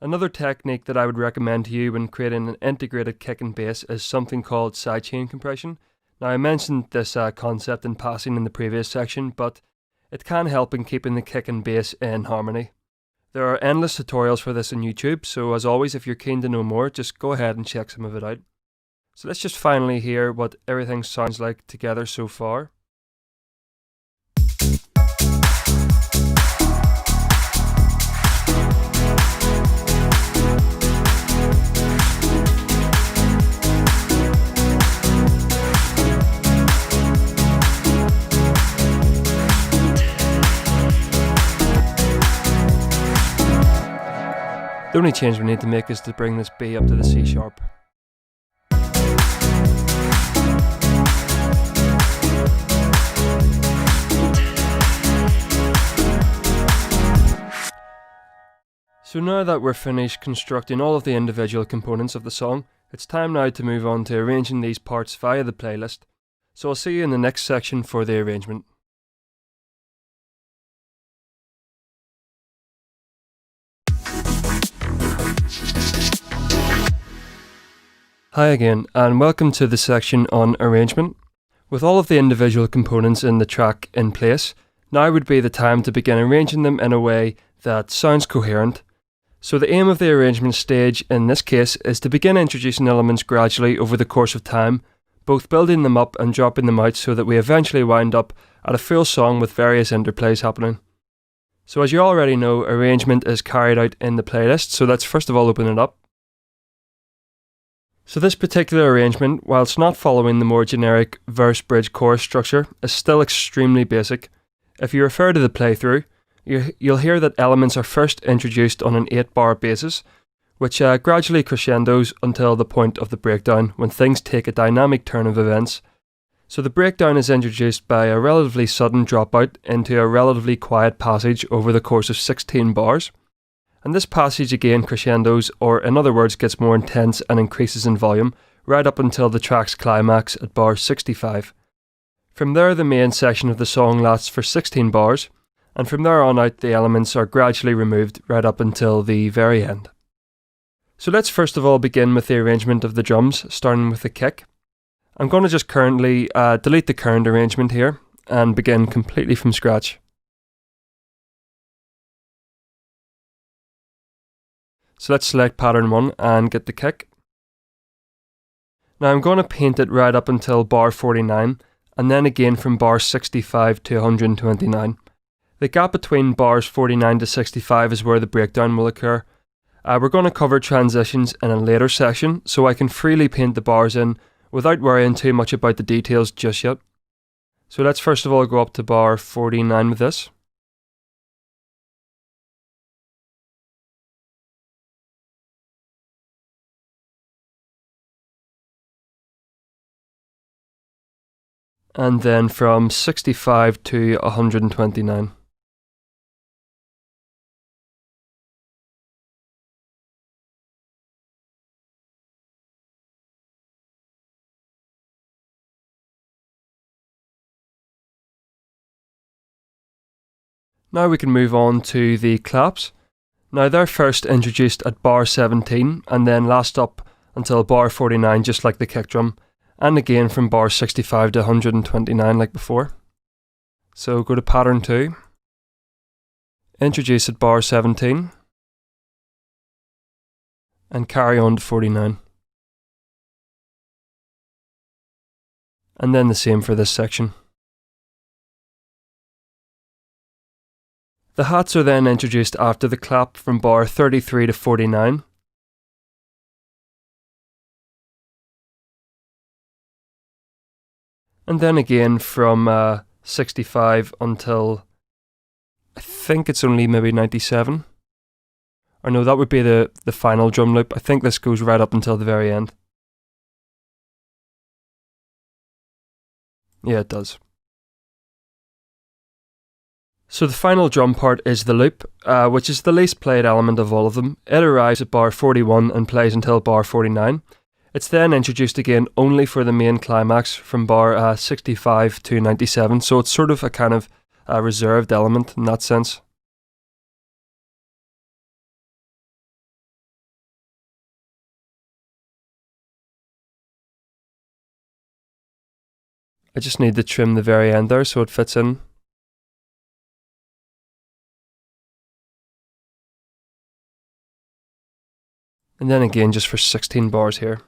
Another technique that I would recommend to you when creating an integrated kick and bass is something called sidechain compression. Now I mentioned this concept in passing in the previous section, but it can help in keeping the kick and bass in harmony. There are endless tutorials for this on YouTube, so as always, if you're keen to know more, just go ahead and check some of it out. So let's just finally hear what everything sounds like together so far. The only change we need to make is to bring this B up to the C sharp. So now that we're finished constructing all of the individual components of the song, it's time now to move on to arranging these parts via the playlist. So I'll see you in the next section for the arrangement. Hi again, and welcome to the section on arrangement. With all of the individual components in the track in place, now would be the time to begin arranging them in a way that sounds coherent. So the aim of the arrangement stage in this case is to begin introducing elements gradually over the course of time, both building them up and dropping them out so that we eventually wind up at a full song with various interplays happening. So as you already know, arrangement is carried out in the playlist, so let's first of all open it up. So this particular arrangement, whilst not following the more generic verse-bridge-chorus structure, is still extremely basic. If you refer to the playthrough, you'll hear that elements are first introduced on an 8-bar basis, which gradually crescendos until the point of the breakdown, when things take a dynamic turn of events. So the breakdown is introduced by a relatively sudden dropout into a relatively quiet passage over the course of 16 bars. And this passage again crescendos, or in other words gets more intense and increases in volume, right up until the track's climax at bar 65. From there the main section of the song lasts for 16 bars, and from there on out the elements are gradually removed right up until the very end. So let's first of all begin with the arrangement of the drums, starting with the kick. I'm going to just currently delete the current arrangement here, and begin completely from scratch. So let's select pattern 1 and get the kick. Now I'm going to paint it right up until bar 49 and then again from bar 65 to 129. The gap between bars 49 to 65 is where the breakdown will occur. We're going to cover transitions in a later section so I can freely paint the bars in without worrying too much about the details just yet. So let's first of all go up to bar 49 with this. And then from 65 to 129. Now we can move on to the claps. Now they're first introduced at bar 17 and then last up until bar 49 just like the kick drum. And again from bar 65 to 129 like before. So go to pattern 2, introduce at bar 17, and carry on to 49. And then the same for this section. The hats are then introduced after the clap from bar 33 to 49. And then again from 65 until, I think it's only maybe 97. Or no, that would be the final drum loop. I think this goes right up until the very end. Yeah, it does. So the final drum part is the loop, which is the least played element of all of them. It arrives at bar 41 and plays until bar 49. It's then introduced again only for the main climax from bar 65 to 97, so it's sort of a kind of reserved element in that sense. I just need to trim the very end there so it fits in. And then again just for 16 bars here.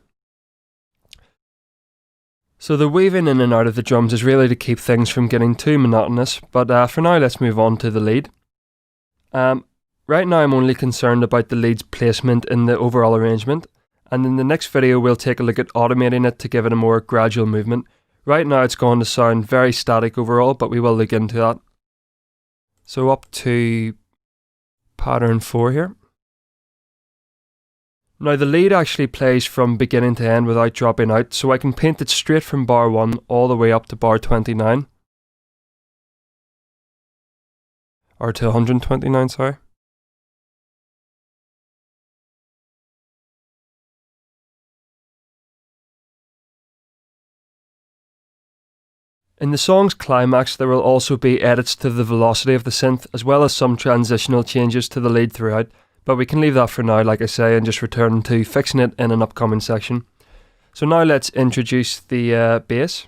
So the weaving in and out of the drums is really to keep things from getting too monotonous, but for now let's move on to the lead. Right now I'm only concerned about the lead's placement in the overall arrangement, and in the next video we'll take a look at automating it to give it a more gradual movement. Right now it's going to sound very static overall, but we will look into that. So up to pattern 4 here. Now the lead actually plays from beginning to end without dropping out, so I can paint it straight from bar 1 all the way up to bar 29. Or to 129, sorry. In the song's climax there will also be edits to the velocity of the synth, as well as some transitional changes to the lead throughout. But we can leave that for now, like I say, and just return to fixing it in an upcoming section. So now let's introduce the bass.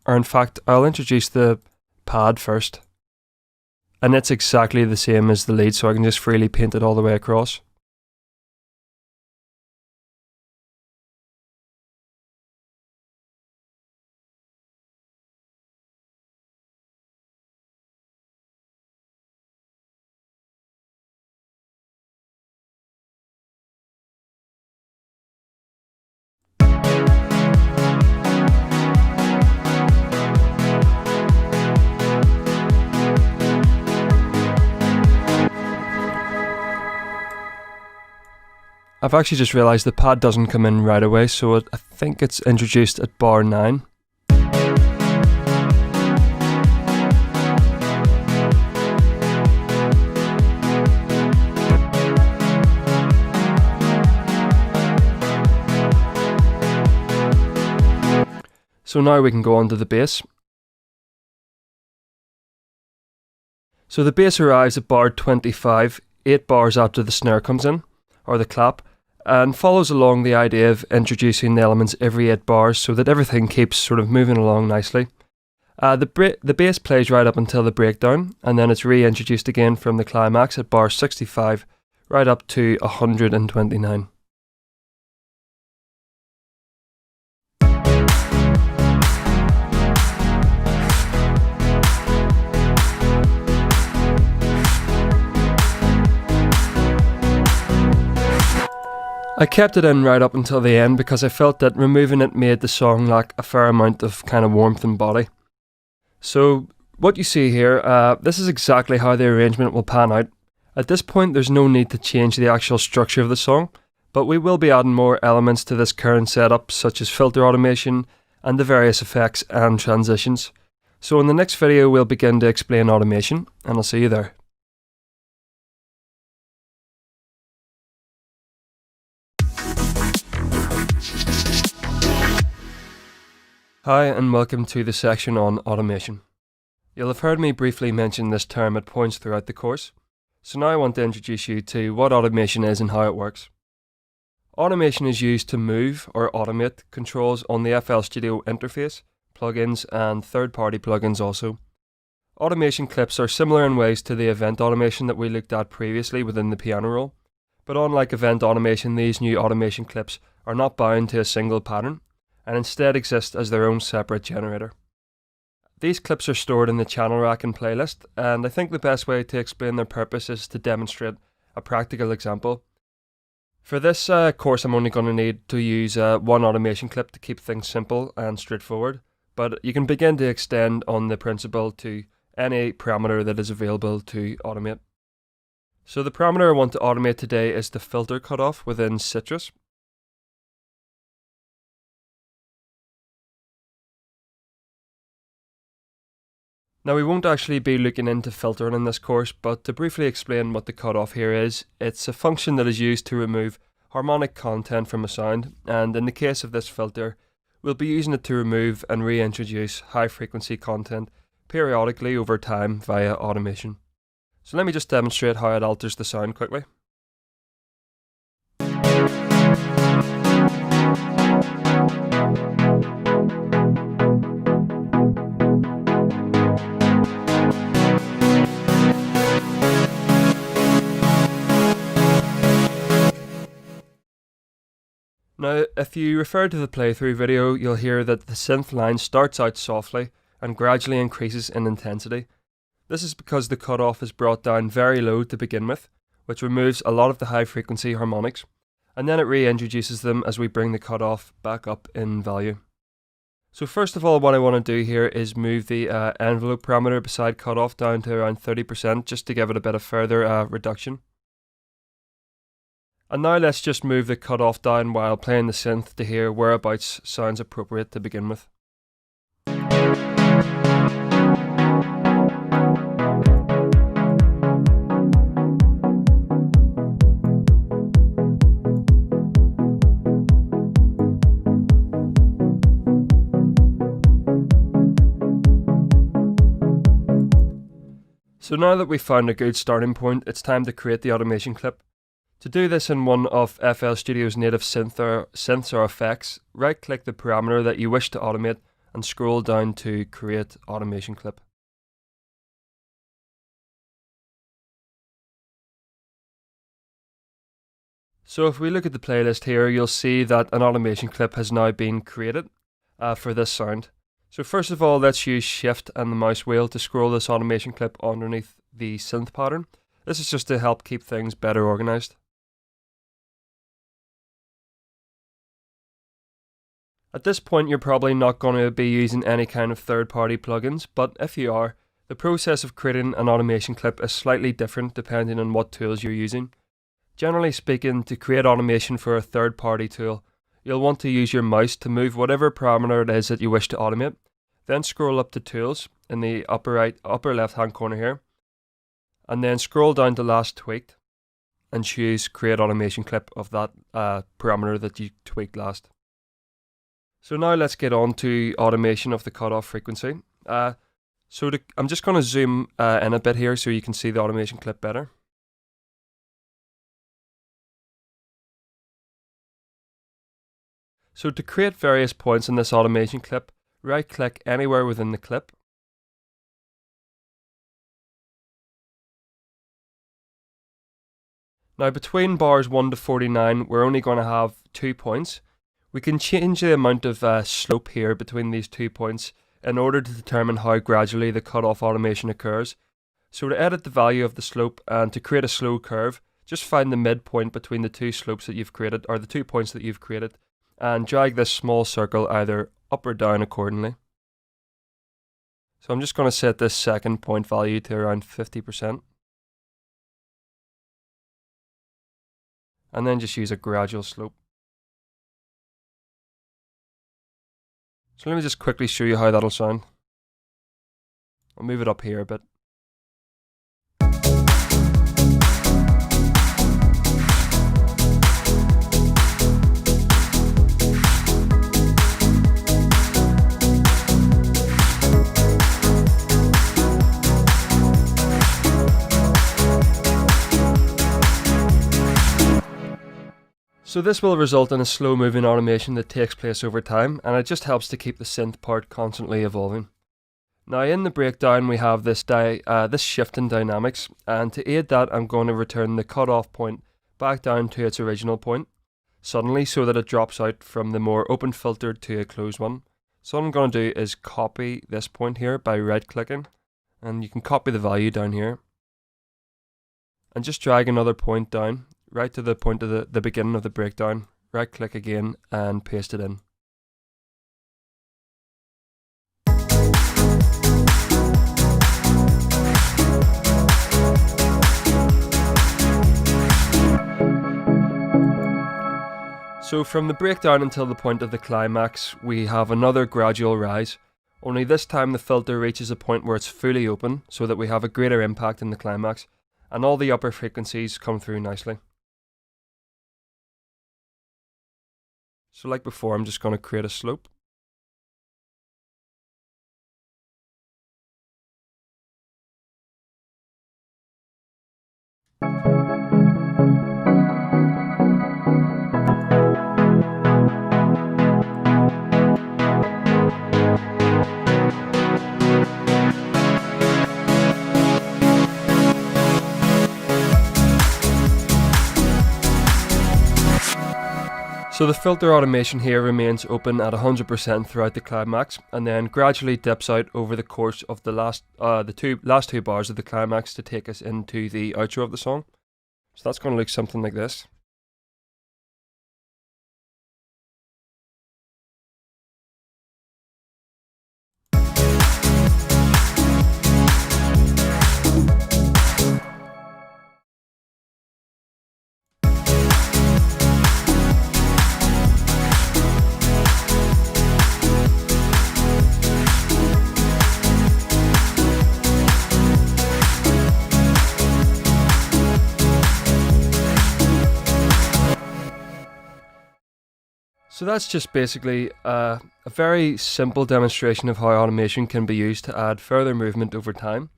Or in fact, I'll introduce the pad first. And it's exactly the same as the lead, so I can just freely paint it all the way across. I've actually just realised the pad doesn't come in right away, so I think it's introduced at bar 9. So now we can go on to the bass. So the bass arrives at bar 25, 8 bars after the snare comes in, or the clap, and follows along the idea of introducing the elements every 8 bars so that everything keeps sort of moving along nicely. The bass plays right up until the breakdown, and then it's reintroduced again from the climax at bar 65 right up to 129. I kept it in right up until the end because I felt that removing it made the song lack a fair amount of kind of warmth and body. So what you see here, this is exactly how the arrangement will pan out. At this point there's no need to change the actual structure of the song, but we will be adding more elements to this current setup such as filter automation and the various effects and transitions. So in the next video we'll begin to explain automation, and I'll see you there. Hi and welcome to the section on automation. You'll have heard me briefly mention this term at points throughout the course, so now I want to introduce you to what automation is and how it works. Automation is used to move or automate controls on the FL Studio interface, plugins and third-party plugins also. Automation clips are similar in ways to the event automation that we looked at previously within the piano roll, but unlike event automation, these new automation clips are not bound to a single pattern, and instead exist as their own separate generator. These clips are stored in the channel rack and playlist, and I think the best way to explain their purpose is to demonstrate a practical example. For this course I'm only going to need to use one automation clip to keep things simple and straightforward, but you can begin to extend on the principle to any parameter that is available to automate. So the parameter I want to automate today is the filter cutoff within Citrus. Now we won't actually be looking into filtering in this course, but to briefly explain what the cutoff here is, it's a function that is used to remove harmonic content from a sound, and in the case of this filter, we'll be using it to remove and reintroduce high frequency content periodically over time via automation. So let me just demonstrate how it alters the sound quickly. Now, if you refer to the playthrough video, you'll hear that the synth line starts out softly and gradually increases in intensity. This is because the cutoff is brought down very low to begin with, which removes a lot of the high frequency harmonics, and then it reintroduces them as we bring the cutoff back up in value. So first of all, what I want to do here is move the envelope parameter beside cutoff down to around 30% just to give it a bit of further reduction. And now let's just move the cutoff down while playing the synth to hear whereabouts sounds appropriate to begin with. So now that we've found a good starting point, it's time to create the automation clip. To do this in one of FL Studio's native synths or effects, right-click the parameter that you wish to automate and scroll down to Create Automation Clip. So if we look at the playlist here, you'll see that an automation clip has now been created for this sound. So first of all, let's use Shift and the mouse wheel to scroll this automation clip underneath the synth pattern. This is just to help keep things better organized. At this point, you're probably not going to be using any kind of third-party plugins, but if you are, the process of creating an automation clip is slightly different depending on what tools you're using. Generally speaking, to create automation for a third-party tool, you'll want to use your mouse to move whatever parameter it is that you wish to automate. Then scroll up to Tools in the upper left-hand corner here, and then scroll down to Last Tweaked, and choose Create Automation Clip of that parameter that you tweaked last. So now let's get on to automation of the cutoff frequency. I'm just going to zoom in a bit here so you can see the automation clip better. So to create various points in this automation clip, right-click anywhere within the clip. Now between bars 1 to 49, we're only going to have 2 points. We can change the amount of slope here between these 2 points in order to determine how gradually the cutoff automation occurs. So to edit the value of the slope and to create a slow curve, just find the midpoint between the two slopes that you've created, or the 2 points that you've created, and drag this small circle either up or down accordingly. So I'm just going to set this second point value to around 50%. And then just use a gradual slope. So let me just quickly show you how that'll sound. I'll move it up here a bit. So this will result in a slow moving automation that takes place over time, and it just helps to keep the synth part constantly evolving. Now in the breakdown we have this shift in dynamics, and to aid that I'm going to return the cutoff point back down to its original point suddenly, so that it drops out from the more open filter to a closed one. So what I'm going to do is copy this point here by right clicking, and you can copy the value down here and just drag another point down right to the point of the beginning of the breakdown. Right click again and paste it in. So from the breakdown until the point of the climax, we have another gradual rise, only this time the filter reaches a point where it's fully open so that we have a greater impact in the climax, and all the upper frequencies come through nicely. So like before, I'm just going to create a slope. So the filter automation here remains open at 100% throughout the climax, and then gradually dips out over the course of the last two bars of the climax to take us into the outro of the song. So that's going to look something like this. So that's just basically a very simple demonstration of how automation can be used to add further movement over time.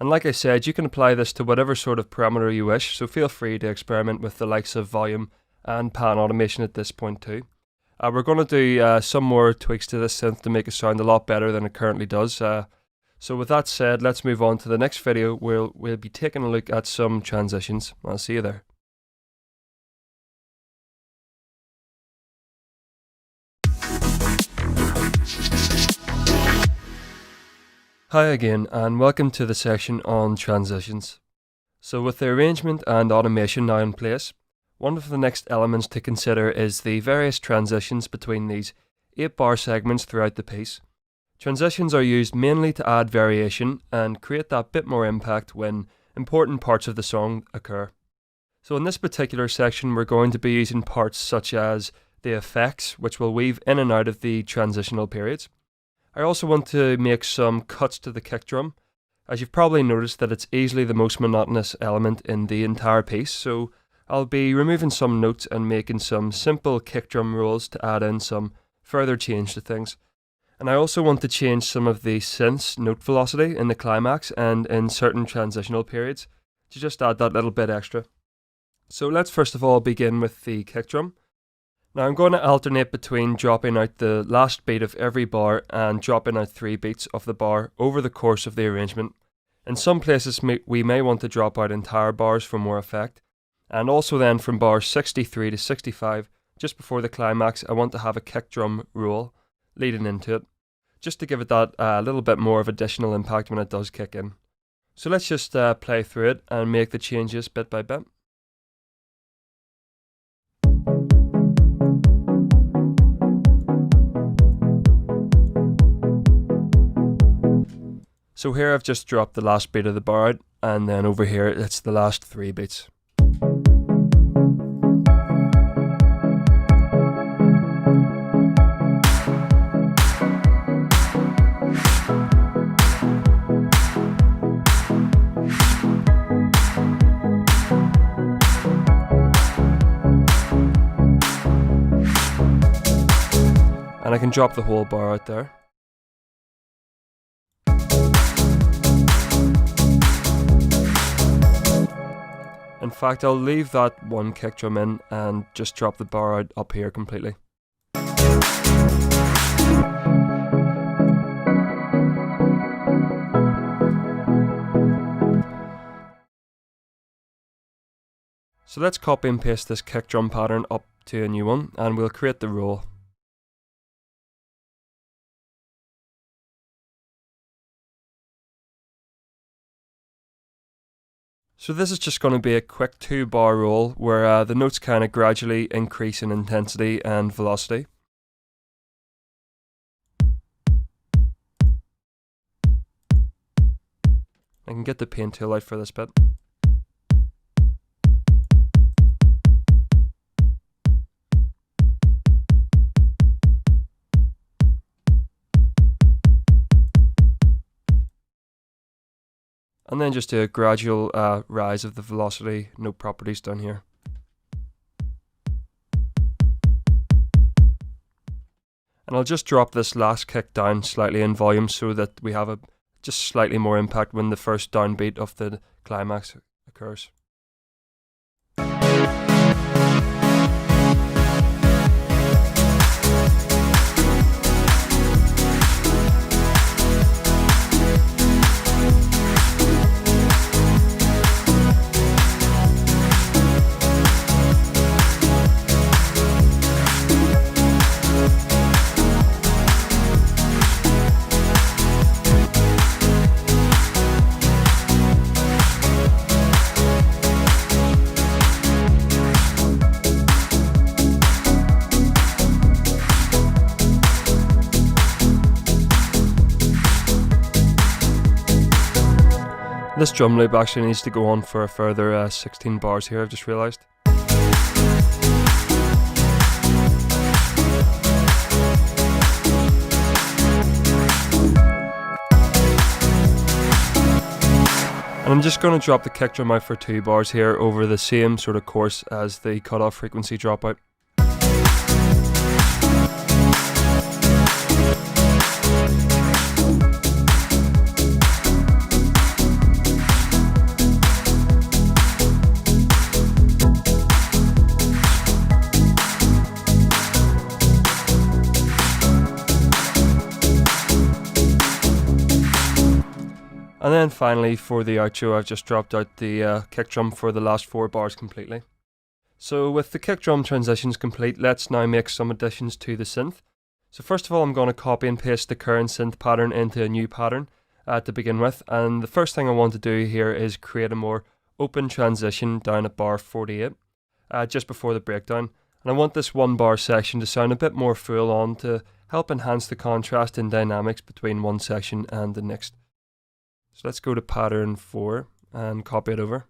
And like I said, you can apply this to whatever sort of parameter you wish, so feel free to experiment with the likes of volume and pan automation at this point too. We're going to do some more tweaks to this synth to make it sound a lot better than it currently does. So with that said, let's move on to the next video where we'll be taking a look at some transitions. I'll see you there. Hi again, and welcome to the section on transitions. So with the arrangement and automation now in place, one of the next elements to consider is the various transitions between these 8-bar segments throughout the piece. Transitions are used mainly to add variation and create that bit more impact when important parts of the song occur. So in this particular section we're going to be using parts such as the effects, which will weave in and out of the transitional periods. I also want to make some cuts to the kick drum, as you've probably noticed that it's easily the most monotonous element in the entire piece, so I'll be removing some notes and making some simple kick drum rolls to add in some further change to things. And I also want to change some of the synth's note velocity in the climax and in certain transitional periods to just add that little bit extra. So let's first of all begin with the kick drum. Now I'm going to alternate between dropping out the last beat of every bar and dropping out 3 beats of the bar over the course of the arrangement. In some places we may want to drop out entire bars for more effect, and also then from bar 63 to 65, just before the climax, I want to have a kick drum roll leading into it, just to give it that little bit more of additional impact when it does kick in. So let's just play through it and make the changes bit by bit. So here I've just dropped the last beat of the bar out, and then over here it's the last 3 beats. And I can drop the whole bar out there. In fact, I'll leave that one kick drum in and just drop the bar out up here completely. So let's copy and paste this kick drum pattern up to a new one and we'll create the roll. So this is just going to be a quick 2-bar roll where the notes kind of gradually increase in intensity and velocity. I can get the paint tool out for this bit. And then just do a gradual rise of the velocity note properties down here. And I'll just drop this last kick down slightly in volume so that we have just slightly more impact when the first downbeat of the climax occurs. This drum loop actually needs to go on for a further 16 bars here, I've just realised. And I'm just going to drop the kick drum out for 2 bars here over the same sort of course as the cutoff frequency dropout. And then finally for the outro, I've just dropped out the kick drum for the last 4 bars completely. So with the kick drum transitions complete, let's now make some additions to the synth. So first of all, I'm going to copy and paste the current synth pattern into a new pattern to begin with. And the first thing I want to do here is create a more open transition down at bar 48, just before the breakdown. And I want this 1 bar section to sound a bit more full on to help enhance the contrast and dynamics between one section and the next. So let's go to pattern 4 and copy it over.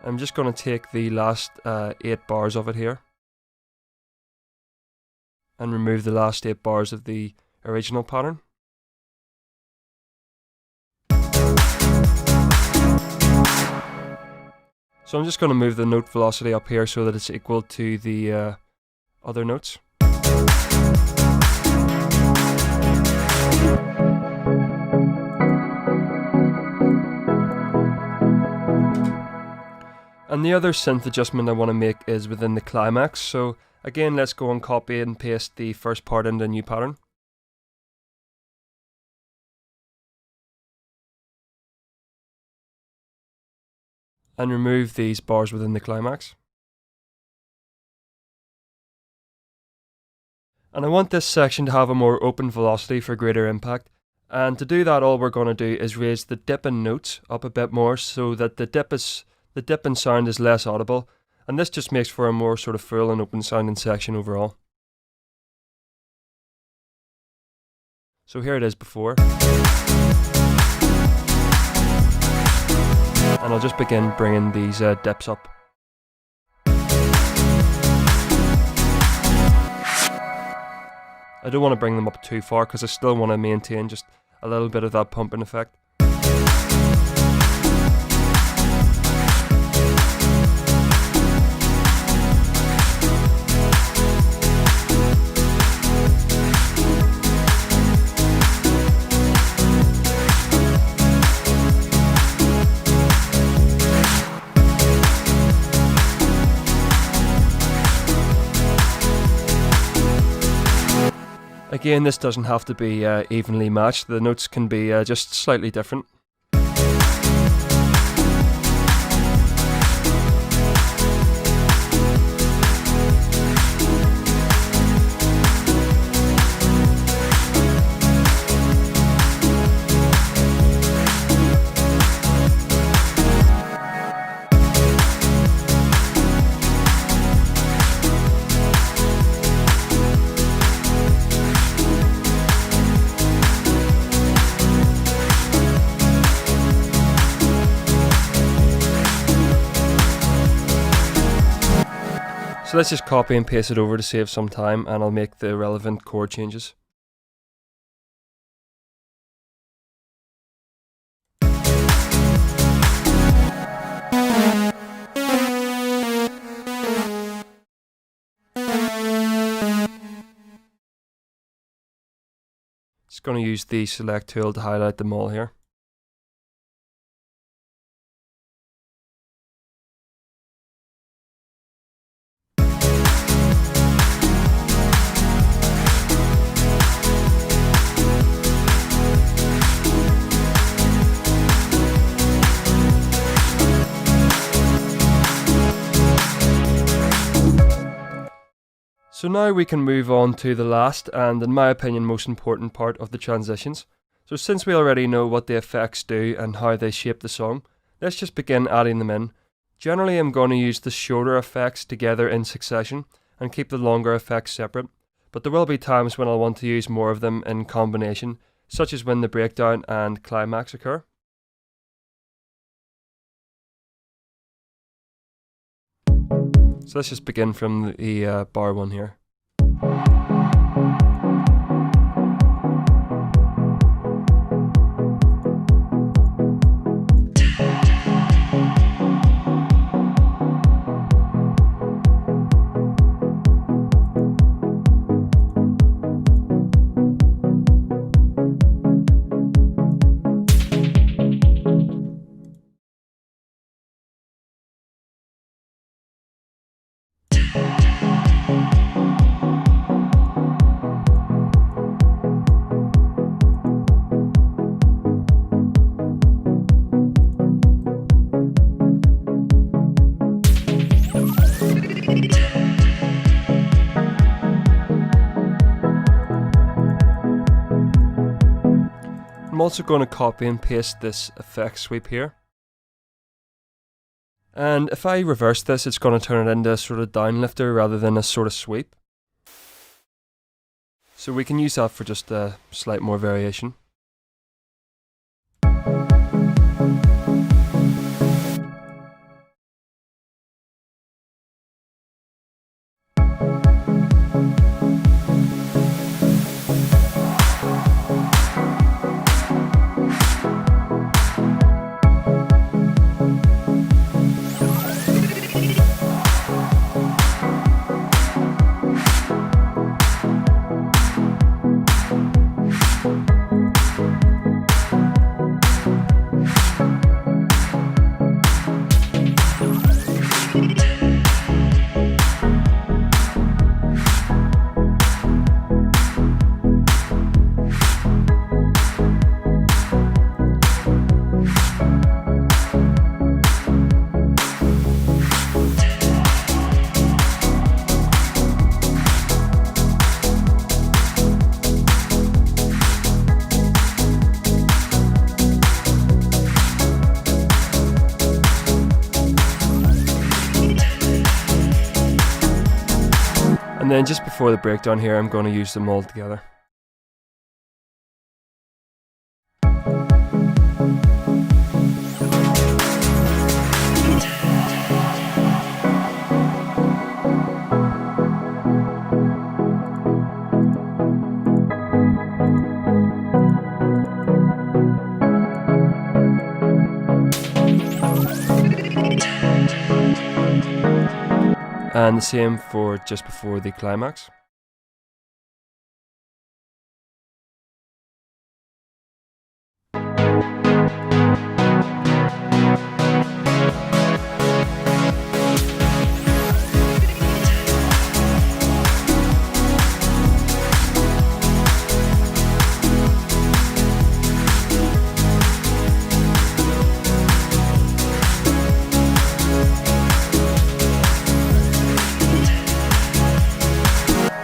I'm just going to take the last 8 bars of it here and remove the last 8 bars of the original pattern. So I'm just going to move the note velocity up here so that it's equal to the other notes. And the other synth adjustment I want to make is within the climax. So again, let's go and copy and paste the first part into a new pattern. And remove these bars within the climax. And I want this section to have a more open velocity for greater impact. And to do that, all we're going to do is raise the dip in notes up a bit more so that the dip in sound is less audible. And this just makes for a more sort of full and open sounding section overall. So here it is before. And I'll just begin bringing these dips up. I don't want to bring them up too far because I still want to maintain just a little bit of that pumping effect. Again, this doesn't have to be evenly matched, the notes can be just slightly different. So let's just copy and paste it over to save some time, and I'll make the relevant chord changes. Just going to use the select tool to highlight them all here. So now we can move on to the last and, in my opinion, most important part of the transitions. So since we already know what the effects do and how they shape the song, let's just begin adding them in. Generally, I'm going to use the shorter effects together in succession and keep the longer effects separate, but there will be times when I'll want to use more of them in combination, such as when the breakdown and climax occur. So let's just begin from the bar 1 here. I'm also going to copy and paste this effect sweep here. And if I reverse this, it's going to turn it into a sort of downlifter rather than a sort of sweep. So we can use that for just a slight more variation. And then just before the breakdown here, I'm going to use them all together. And the same for just before the climax.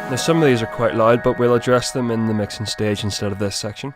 Now some of these are quite loud, but we'll address them in the mixing stage instead of this section.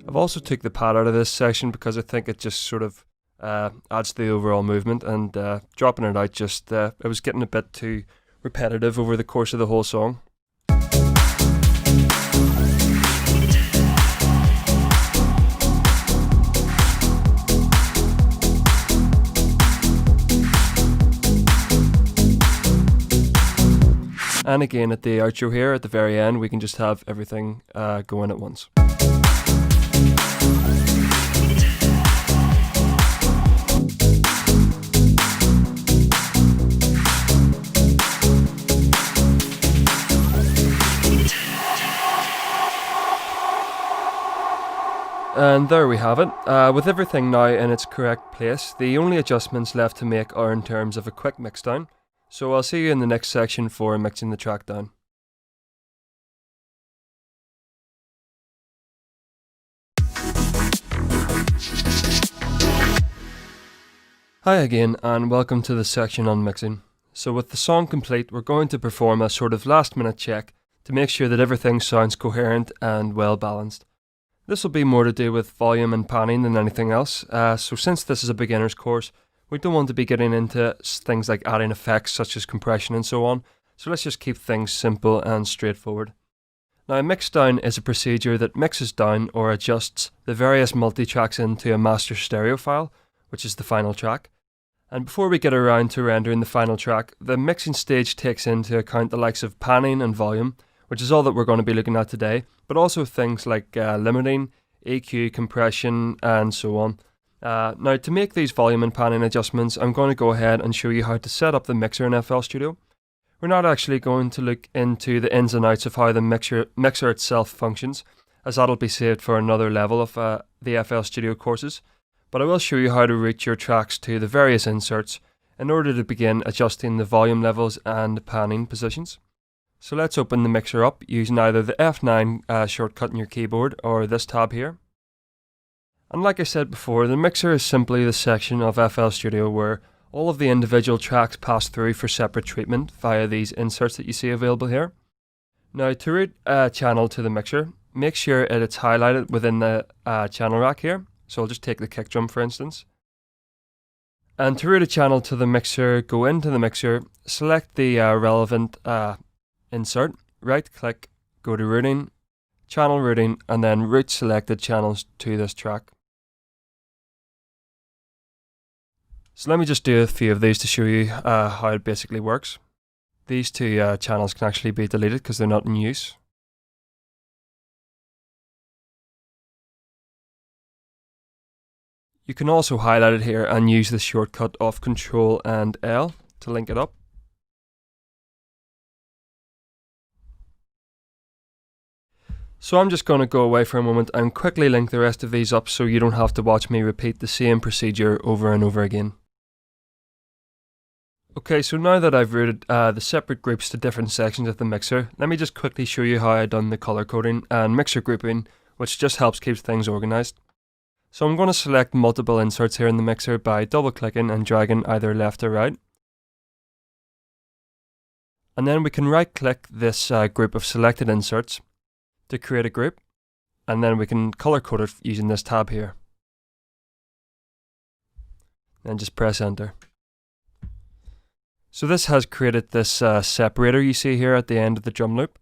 I've also took the pad out of this section because I think it just sort of adds to the overall movement, and dropping it out just it was getting a bit too repetitive over the course of the whole song. And again at the outro here at the very end we can just have everything going at once. And there we have it. With everything now in its correct place, the only adjustments left to make are in terms of a quick mix down. So I'll see you in the next section for mixing the track down. Hi again and welcome to the section on mixing. So with the song complete, we're going to perform a sort of last minute check to make sure that everything sounds coherent and well balanced. This will be more to do with volume and panning than anything else, so since this is a beginner's course, we don't want to be getting into things like adding effects such as compression and so on, so let's just keep things simple and straightforward. Now, a mix down is a procedure that mixes down or adjusts the various multi-tracks into a master stereo file, which is the final track. And before we get around to rendering the final track, the mixing stage takes into account the likes of panning and volume, which is all that we're going to be looking at today, but also things like limiting, EQ, compression, and so on. Now, to make these volume and panning adjustments, I'm going to go ahead and show you how to set up the mixer in FL Studio. We're not actually going to look into the ins and outs of how the mixer itself functions, as that'll be saved for another level of the FL Studio courses, but I will show you how to route your tracks to the various inserts in order to begin adjusting the volume levels and panning positions. So let's open the mixer up using either the F9 shortcut in your keyboard or this tab here. And like I said before, the mixer is simply the section of FL Studio where all of the individual tracks pass through for separate treatment via these inserts that you see available here. Now, to route a channel to the mixer, make sure it's highlighted within the channel rack here. So I'll just take the kick drum for instance. And to route a channel to the mixer, go into the mixer, select the relevant insert, right click, go to routing, channel routing, and then route selected channels to this track. So let me just do a few of these to show you how it basically works. These two channels can actually be deleted because they're not in use. You can also highlight it here and use the shortcut of Ctrl and L to link it up. So I'm just going to go away for a moment and quickly link the rest of these up so you don't have to watch me repeat the same procedure over and over again. Okay, so now that I've routed the separate groups to different sections of the mixer, let me just quickly show you how I've done the color coding and mixer grouping, which just helps keep things organized. So I'm going to select multiple inserts here in the mixer by double clicking and dragging either left or right. And then we can right click this group of selected inserts to create a group, and then we can color code it using this tab here. And just press enter. So this has created this separator you see here at the end of the drum loop.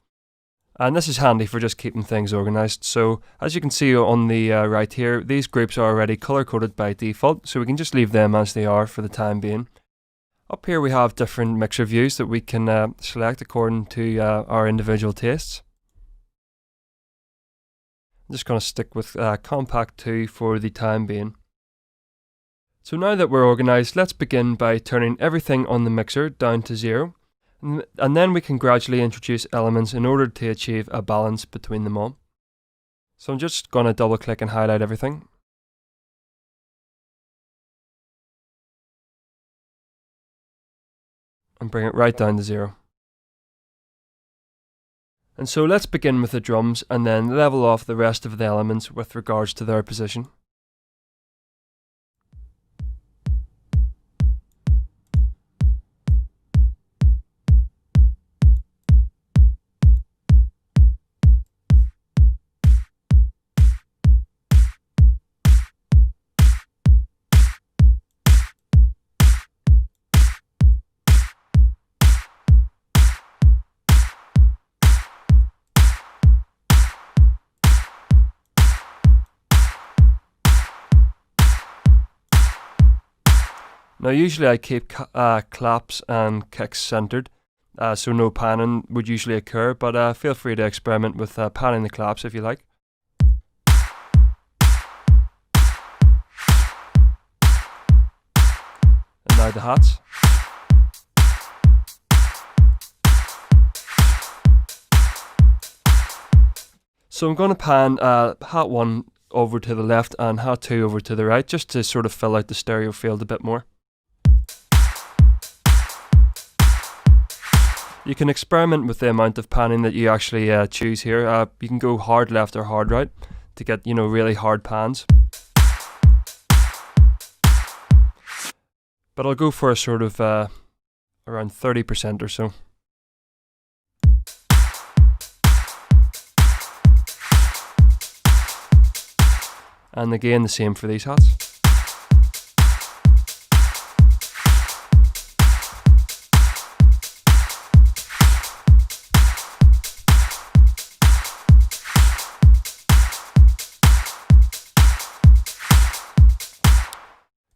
And this is handy for just keeping things organized. So as you can see on the right here, these groups are already color coded by default, so we can just leave them as they are for the time being. Up here we have different mixer views that we can select according to our individual tastes. I'm just going to stick with Compact 2 for the time being. So now that we're organized, let's begin by turning everything on the mixer down to 0. And then we can gradually introduce elements in order to achieve a balance between them all. So I'm just going to double click and highlight everything. And bring it right down to 0. And so let's begin with the drums and then level off the rest of the elements with regards to their position. Now usually I keep claps and kicks centered, so no panning would usually occur, but feel free to experiment with panning the claps if you like. And now the hats. So I'm going to pan hat 1 over to the left and hat 2 over to the right, just to sort of fill out the stereo field a bit more. You can experiment with the amount of panning that you actually choose here. You can go hard left or hard right to get, you know, really hard pans. But I'll go for a sort of around 30% or so. And again, the same for these hats.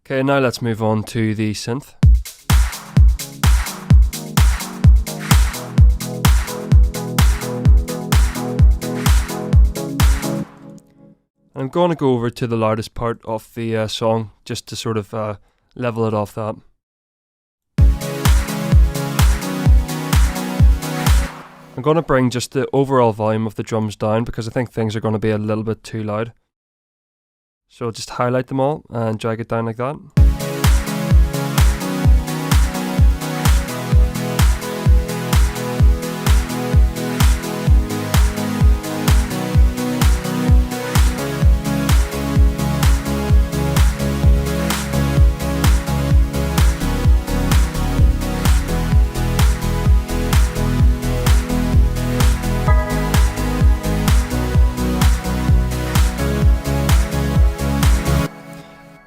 Okay, now let's move on to the synth. I'm going to go over to the loudest part of the song just to sort of level it off that. I'm going to bring just the overall volume of the drums down because I think things are going to be a little bit too loud. So just highlight them all and drag it down like that.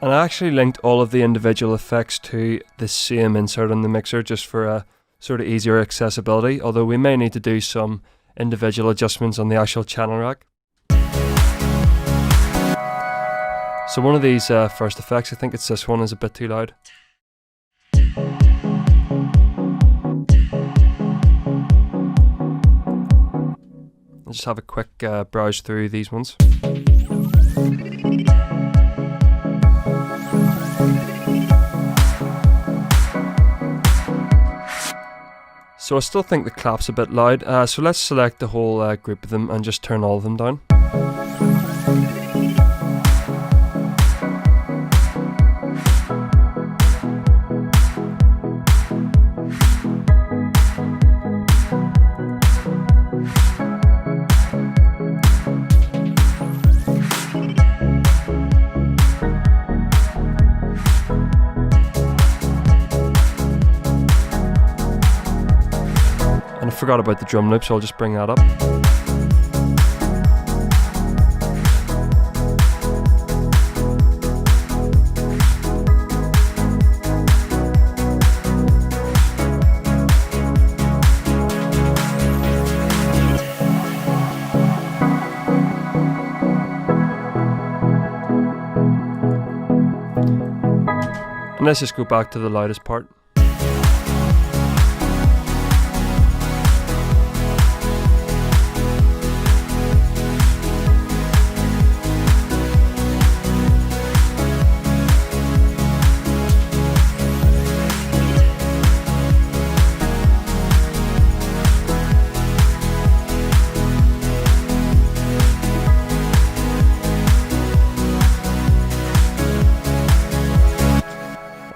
And I actually linked all of the individual effects to the same insert on the mixer just for a sort of easier accessibility, although we may need to do some individual adjustments on the actual channel rack. So one of these first effects, I think it's this one, is a bit too loud. I'll just have a quick browse through these ones. So I still think the clap's a bit loud, so let's select the whole group of them and just turn all of them down. And I forgot about the drum loop, so I'll just bring that up. And let's just go back to the loudest part.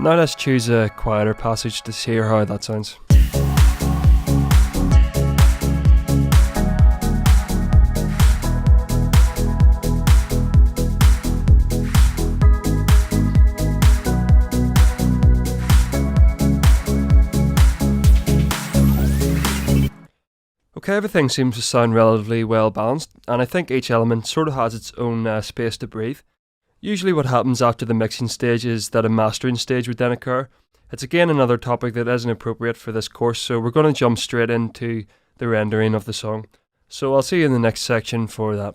Now let's choose a quieter passage to hear how that sounds. Okay, everything seems to sound relatively well balanced, and I think each element sort of has its own space to breathe. Usually what happens after the mixing stage is that a mastering stage would then occur. It's again another topic that isn't appropriate for this course, so we're going to jump straight into the rendering of the song. So I'll see you in the next section for that.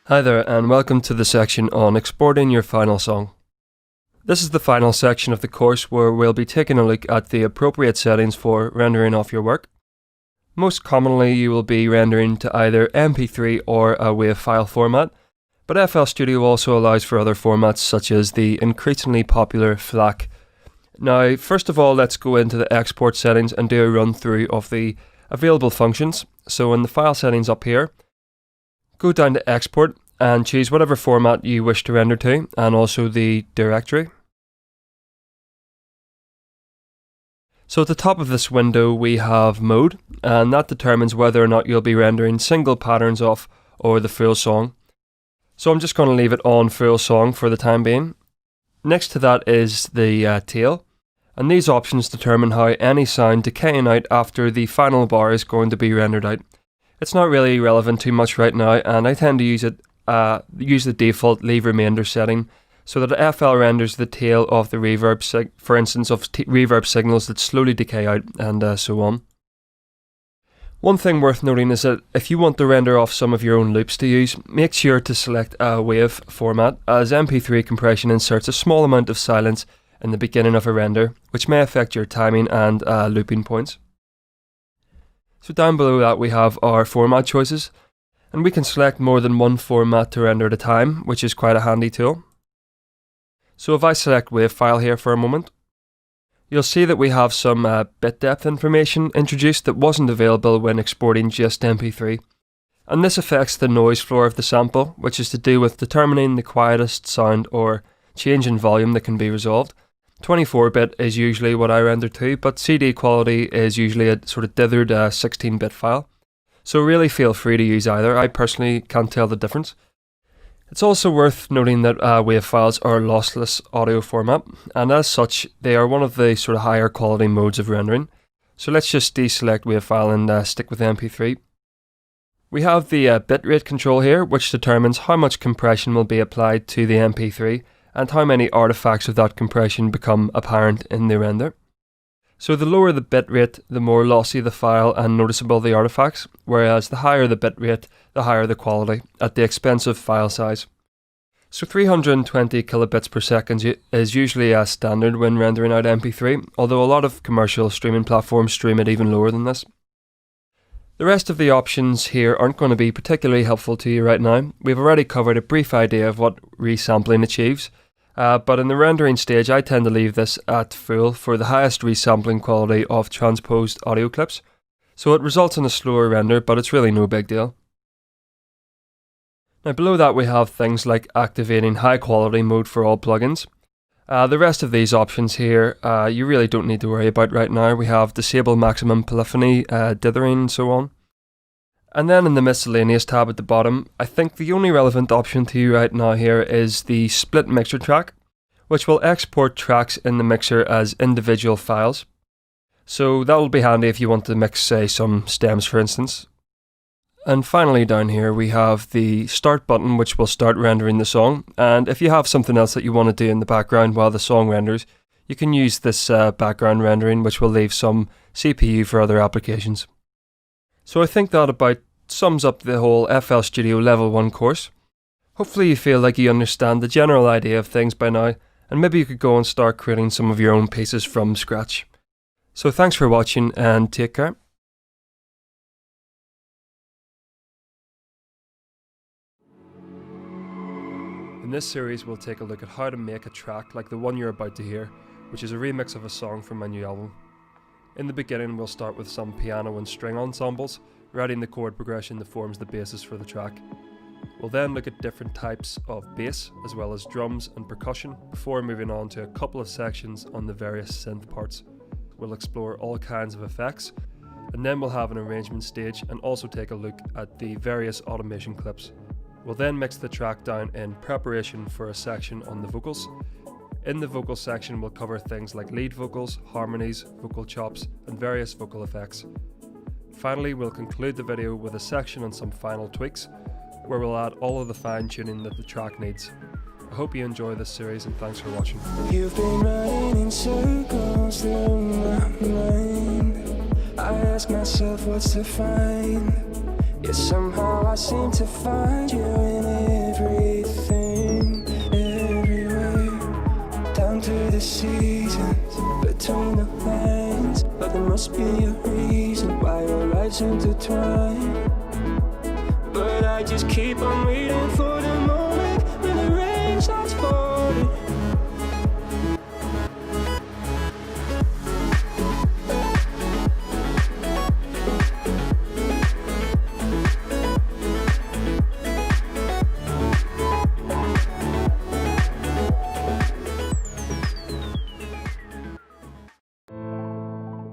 Hi there, and welcome to the section on exporting your final song. This is the final section of the course where we'll be taking a look at the appropriate settings for rendering off your work. Most commonly you will be rendering to either MP3 or a WAV file format, but FL Studio also allows for other formats such as the increasingly popular FLAC. Now, first of all, let's go into the export settings and do a run through of the available functions. So in the file settings up here, go down to export and choose whatever format you wish to render to, and also the directory. So at the top of this window we have mode, and that determines whether or not you'll be rendering single patterns off or the full song. So I'm just going to leave it on full song for the time being. Next to that is the tail, and these options determine how any sound decaying out after the final bar is going to be rendered out. It's not really relevant too much right now, and I tend to use the default leave remainder setting so that FL renders the tail of the reverb, for instance of reverb signals that slowly decay out, and so on. One thing worth noting is that if you want to render off some of your own loops to use, make sure to select a wave format, as MP3 compression inserts a small amount of silence in the beginning of a render, which may affect your timing and looping points. So down below that we have our format choices, and we can select more than one format to render at a time, which is quite a handy tool. So if I select wave file here for a moment, you'll see that we have some bit depth information introduced that wasn't available when exporting just MP3. And this affects the noise floor of the sample, which is to do with determining the quietest sound or change in volume that can be resolved. 24-bit is usually what I render to, but CD quality is usually a sort of dithered 16-bit file. So really feel free to use either. I personally can't tell the difference. It's also worth noting that WAV files are lossless audio format, and as such, they are one of the sort of higher quality modes of rendering. So let's just deselect WAV file and stick with MP3. We have the bitrate control here, which determines how much compression will be applied to the MP3 and how many artifacts of that compression become apparent in the render. So the lower the bitrate, the more lossy the file and noticeable the artifacts, whereas the higher the bitrate, the higher the quality, at the expense of file size. So 320 kilobits per second is usually a standard when rendering out MP3, although a lot of commercial streaming platforms stream it even lower than this. The rest of the options here aren't going to be particularly helpful to you right now. We've already covered a brief idea of what resampling achieves, but in the rendering stage I tend to leave this at full for the highest resampling quality of transposed audio clips, so it results in a slower render, but it's really no big deal. Now below that we have things like activating high quality mode for all plugins. The rest of these options here you really don't need to worry about right now. We have disable maximum polyphony, dithering and so on. And then in the miscellaneous tab at the bottom, I think the only relevant option to you right now here is the split mixer track, which will export tracks in the mixer as individual files. So that will be handy if you want to mix, say, some stems for instance. And finally down here we have the start button, which will start rendering the song, and if you have something else that you want to do in the background while the song renders, you can use this background rendering, which will leave some CPU for other applications. So I think that about sums up the whole FL Studio Level 1 course. Hopefully you feel like you understand the general idea of things by now, and maybe you could go and start creating some of your own pieces from scratch. So thanks for watching and take care. In this series we'll take a look at how to make a track like the one you're about to hear, which is a remix of a song from my new album. In the beginning we'll start with some piano and string ensembles, writing the chord progression that forms the basis for the track. We'll then look at different types of bass as well as drums and percussion before moving on to a couple of sections on the various synth parts. We'll explore all kinds of effects, and then we'll have an arrangement stage and also take a look at the various automation clips. We'll then mix the track down in preparation for a section on the vocals. In the vocal section we'll cover things like lead vocals, harmonies, vocal chops and various vocal effects. Finally we'll conclude the video with a section on some final tweaks, where we'll add all of the fine tuning that the track needs. I hope you enjoy this series and thanks for watching. You've been running in circles through my mind. I ask myself what's to find. Yet somehow I seem to find you in everything, everywhere, down to the seasons, between the lines. But there must be a reason why our lives intertwine. But I just keep on waiting for the moment when the rain starts falling.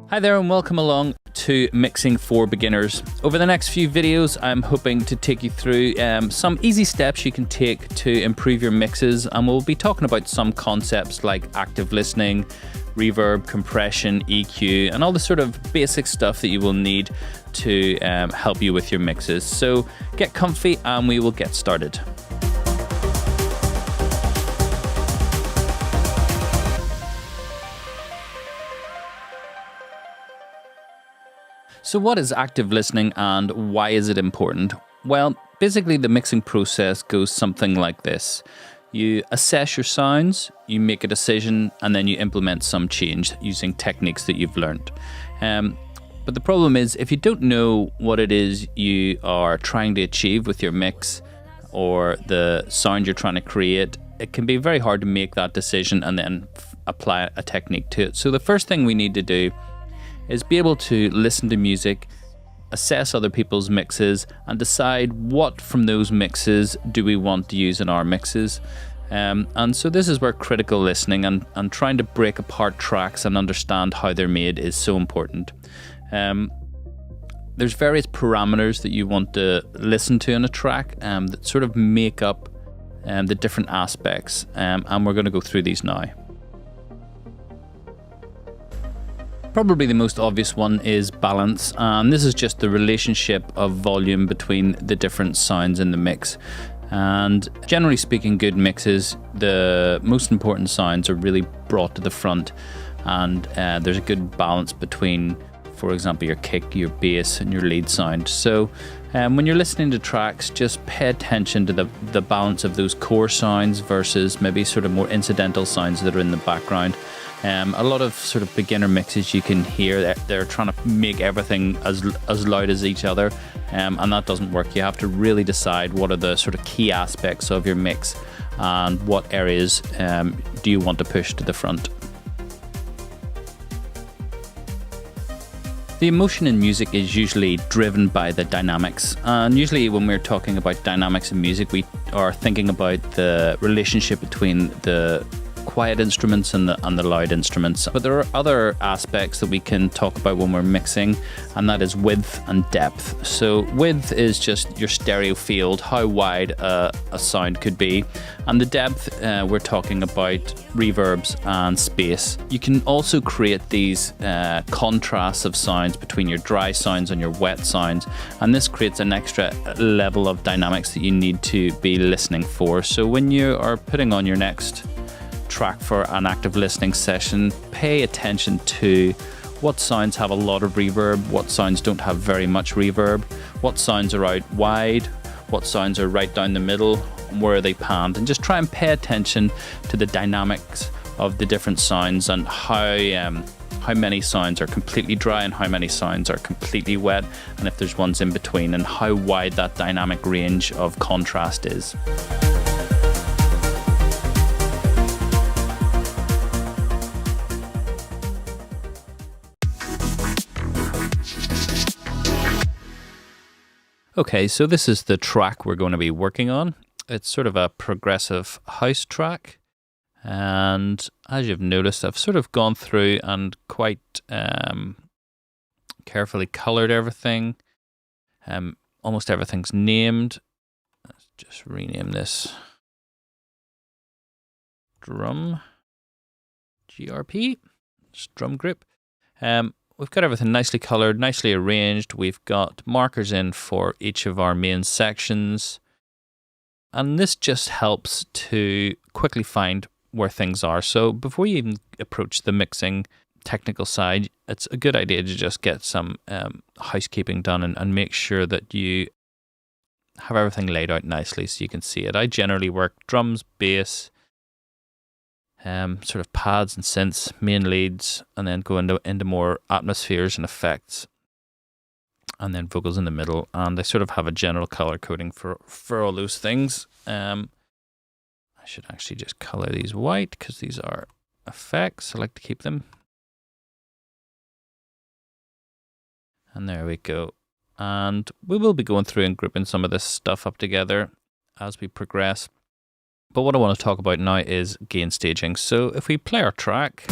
Hi there and welcome along to Mixing for Beginners. Over the next few videos I'm hoping to take you through some easy steps you can take to improve your mixes, and we'll be talking about some concepts like active listening, reverb, compression, EQ, and all the sort of basic stuff that you will need to help you with your mixes. So get comfy and we will get started. So what is active listening and why is it important? Well, basically the mixing process goes something like this. You assess your sounds, you make a decision, and then you implement some change using techniques that you've learned. But the problem is, if you don't know what it is you are trying to achieve with your mix or the sound you're trying to create, it can be very hard to make that decision and then apply a technique to it. So the first thing we need to do is be able to listen to music, assess other people's mixes, and decide what from those mixes do we want to use in our mixes. And so this is where critical listening and trying to break apart tracks and understand how they're made is so important. There's various parameters that you want to listen to in a track that sort of make up the different aspects, and we're going to go through these now. Probably the most obvious one is balance, and this is just the relationship of volume between the different sounds in the mix. And generally speaking, good mixes, the most important sounds are really brought to the front, and there's a good balance between, for example, your kick, your bass, and your lead sound. So when you're listening to tracks, just pay attention to the balance of those core sounds versus maybe sort of more incidental sounds that are in the background. A lot of sort of beginner mixes you can hear that they're trying to make everything as loud as each other, and that doesn't work. You have to really decide what are the sort of key aspects of your mix and what areas do you want to push to the front. The emotion in music is usually driven by the dynamics, and usually when we're talking about dynamics in music, we are thinking about the relationship between the quiet instruments and the loud instruments. But there are other aspects that we can talk about when we're mixing, and that is width and depth. So width is just your stereo field, how wide a sound could be, and the depth, we're talking about reverbs and space. You can also create these contrasts of sounds between your dry sounds and your wet sounds, and this creates an extra level of dynamics that you need to be listening for. So when you are putting on your next track for an active listening session, pay attention to what sounds have a lot of reverb, what sounds don't have very much reverb, what sounds are out wide, what sounds are right down the middle, and where are they panned, and just try and pay attention to the dynamics of the different sounds and how many sounds are completely dry and how many sounds are completely wet, and if there's ones in between, and how wide that dynamic range of contrast is. Okay, so this is the track we're going to be working on. It's sort of a progressive house track. And as you've noticed, I've sort of gone through and quite carefully colored everything. Almost everything's named. Let's just rename this drum GRP, just drum group. We've got everything nicely colored, nicely arranged. We've got markers in for each of our main sections. And this just helps to quickly find where things are. So before you even approach the mixing technical side, it's a good idea to just get some housekeeping done and make sure that you have everything laid out nicely so you can see it. I generally work drums, bass, sort of pads and synths, main leads, and then go into more atmospheres and effects, and then vocals in the middle. And I sort of have a general color coding for all those things. I should actually just color these white because these are effects. I like to keep them. And there we go. And we will be going through and grouping some of this stuff up together as we progress. But what I want to talk about now is gain staging. So if we play our track,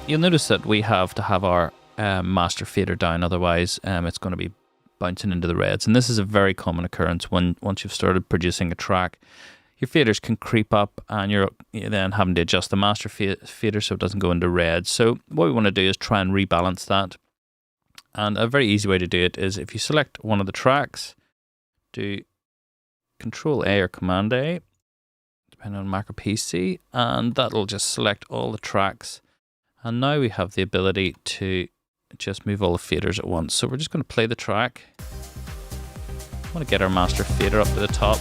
you'll notice that we have to have our master fader down, otherwise it's going to be bouncing into the reds. And this is a very common occurrence once you've started producing a track. your faders can creep up, and you're then having to adjust the master fader so it doesn't go into red. So what we want to do is try and rebalance that. And a very easy way to do it is if you select one of the tracks, do Control A or Command A, depending on Mac or PC, and that'll just select all the tracks. And now we have the ability to just move all the faders at once. So we're just going to play the track. I want to get our master fader up to the top.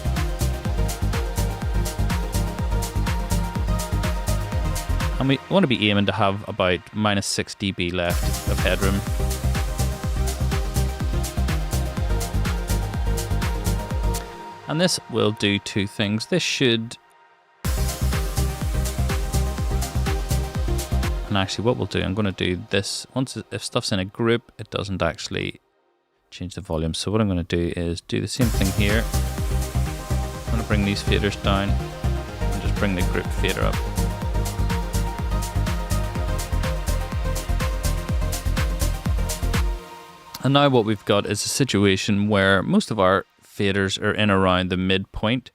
And we want to be aiming to have about -6 dB left of headroom. And this will do two things. This should... And actually what we'll do, I'm going to do this. If stuff's in a group, it doesn't actually change the volume. So what I'm going to do is do the same thing here. I'm going to bring these faders down and just bring the group fader up. And now what we've got is a situation where most of our faders are in around the midpoint.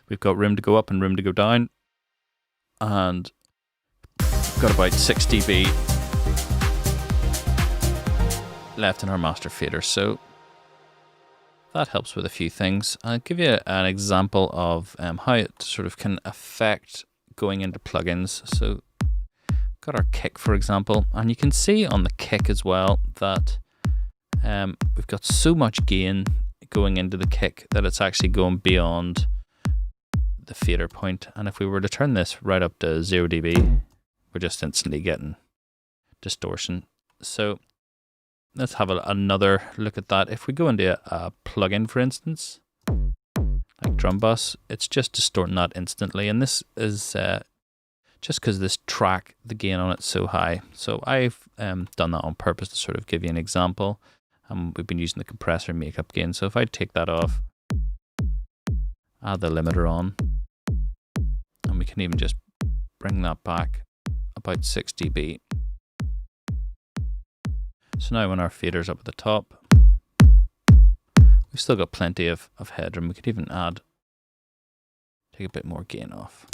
We've got room to go up and room to go down. And we've got about 6 dB left in our master fader. So that helps with a few things. I'll give you an example of how it sort of can affect going into plugins. So got our kick, for example, and you can see on the kick as well that we've got so much gain going into the kick that it's actually going beyond the fader point. And if we were to turn this right up to 0 dB, we're just instantly getting distortion. So let's have another look at that. If we go into a plugin, for instance, like Drum Bus, it's just distorting that instantly. And this is just because this track, the gain on it's so high. So I've done that on purpose to sort of give you an example. We've been using the compressor and makeup gain. So if I take that off, add the limiter on, and we can even just bring that back about 6 dB. So now when our fader's up at the top, we've still got plenty of headroom. We could even take a bit more gain off.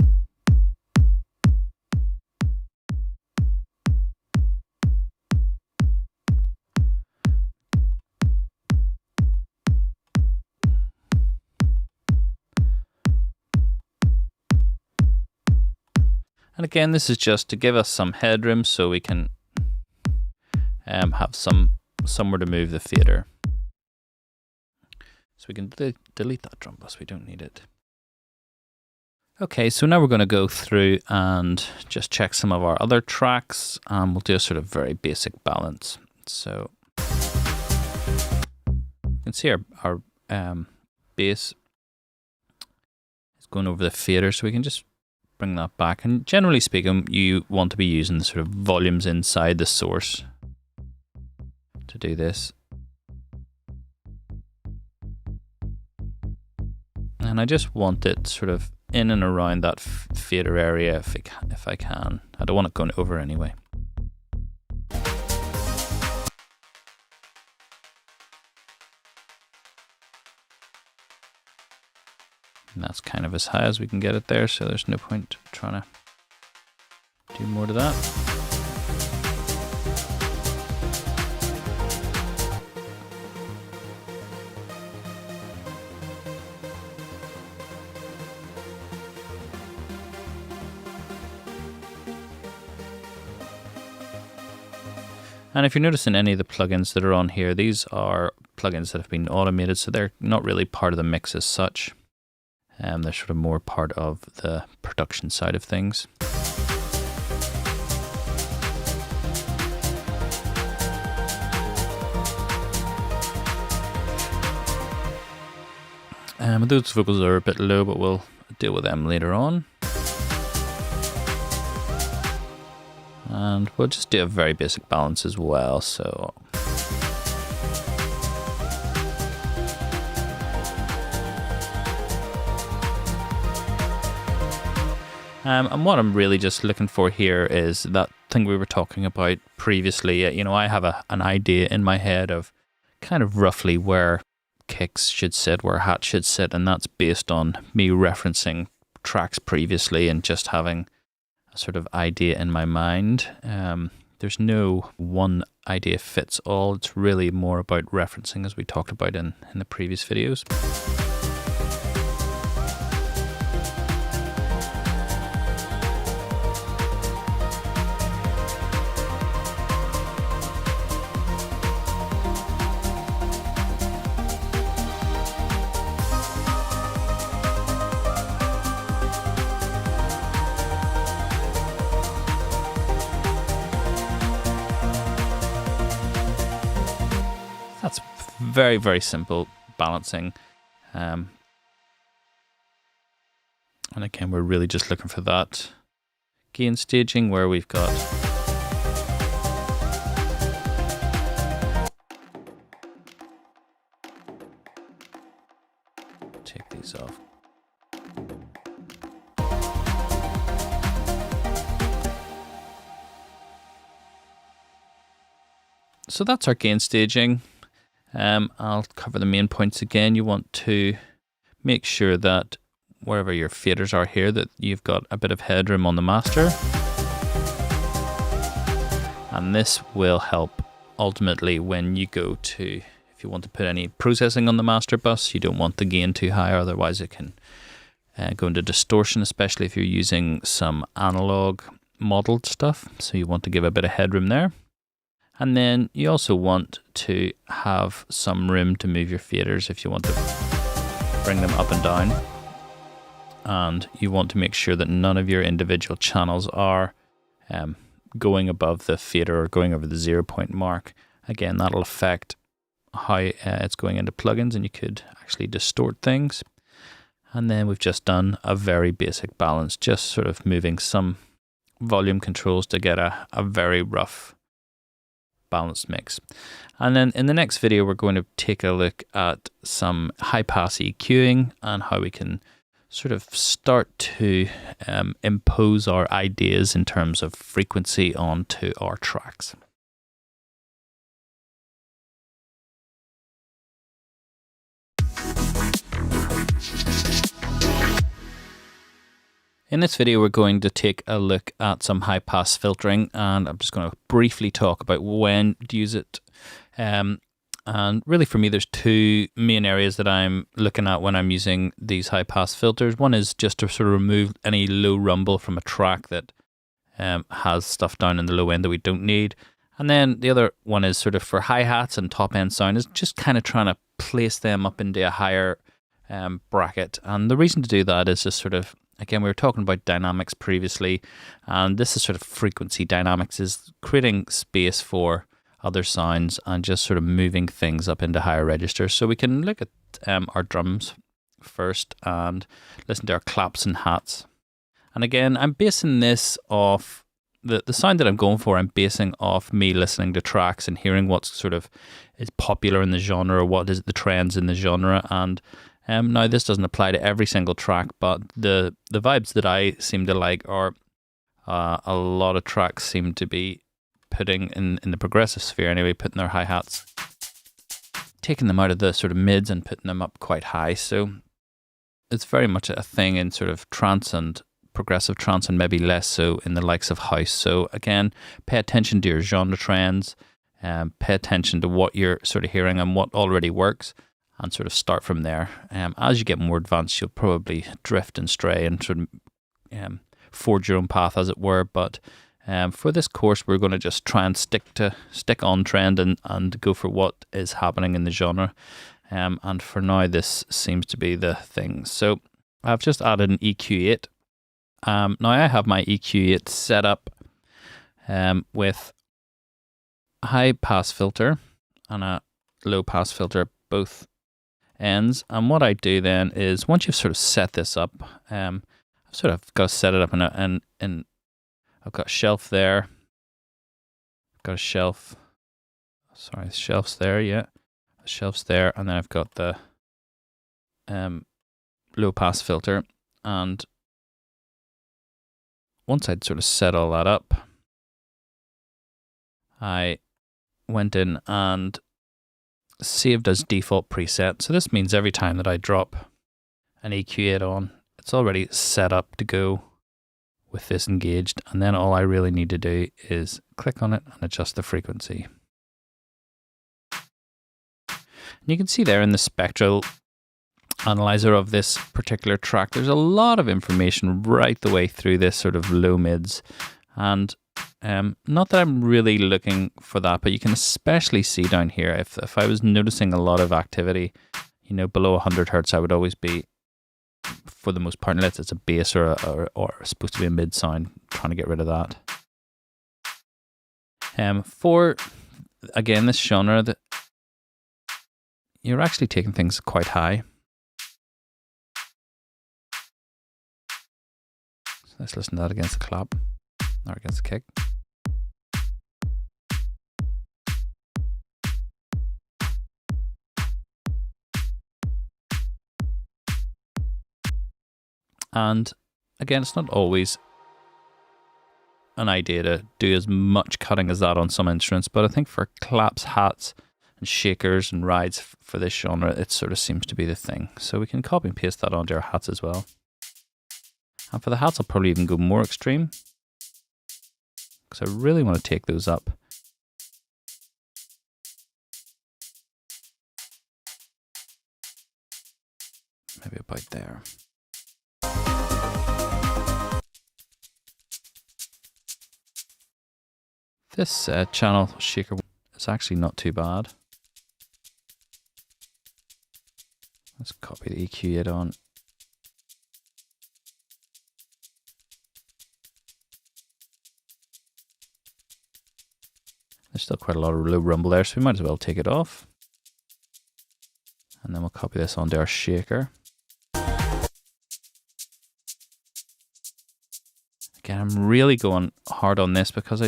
And again, this is just to give us some headroom so we can have somewhere to move the fader. So we can delete that drum bus, we don't need it. Okay, so now we're going to go through and just check some of our other tracks, and we'll do a sort of very basic balance. So you can see our bass is going over the fader, so we can just bring that back. And generally speaking, you want to be using the sort of volumes inside the source to do this. And I just want it sort of in and around that fader area if I can. I don't want it going over anyway. And that's kind of as high as we can get it there, so there's no point trying to do more to that. And if you're noticing any of the plugins that are on here, these are plugins that have been automated, so they're not really part of the mix as such. They're sort of more part of the production side of things. Those vocals are a bit low, but we'll deal with them later on. And we'll just do a very basic balance as well. So and what I'm really just looking for here is that thing we were talking about previously. You know, I have an idea in my head of kind of roughly where kicks should sit, where hats should sit, and that's based on me referencing tracks previously and just having a sort of idea in my mind. There's no one idea fits all. It's really more about referencing, as we talked about in the previous videos. That's very, very simple balancing. And again, we're really just looking for that gain staging where we've got take these off. So that's our gain staging. I'll cover the main points again. You want to make sure that wherever your faders are here, that you've got a bit of headroom on the master. And this will help ultimately when you go to, if you want to put any processing on the master bus, you don't want the gain too high, otherwise it can go into distortion, especially if you're using some analog modeled stuff. So you want to give a bit of headroom there. And then you also want to have some room to move your faders if you want to bring them up and down. And you want to make sure that none of your individual channels are going above the fader or going over the 0 point mark. Again, that'll affect how it's going into plugins, and you could actually distort things. And then we've just done a very basic balance, just sort of moving some volume controls to get a very rough balanced mix. And then in the next video, we're going to take a look at some high pass EQing and how we can sort of start to impose our ideas in terms of frequency onto our tracks. In this video, we're going to take a look at some high-pass filtering, and I'm just going to briefly talk about when to use it. And really for me, there's two main areas that I'm looking at when I'm using these high-pass filters. One is just to sort of remove any low rumble from a track that has stuff down in the low end that we don't need. And then the other one is sort of for hi-hats and top-end sound, is just kind of trying to place them up into a higher bracket. And the reason to do that is just sort of, again, we were talking about dynamics previously, and this is sort of frequency dynamics, is creating space for other sounds and just sort of moving things up into higher registers. So we can look at our drums first and listen to our claps and hats. And again, I'm basing this off the sound that I'm going for. I'm basing off me listening to tracks and hearing what sort of is popular in the genre, or what is the trends in the genre. And now this doesn't apply to every single track, but the vibes that I seem to like are a lot of tracks seem to be putting in the progressive sphere anyway, putting their hi-hats, taking them out of the sort of mids and putting them up quite high. So it's very much a thing in sort of trance and progressive trance, and maybe less so in the likes of house. So again, pay attention to your genre trends, pay attention to what you're sort of hearing and what already works, and sort of start from there. As you get more advanced, you'll probably drift and stray and sort of forge your own path, as it were. But for this course, we're going to just try and stick on trend and go for what is happening in the genre. And for now, this seems to be the thing. So I've just added an EQ8. Now I have my EQ8 set up with a high pass filter and a low pass filter, both ends. And what I do then is, once you've sort of set this up, I've sort of got to set it up in I've got a shelf there. I've got a shelf. Sorry, the shelf's there, yeah. The shelf's there, and then I've got the low pass filter. And once I'd sort of set all that up, I went in and saved as default preset. So this means every time that I drop an EQ8 on, it's already set up to go with this engaged, and then all I really need to do is click on it and adjust the frequency. And you can see there in the spectral analyzer of this particular track, there's a lot of information right the way through this sort of low mids, and not that I'm really looking for that, but you can especially see down here if I was noticing a lot of activity, you know, below 100 hertz, I would always be, for the most part, unless it's a bass or supposed to be a mid sound, trying to get rid of that. For again this genre, that you're actually taking things quite high. So let's listen to that against the clap or against the kick. And again, it's not always an idea to do as much cutting as that on some instruments, but I think for claps, hats, and shakers and rides for this genre, it sort of seems to be the thing. So we can copy and paste that onto our hats as well. And for the hats, I'll probably even go more extreme, because I really want to take those up. Maybe about there. This channel shaker is actually not too bad. Let's copy the EQ it on. There's still quite a lot of low rumble there, so we might as well take it off. And then we'll copy this onto our shaker. Again, I'm really going hard on this because I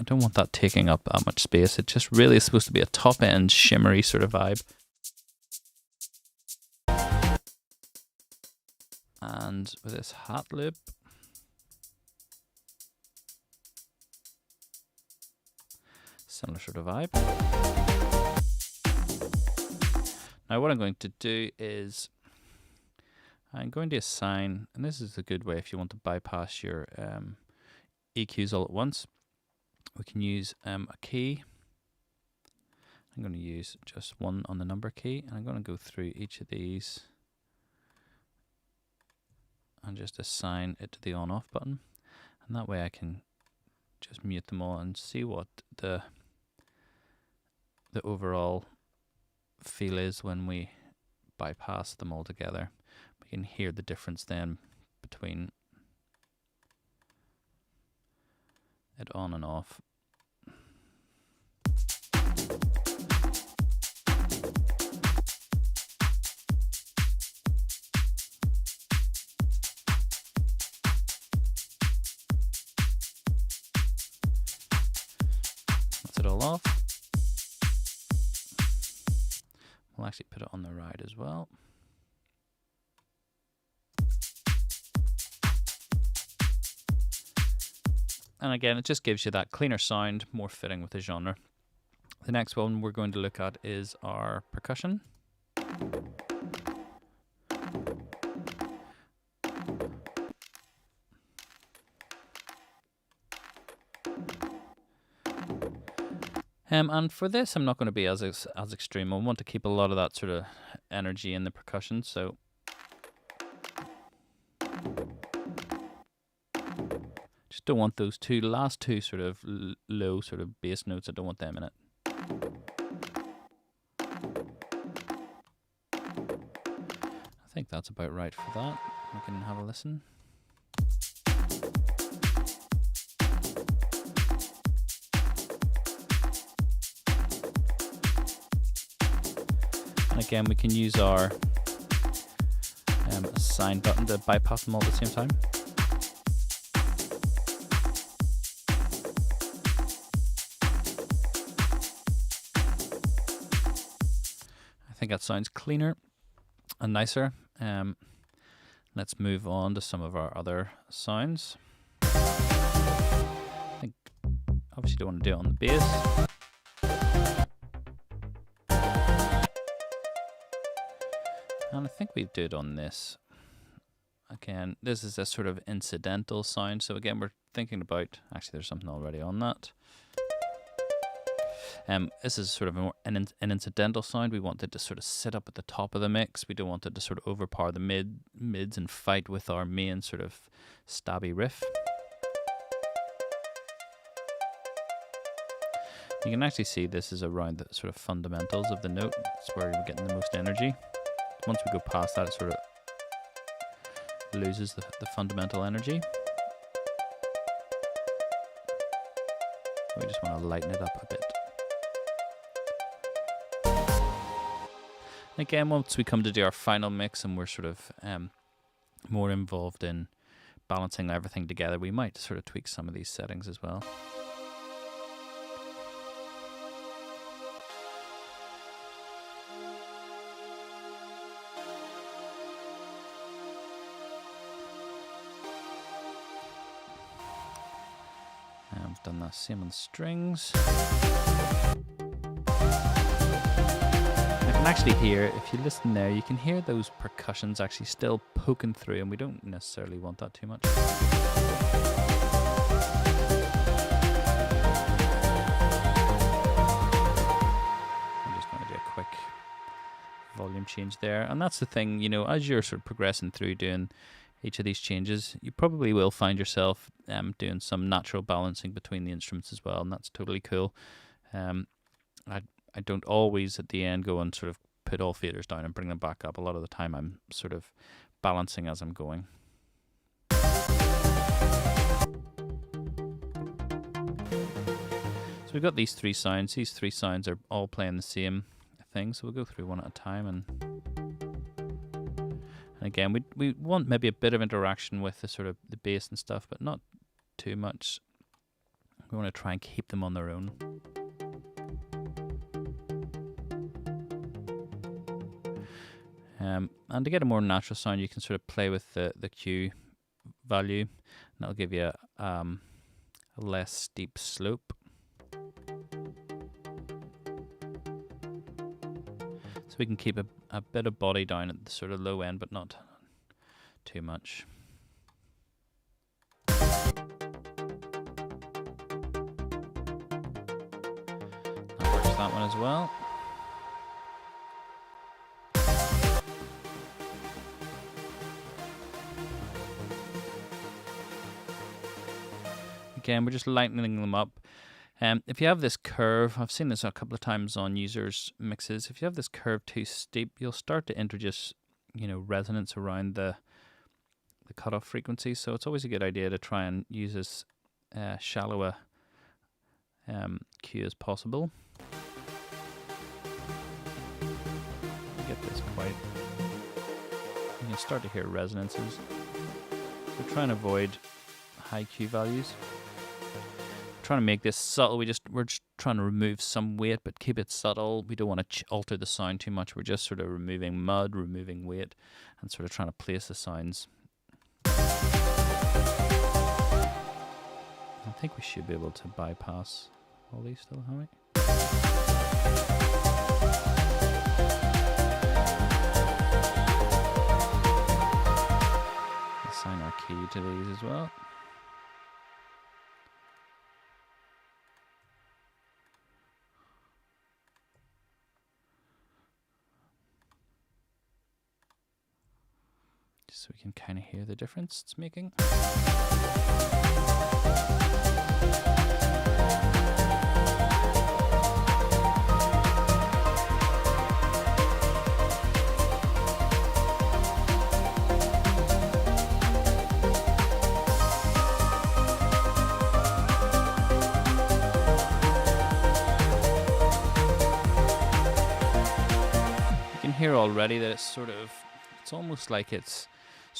don't want that taking up that much space. It just really is supposed to be a top end shimmery sort of vibe. And with this hat loop, similar sort of vibe. Now what I'm going to do is I'm going to assign, and this is a good way if you want to bypass your EQs all at once. We can use a key. I'm going to use just one on the number key, and I'm going to go through each of these and just assign it to the on-off button, and that way I can just mute them all and see what the overall feel is when we bypass them all together. We can hear the difference then between it on and off. That's it all off. We'll actually put it on the ride as well. And again, it just gives you that cleaner sound, more fitting with the genre. The next one we're going to look at is our percussion. And for this, I'm not going to be as extreme. I want to keep a lot of that sort of energy in the percussion, so just don't want those last two sort of low sort of bass notes. I don't want them in it. I think that's about right for that. We can have a listen. And again, we can use our assign button to bypass them all at the same time. I think that sounds cleaner and nicer. Let's move on to some of our other sounds. I think obviously don't want to do it on the bass. And I think we do it on this. again, this is a sort of incidental sound. So again, we're thinking about, actually there's something already on that. This is sort of an incidental sound. We want it to sort of sit up at the top of the mix. We don't want it to sort of overpower the mids and fight with our main sort of stabby riff. You can actually see this is around the sort of fundamentals of the note. It's where we're getting the most energy. Once we go past that, it sort of loses the fundamental energy. We just want to lighten it up a bit. Again, once we come to do our final mix and we're sort of more involved in balancing everything together, we might sort of tweak some of these settings as well. I've done that same on strings. Actually hear, if you listen there, you can hear those percussions actually still poking through, and we don't necessarily want that too much. I'm just going to do a quick volume change there. And that's the thing, you know, as you're sort of progressing through doing each of these changes, you probably will find yourself doing some natural balancing between the instruments as well, and that's totally cool. I don't always at the end go and sort of put all faders down and bring them back up. A lot of the time I'm sort of balancing as I'm going. So we've got these three sounds. These three sounds are all playing the same thing, so we'll go through one at a time. And again, we want maybe a bit of interaction with the sort of the bass and stuff, but not too much. We want to try and keep them on their own. And to get a more natural sound, you can sort of play with the Q value, and that'll give you a less steep slope. So we can keep a bit of body down at the sort of low end, but not too much. That works that one as well. Again, we're just lightening them up. If you have this curve, I've seen this a couple of times on users' mixes. If you have this curve too steep, you'll start to introduce, you know, resonance around the cutoff frequency. So it's always a good idea to try and use as shallow a Q as possible. Get this quite. You can start to hear resonances. So try and avoid high Q values. Trying to make this subtle. We're just trying to remove some weight, but keep it subtle. We don't want to alter the sound too much. We're just sort of removing mud, removing weight, and sort of trying to place the sounds. I think we should be able to bypass all these still, haven't we? Assign our key to these as well. So we can kind of hear the difference it's making. You can hear already that it's almost like it's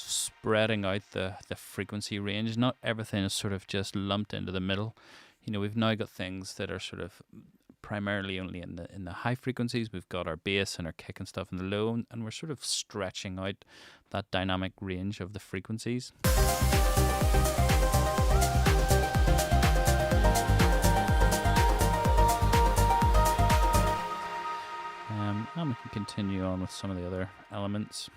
spreading out the frequency range. Not everything is sort of just lumped into the middle. You know, we've now got things that are sort of primarily only in the high frequencies. We've got our bass and our kick and stuff in the low, and we're sort of stretching out that dynamic range of the frequencies. And we can continue on with some of the other elements.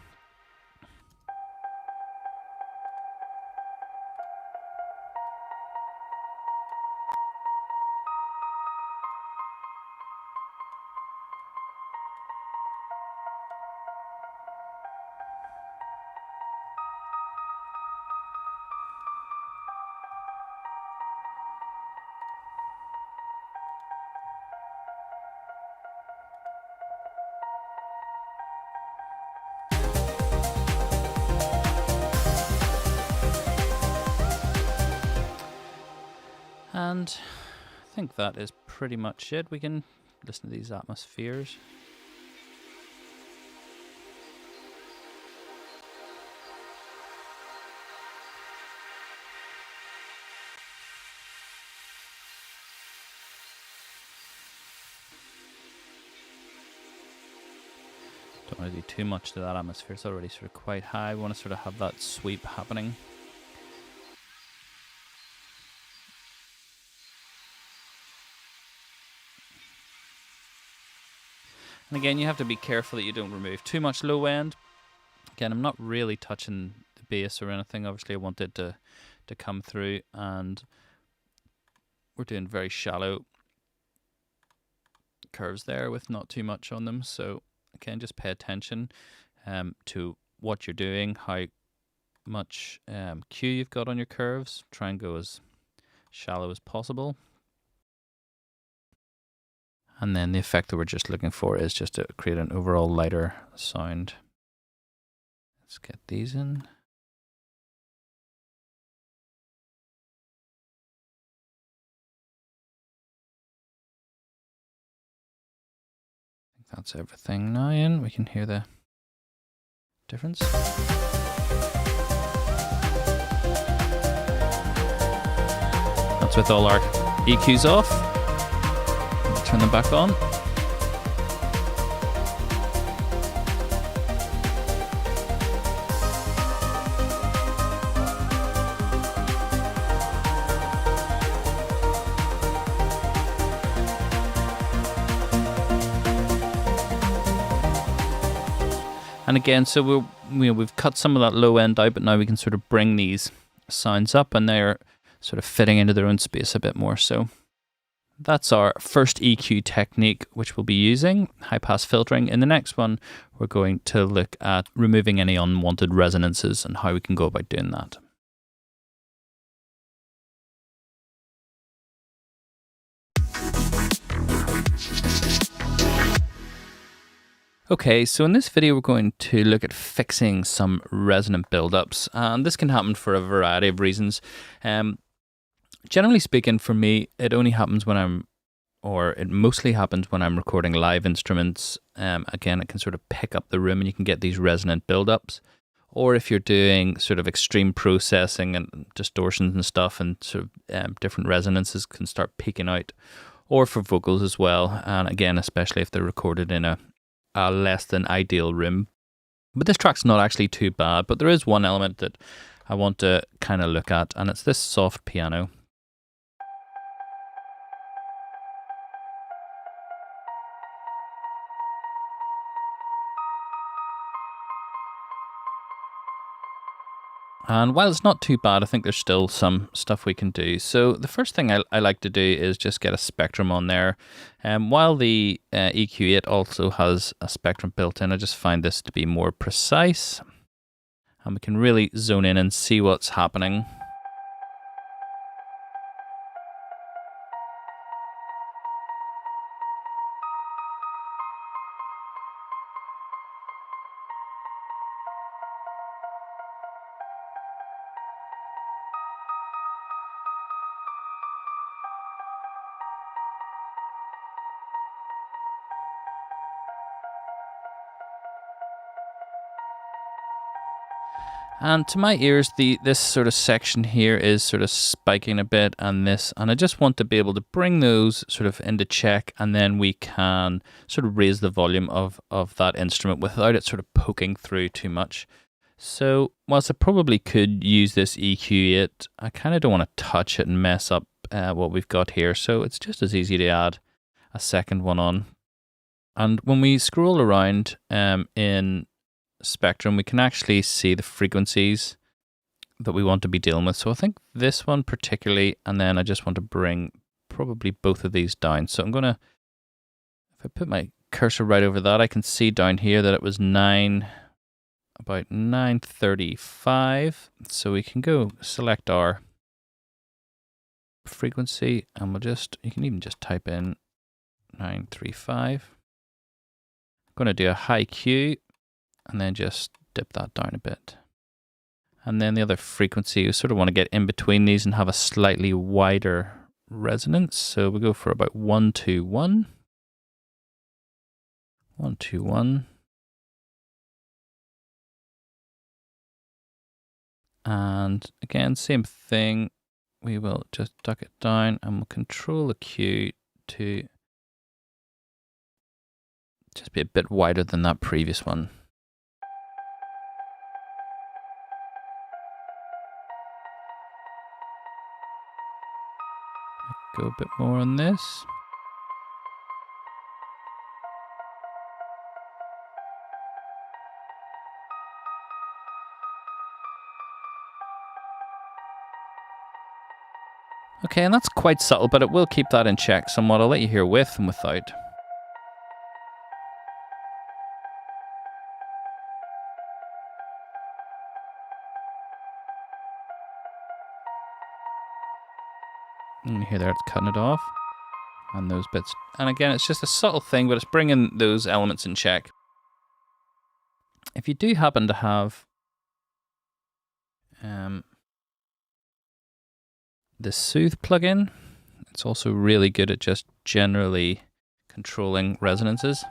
And I think that is pretty much it. We can listen to these atmospheres. Don't want to do too much to that atmosphere. It's already sort of quite high. We want to sort of have that sweep happening. And again, you have to be careful that you don't remove too much low end. Again, I'm not really touching the bass or anything. Obviously, I want it to come through, and we're doing very shallow curves there with not too much on them. So again, just pay attention to what you're doing, how much Q you've got on your curves. Try and go as shallow as possible. And then the effect that we're just looking for is just to create an overall lighter sound. Let's get these in. I think that's everything now in. We can hear the difference. That's with all our EQs off. Turn them back on. And again, so we've cut some of that low end out, but now we can sort of bring these sounds up, and they're sort of fitting into their own space a bit more. So that's our first EQ technique, which we'll be using, high-pass filtering. In the next one, we're going to look at removing any unwanted resonances and how we can go about doing that. Okay, so in this video, we're going to look at fixing some resonant buildups, and this can happen for a variety of reasons. Generally speaking, for me, it only happens when it mostly happens when I'm recording live instruments. Again, it can sort of pick up the room and you can get these resonant buildups. Or if you're doing sort of extreme processing and distortions and stuff, and sort of different resonances can start peeking out. Or for vocals as well, and again, especially if they're recorded in a less than ideal room. But this track's not actually too bad, but there is one element that I want to kind of look at, and it's this soft piano. And while it's not too bad, I think there's still some stuff we can do. So the first thing I like to do is just get a spectrum on there. While the EQ8 also has a spectrum built in, I just find this to be more precise. And we can really zone in and see what's happening. And to my ears, this sort of section here is sort of spiking a bit, and I just want to be able to bring those sort of into check, and then we can sort of raise the volume of that instrument without it sort of poking through too much. So whilst I probably could use this EQ8, I kind of don't want to touch it and mess up what we've got here. So it's just as easy to add a second one on. And when we scroll around in spectrum, we can actually see the frequencies that we want to be dealing with. So I think this one particularly, and then I just want to bring probably both of these down. So I'm gonna, if I put my cursor right over that, I can see down here that it was about 935. So we can go select our frequency, and you can even just type in 935. I'm gonna do a high Q, and then just dip that down a bit. And then the other frequency, you sort of want to get in between these and have a slightly wider resonance. So we'll go for about 1, 2, 1. 1, 2, 1. And again, same thing. We will just duck it down and we'll control the Q to just be a bit wider than that previous one. Go a bit more on this. Okay, and that's quite subtle, but it will keep that in check somewhat. I'll let you hear with and without. And you hear there it's cutting it off. And those bits. And again, it's just a subtle thing, but it's bringing those elements in check. If you do happen to have the Soothe plugin, it's also really good at just generally controlling resonances.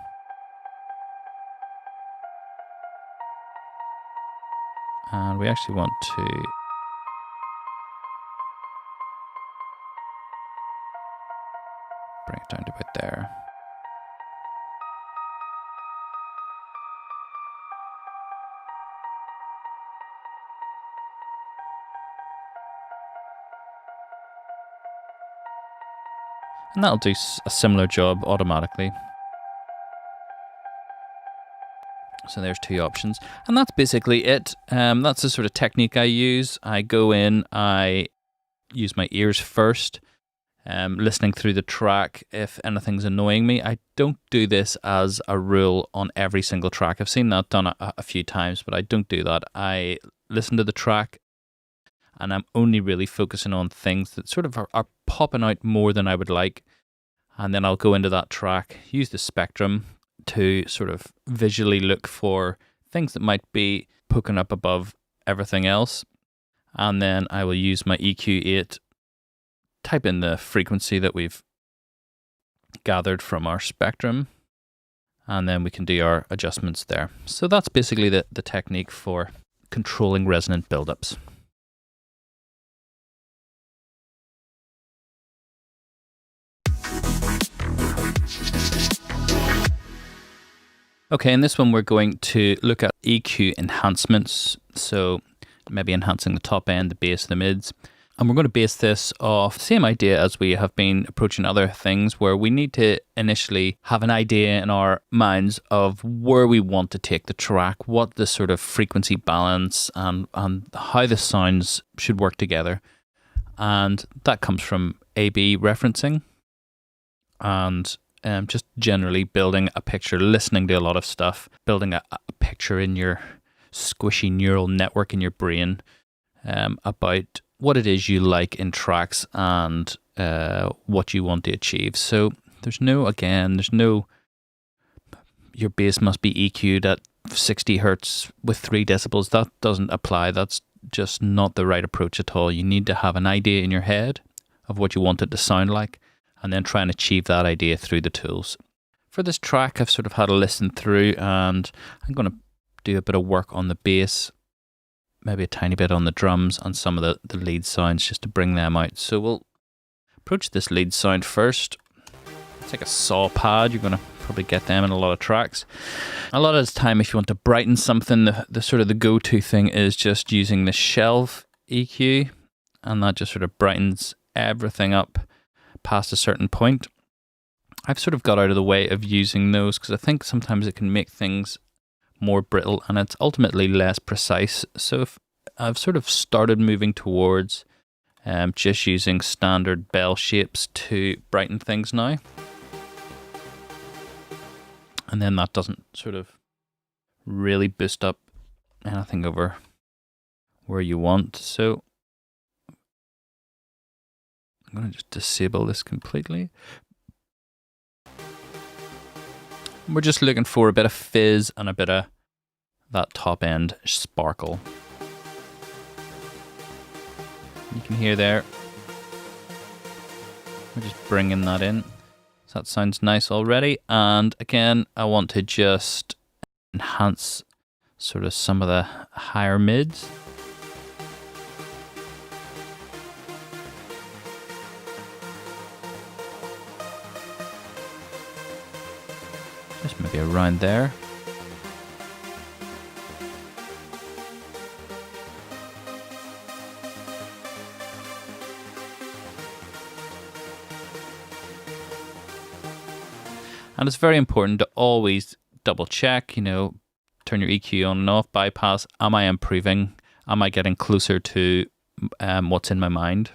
And we actually want to bring it down to about there. And that'll do a similar job automatically. So there's two options. And that's basically it. That's the sort of technique I use. I go in, I use my ears first, listening through the track if anything's annoying me. I don't do this as a rule on every single track. I've seen that done a few times, but I don't do that. I listen to the track and I'm only really focusing on things that sort of are popping out more than I would like. And then I'll go into that track, use the spectrum to sort of visually look for things that might be poking up above everything else. And then I will use my EQ8, type in the frequency that we've gathered from our spectrum, and then we can do our adjustments there. So that's basically the technique for controlling resonant buildups. Okay, in this one we're going to look at EQ enhancements, so maybe enhancing the top end, the bass, the mids. And we're going to base this off the same idea as we have been approaching other things, where we need to initially have an idea in our minds of where we want to take the track, what the sort of frequency balance and how the sounds should work together. And that comes from A/B referencing and just generally building a picture, listening to a lot of stuff, building a picture in your squishy neural network in your brain about what it is you like in tracks and what you want to achieve. So there's no, your bass must be EQ'd at 60 hertz with 3 decibels. That doesn't apply. That's just not the right approach at all. You need to have an idea in your head of what you want it to sound like, and then try and achieve that idea through the tools. For this track, I've sort of had a listen through, and I'm going to do a bit of work on the bass, maybe a tiny bit on the drums and some of the lead sounds just to bring them out. So we'll approach this lead sound first. It's like a saw pad. You're going to probably get them in a lot of tracks. A lot of the time, if you want to brighten something, the sort of the go-to thing is just using the shelf EQ, and that just sort of brightens everything up past a certain point. I've sort of got out of the way of using those because I think sometimes it can make things more brittle and it's ultimately less precise. So if I've sort of started moving towards just using standard bell shapes to brighten things now. And then that doesn't sort of really boost up anything over where you want. So I'm going to just disable this completely. We're just looking for a bit of fizz and a bit of that top end sparkle. You can hear there. We're just bringing that in. So that sounds nice already. And again, I want to just enhance sort of some of the higher mids. Just maybe around there. And it's very important to always double check, you know, turn your EQ on and off, bypass. Am I improving? Am I getting closer to what's in my mind?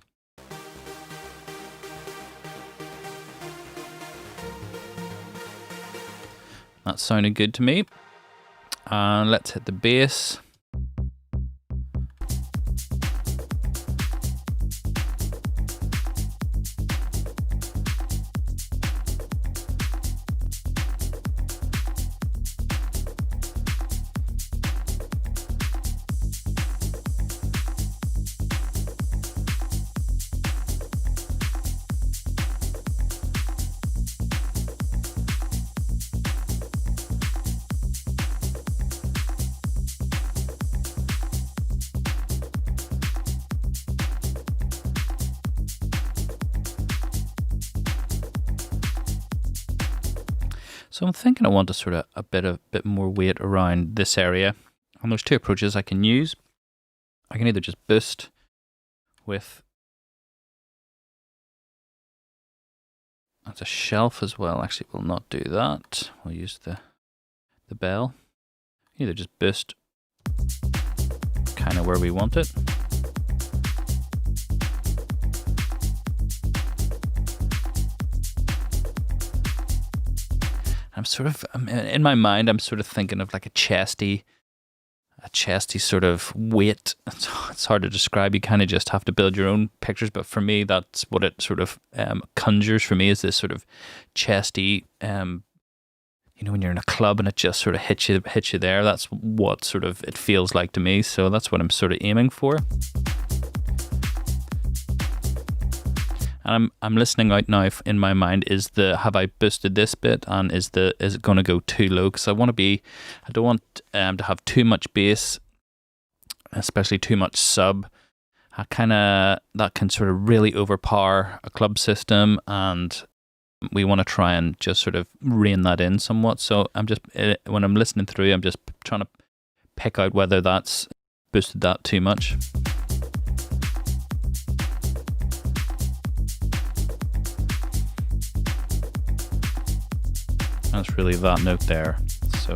That sounded good to me. And let's hit the bass. So I'm thinking I want to sort of a bit more weight around this area. And there's two approaches I can use. I can either just boost with that's a shelf as well. Actually, we'll not do that. We'll use the bell. Either just boost kind of where we want it. In my mind, I'm sort of thinking of like a chesty sort of weight. It's hard to describe. You kind of just have to build your own pictures. But for me, that's what it sort of conjures for me, is this sort of chesty, you know, when you're in a club and it just sort of hits you there. That's what sort of it feels like to me. So that's what I'm sort of aiming for. And I'm listening out now in my mind, have I boosted this bit, and is it going to go too low? Because I don't want to have too much bass, especially too much sub. That can sort of really overpower a club system, and we want to try and just sort of rein that in somewhat. So when I'm listening through, I'm just trying to pick out whether that's boosted that too much. That's really that note there. So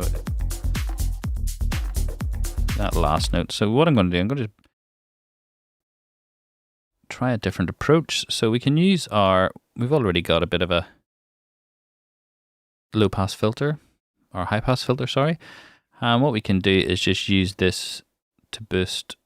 that last note. So what I'm going to do, I'm going to try a different approach. So we can use we've already got a bit of a low pass filter, or high pass filter, sorry. And what we can do is just use this to boost.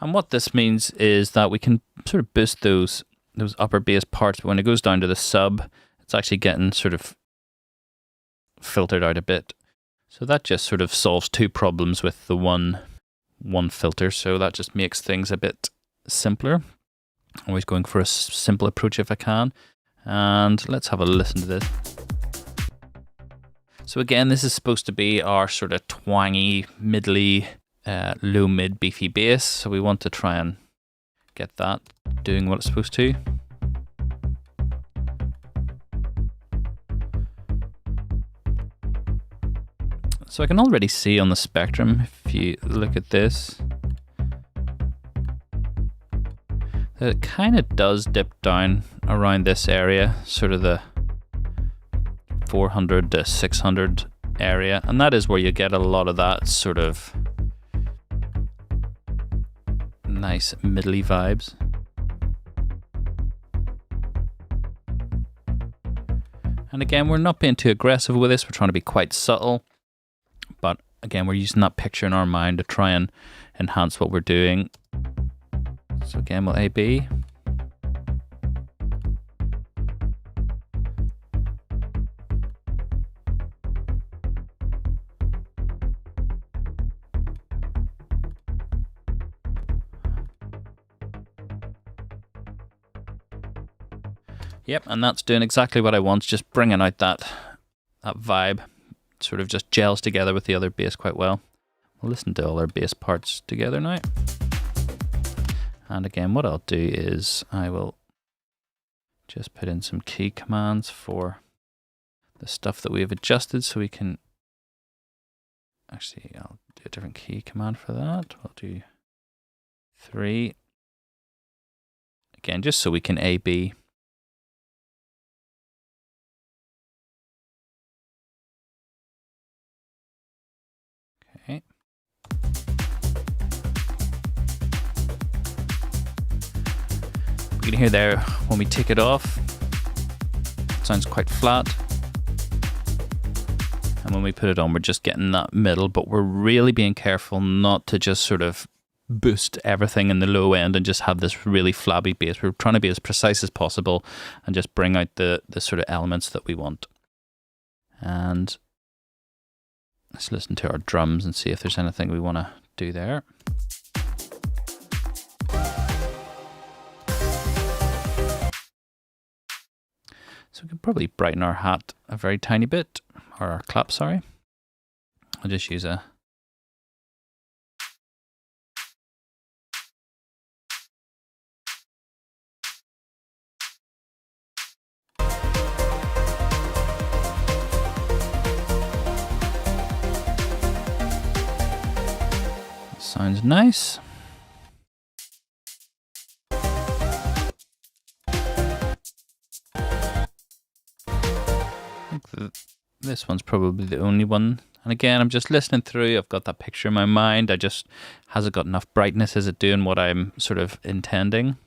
And what this means is that we can sort of boost those upper bass parts, but when it goes down to the sub, it's actually getting sort of filtered out a bit. So that just sort of solves two problems with the one filter. So that just makes things a bit simpler. Always going for a simple approach if I can. And let's have a listen to this. So again, this is supposed to be our sort of twangy, middly, low mid beefy bass, so we want to try and get that doing what it's supposed to. So I can already see on the spectrum, if you look at this, that it kind of does dip down around this area, sort of the 400 to 600 area, and that is where you get a lot of that sort of nice middly vibes. And again, we're not being too aggressive with this, we're trying to be quite subtle, but again, we're using that picture in our mind to try and enhance what we're doing. So again, we'll A-B. Yep, and that's doing exactly what I want, just bringing out that vibe. Sort of just gels together with the other bass quite well. We'll listen to all our bass parts together now. And again, what I'll do is I will just put in some key commands for the stuff that we have adjusted, so we can actually, I'll do a different key command for that. I'll do 3. Again, just so we can A/B. Okay. You can hear there when we take it off, it sounds quite flat. And when we put it on, we're just getting that middle, but we're really being careful not to just sort of boost everything in the low end and just have this really flabby bass. We're trying to be as precise as possible and just bring out the sort of elements that we want. And let's listen to our drums and see if there's anything we want to do there. So we can probably brighten our hat a very tiny bit, or our clap, sorry. I'll just use a sounds nice. I think this one's probably the only one. And again, I'm just listening through. I've got that picture in my mind. Has it got enough brightness? Is it doing what I'm sort of intending?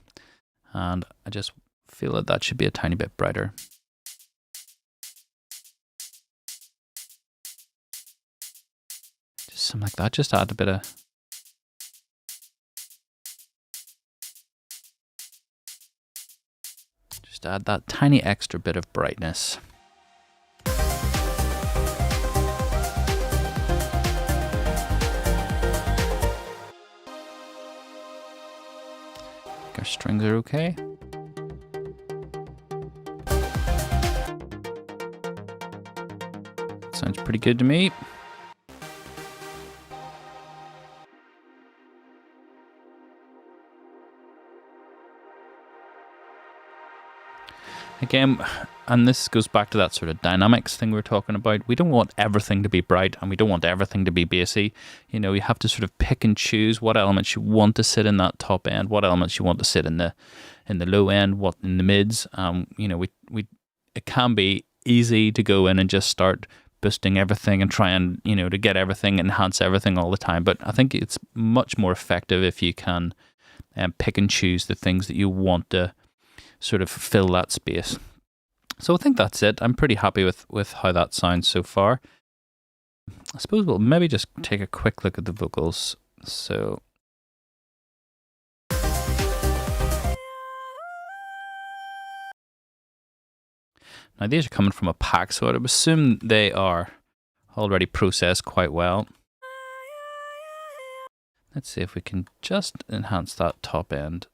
And I just feel that that should be a tiny bit brighter. Just something like that. Just add a bit of... Just add that tiny extra bit of brightness. Our strings are okay. Sounds pretty good to me. Again, and this goes back to that sort of dynamics thing we were talking about. We don't want everything to be bright and we don't want everything to be bassy. You know, you have to sort of pick and choose what elements you want to sit in that top end, what elements you want to sit in the low end, what in the mids. You know, it can be easy to go in and just start boosting everything and try and, you know, to get everything, enhance everything all the time. But I think it's much more effective if you can pick and choose the things that you want to sort of fill that space. So I think that's it. I'm pretty happy with how that sounds so far. I suppose we'll maybe just take a quick look at the vocals. So now these are coming from a pack, so I would assume they are already processed quite well. Let's see if we can just enhance that top end.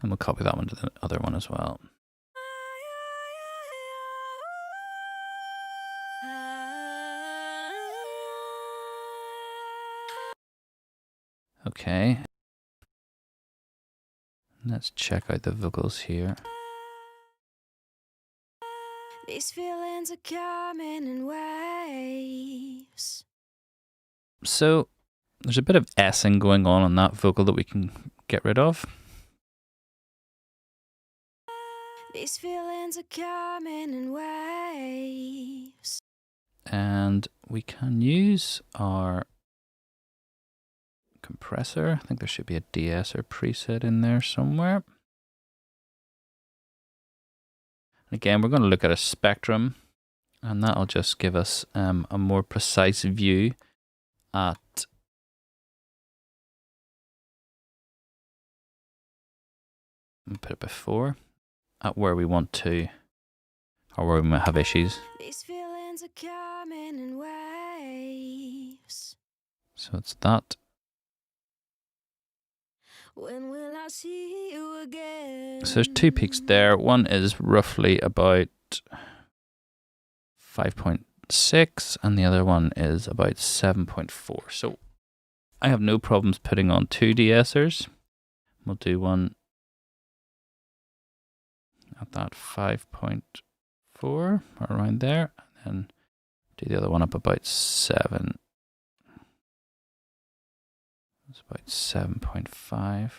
And we'll copy that one to the other one as well. Okay. Let's check out the vocals here. These feelings are coming in waves. So there's a bit of S-ing going on that vocal that we can get rid of. These feelings are coming in waves. And we can use our compressor. I think there should be a de-esser preset in there somewhere. Again, we're going to look at a spectrum, and that'll just give us a more precise view at put it before at where we want to or where we might have issues. These feelings are coming in waves. So it's that. When will I see you again? So there's 2 peaks there. One is roughly about 5.6 and the other one is about 7.4. So I have no problems putting on 2 de-essers. We'll do one at that 5.4 around there, and then do the other one up about 7. It's about 7.5.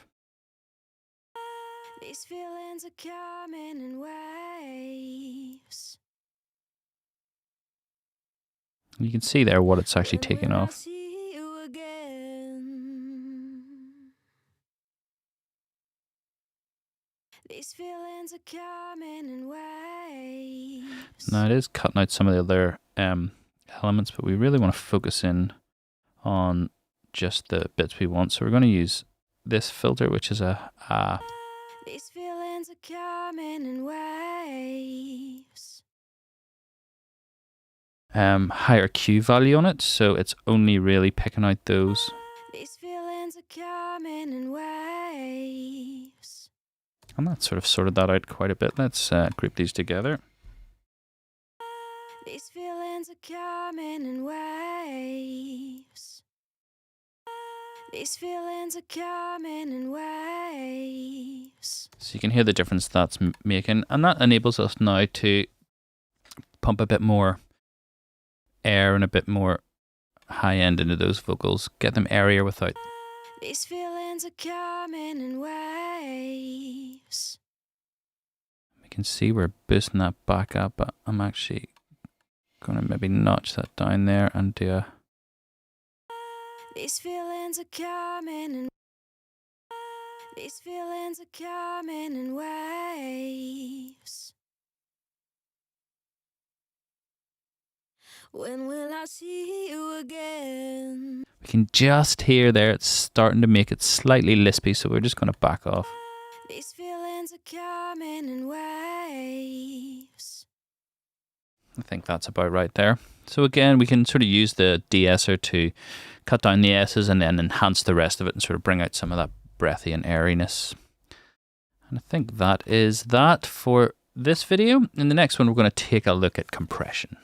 These feelings are coming in waves. You can see there what it's actually taking When will I off. see you again? These feelings are coming in waves. Now it is cutting out some of the other elements, but we really want to focus in on just the bits we want. So we're going to use this filter, which is a These feelings are coming in waves. higher Q value on it, so it's only really picking out those. These feelings are coming in waves. And that sort of sorted that out quite a bit. Let's group these together. These feelings are coming in waves. These feelings are coming in waves. So you can hear the difference that's making, and that enables us now to pump a bit more air and a bit more high end into those vocals, get them airier without. These feelings are coming in waves. We can see we're boosting that back up, but I'm actually going to maybe notch that down there and do a. These feelings are coming in. These feelings are coming in waves. When will I see you again? We can just hear there it's starting to make it slightly lispy, so we're just going to back off. These feelings are coming in waves. I think that's about right there. So again, we can sort of use the de-esser to cut down the S's and then enhance the rest of it and sort of bring out some of that breathy and airiness. And I think that is that for this video. In the next one, we're going to take a look at compression.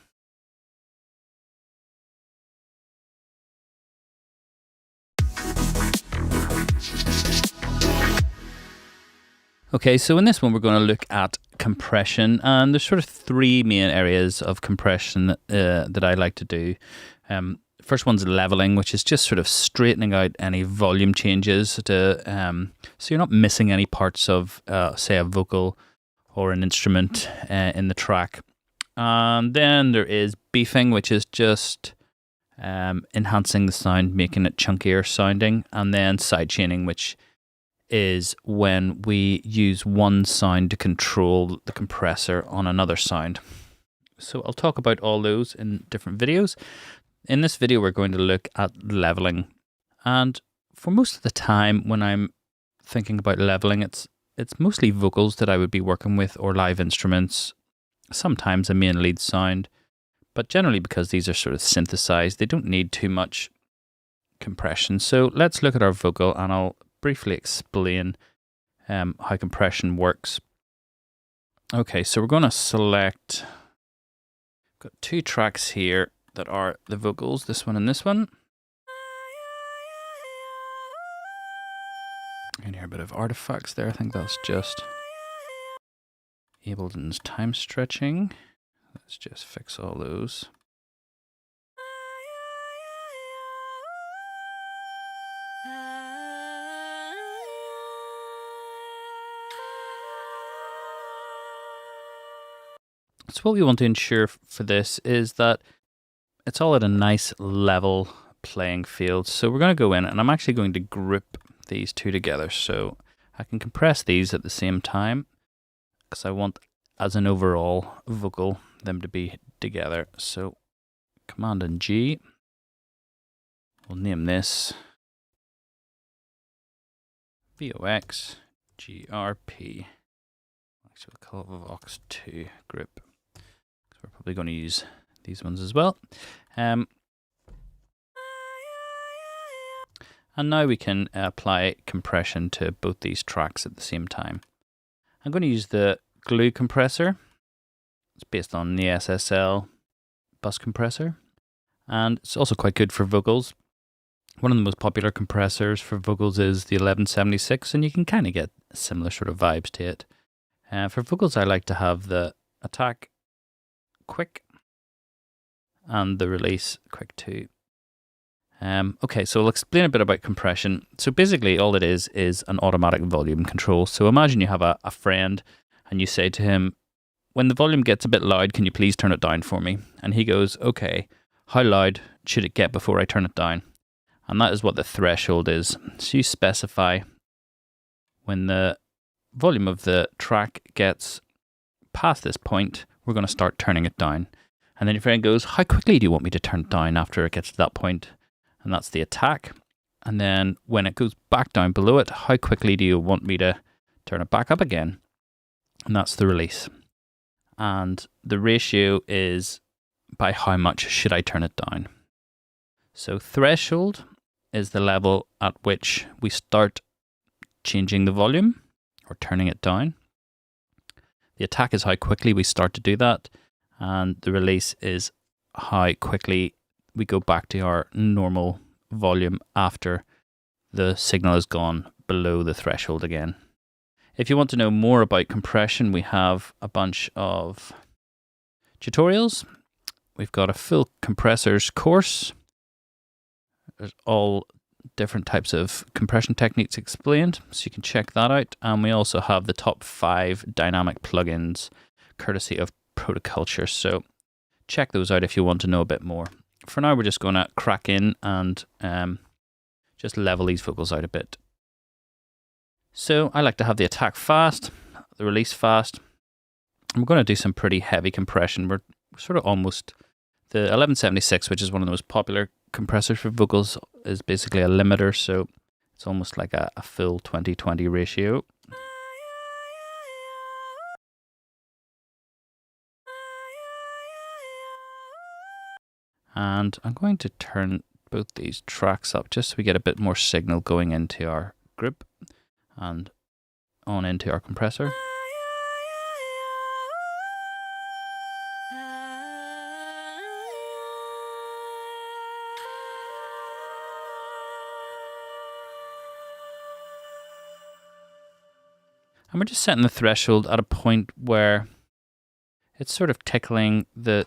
Okay, so in this one, we're going to look at compression, and there's sort of 3 main areas of compression that I like to do. First one's leveling, which is just sort of straightening out any volume changes to, so you're not missing any parts of, say, a vocal or an instrument in the track. And then there is beefing, which is just enhancing the sound, making it chunkier sounding, and then sidechaining, which is when we use one sound to control the compressor on another sound. So I'll talk about all those in different videos. In this video, we're going to look at leveling. And for most of the time when I'm thinking about leveling, it's mostly vocals that I would be working with or live instruments, sometimes a main lead sound. But generally, because these are sort of synthesized, they don't need too much compression. So let's look at our vocal, and I'll briefly explain how compression works. Okay, so we're going to select, got 2 tracks here that are the vocals, this one and this one. You can hear a bit of artifacts there. I think that's just Ableton's time stretching. Let's just fix all those. So what we want to ensure for this is that it's all at a nice level playing field. So we're going to go in, and I'm actually going to group these 2 together. So I can compress these at the same time because I want, as an overall vocal, them to be together. So Command and G. We'll name this VOX GRP. Actually, we'll call it Vox 2 group. Probably going to use these ones as well. And now we can apply compression to both these tracks at the same time. I'm going to use the glue compressor. It's based on the SSL bus compressor, and it's also quite good for vocals. One of the most popular compressors for vocals is the 1176, and you can kind of get similar sort of vibes to it. For vocals, I like to have the attack quick and the release quick too. Okay, so I'll explain a bit about compression. So basically all it is an automatic volume control. So imagine you have a friend and you say to him, when the volume gets a bit loud, can you please turn it down for me? And he goes, okay, how loud should it get before I turn it down? And that is what the threshold is. So you specify when the volume of the track gets past this point, we're going to start turning it down. And then your friend goes, how quickly do you want me to turn it down after it gets to that point? And that's the attack. And then when it goes back down below it, how quickly do you want me to turn it back up again? And that's the release. And the ratio is by how much should I turn it down. So threshold is the level at which we start changing the volume or turning it down. The attack is how quickly we start to do that. And the release is how quickly we go back to our normal volume after the signal has gone below the threshold again. If you want to know more about compression, we have a bunch of tutorials. We've got a full compressors course. There's all different types of compression techniques explained, so you can check that out. And we also have the top 5 dynamic plugins courtesy of Protoculture. So check those out if you want to know a bit more. For now, we're just going to crack in and just level these vocals out a bit. So I like to have the attack fast, the release fast. And we're going to do some pretty heavy compression. We're sort of almost, the 1176, which is one of the most popular compressors for vocals, is basically a limiter. So it's almost like a full 20-20 ratio. And I'm going to turn both these tracks up just so we get a bit more signal going into our group and on into our compressor. And we're just setting the threshold at a point where it's sort of tickling the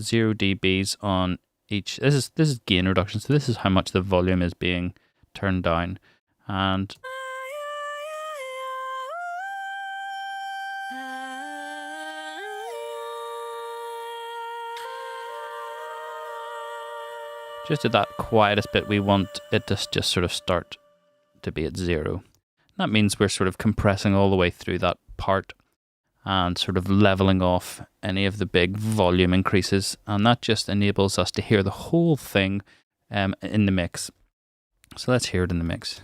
0 dBs on each. This is gain reduction, so this is how much the volume is being turned down. And just at that quietest bit, we want it to just sort of start to be at 0. That means we're sort of compressing all the way through that part and sort of leveling off any of the big volume increases. And that just enables us to hear the whole thing in the mix. So let's hear it in the mix.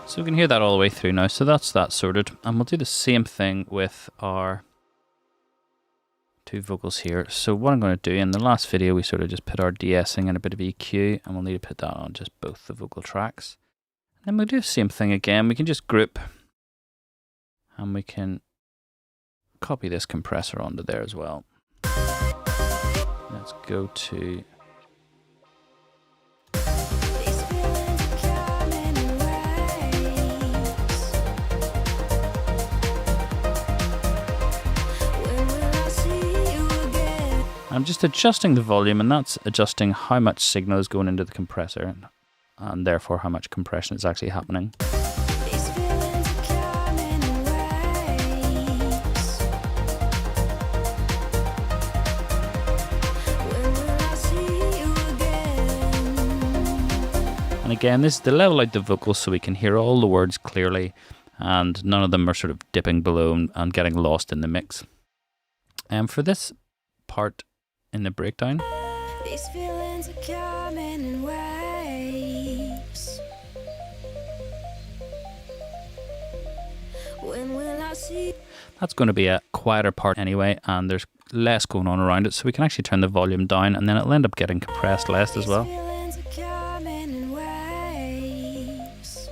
So we can hear that all the way through now. So that's that sorted. And we'll do the same thing with our 2 vocals here. So what I'm going to do, in the last video, we sort of just put our de-essing and a bit of EQ, and we'll need to put that on just both the vocal tracks. And then we'll do the same thing again. We can just group, and we can copy this compressor onto there as well. Let's go to... I'm just adjusting the volume, and that's adjusting how much signal is going into the compressor, and therefore how much compression is actually happening. again, this is to level out the vocals so we can hear all the words clearly and none of them are sort of dipping below and getting lost in the mix. And for this part in the breakdown, These feelings are coming in waves. When will I see? that's going to be a quieter part anyway, and there's less going on around it, so we can actually turn the volume down and then it'll end up getting compressed less as well. Feelings are coming in waves.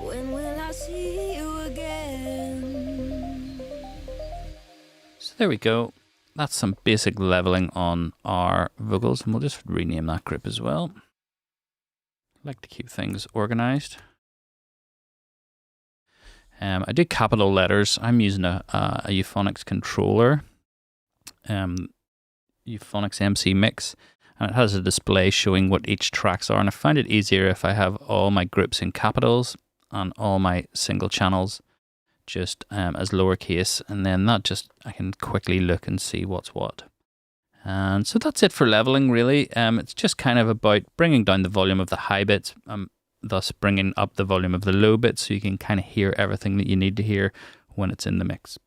When will I see you again? So there we go. That's some basic leveling on our vocals, and we'll just rename that group as well. I like to keep things organized. I do capital letters. I'm using a Euphonics controller, Euphonics MC Mix, and it has a display showing what each tracks are. And I find it easier if I have all my groups in capitals and all my single channels just as lowercase, and then that just I can quickly look and see what's what. And so that's it for leveling, really. It's just kind of about bringing down the volume of the high bits, thus bringing up the volume of the low bits so you can kind of hear everything that you need to hear when it's in the mix.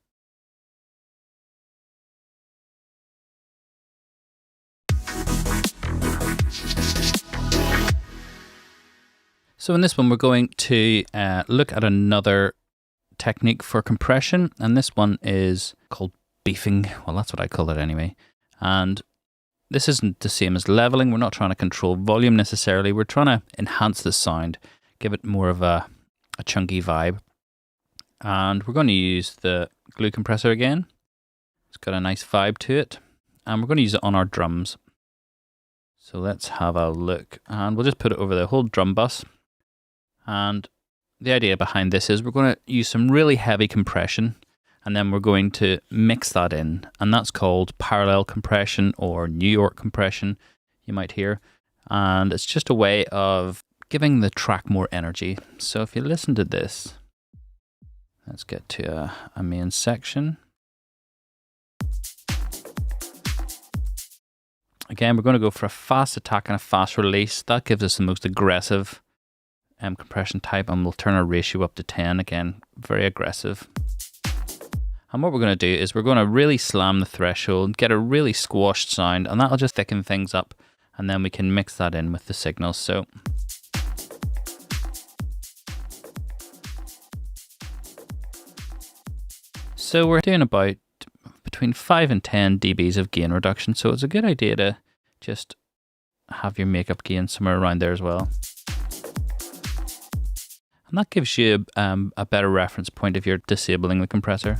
So in this one, we're going to look at another technique for compression, and this one is called beefing. Well, that's what I call it anyway. And this isn't the same as leveling. We're not trying to control volume necessarily. We're trying to enhance the sound, give it more of a chunky vibe. And we're going to use the glue compressor again. It's got a nice vibe to it. And we're going to use it on our drums. So let's have a look. And we'll just put it over the whole drum bus. And the idea behind this is we're going to use some really heavy compression, and then we're going to mix that in, and that's called parallel compression or New York compression, you might hear. And it's just a way of giving the track more energy. So if you listen to this, let's get to a main section. Again, we're going to go for a fast attack and a fast release. That gives us the most aggressive compression type, and we'll turn our ratio up to 10 again, very aggressive. And what we're going to do is we're going to really slam the threshold, get a really squashed sound, and that'll just thicken things up, and then we can mix that in with the signals. So we're doing about between 5 and 10 dBs of gain reduction, so it's a good idea to just have your makeup gain somewhere around there as well. And that gives you a better reference point if you're disabling the compressor.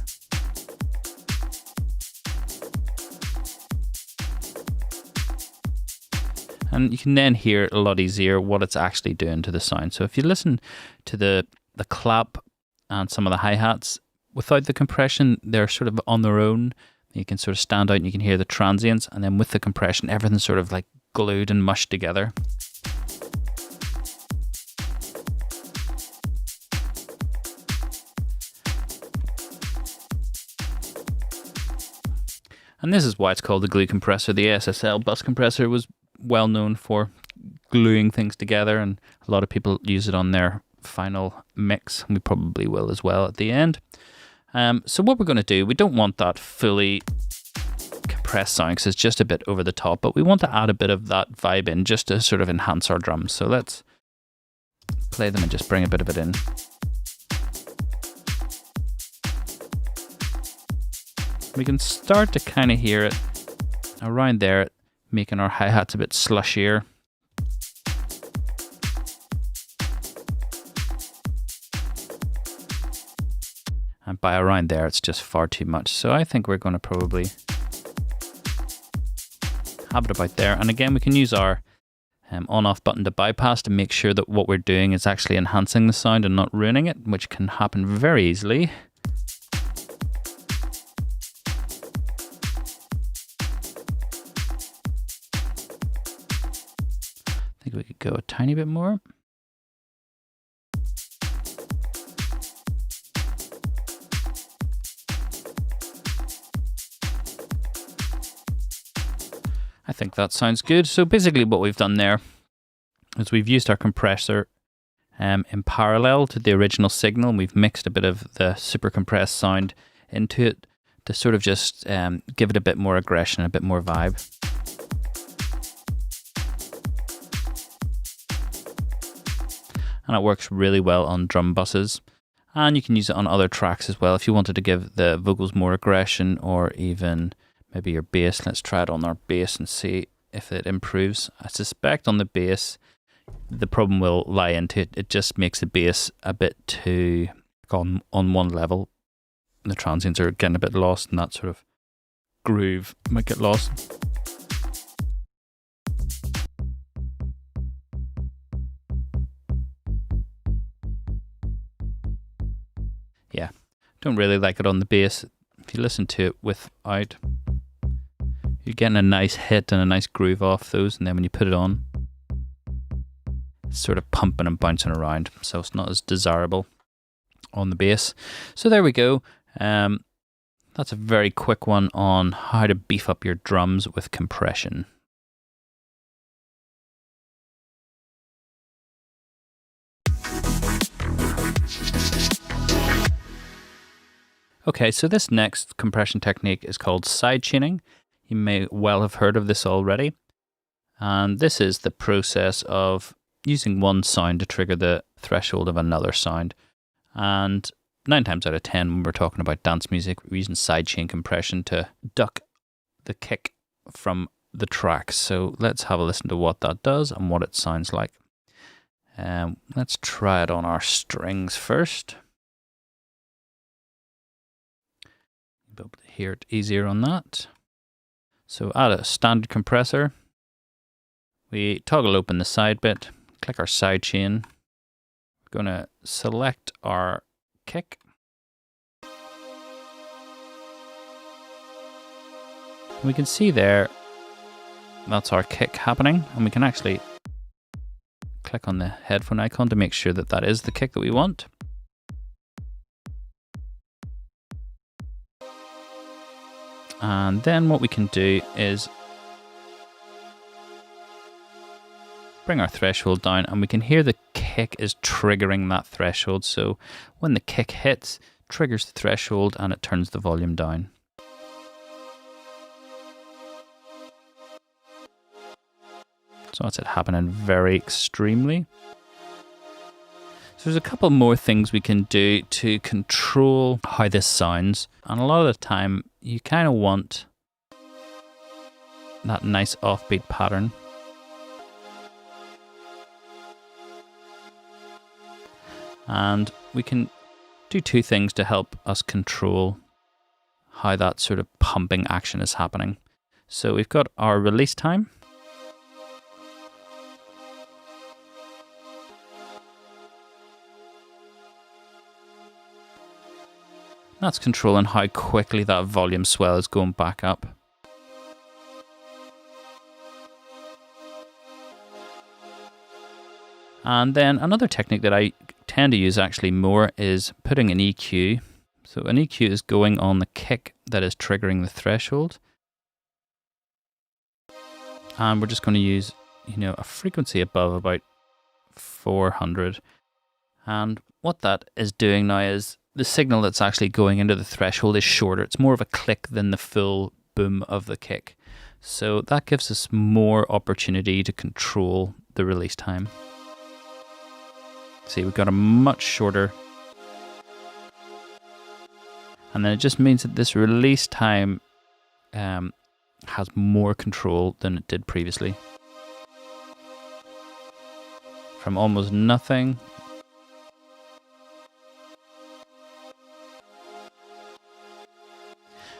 And you can then hear a lot easier what it's actually doing to the sound. So if you listen to the clap and some of the hi-hats, without the compression, they're sort of on their own. You can sort of stand out and you can hear the transients. And then with the compression, everything's sort of like glued and mushed together. And this is why it's called the glue compressor. The SSL bus compressor was well known for gluing things together, and a lot of people use it on their final mix. We probably will as well at the end. So what we're going to do, we don't want that fully compressed sound because it's just a bit over the top, but we want to add a bit of that vibe in just to sort of enhance our drums. So let's play them and just bring a bit of it in. We can start to kind of hear it around there, making our hi-hats a bit slushier. And by around there, it's just far too much. So I think we're going to probably have it about there. And again, we can use our on-off button to bypass to make sure that what we're doing is actually enhancing the sound and not ruining it, which can happen very easily. I think we could go a tiny bit more. I think that sounds good. So basically what we've done there is we've used our compressor in parallel to the original signal, and we've mixed a bit of the super compressed sound into it to sort of just give it a bit more aggression, a bit more vibe. And it works really well on drum buses. And you can use it on other tracks as well if you wanted to give the vocals more aggression, or even maybe your bass. Let's try it on our bass and see if it improves. I suspect on the bass, the problem will lie into it. It just makes the bass a bit too on one level. The transients are getting a bit lost, and that sort of groove might get lost. Yeah, don't really like it on the bass. If you listen to it without, you're getting a nice hit and a nice groove off those, and then when you put it on, it's sort of pumping and bouncing around, so it's not as desirable on the bass. So there we go. That's a very quick one on how to beef up your drums with compression. Okay, so this next compression technique is called sidechaining. You may well have heard of this already. And this is the process of using one sound to trigger the threshold of another sound. And 9 times out of 10, when we're talking about dance music, we're using sidechain compression to duck the kick from the track. So let's have a listen to what that does and what it sounds like. Let's try it on our strings first. You'll be able to hear it easier on that. So add a standard compressor. We toggle open the side bit, click our sidechain. We're going to select our kick. We can see there, that's our kick happening, and we can actually click on the headphone icon to make sure that that is the kick that we want. And then what we can do is bring our threshold down, and we can hear the kick is triggering that threshold. So when the kick hits, triggers the threshold and it turns the volume down. So that's it happening very extremely. So there's a couple more things we can do to control how this sounds. And a lot of the time, you kind of want that nice offbeat pattern. And we can do 2 things to help us control how that sort of pumping action is happening. So we've got our release time. That's controlling how quickly that volume swell is going back up. And then another technique that I tend to use actually more is putting an EQ. So an EQ is going on the kick that is triggering the threshold. And we're just going to use, a frequency above about 400. And what that is doing now is the signal that's actually going into the threshold is shorter. It's more of a click than the full boom of the kick. So that gives us more opportunity to control the release time. See, we've got a much shorter. And then it just means that this release time has more control than it did previously. From almost nothing.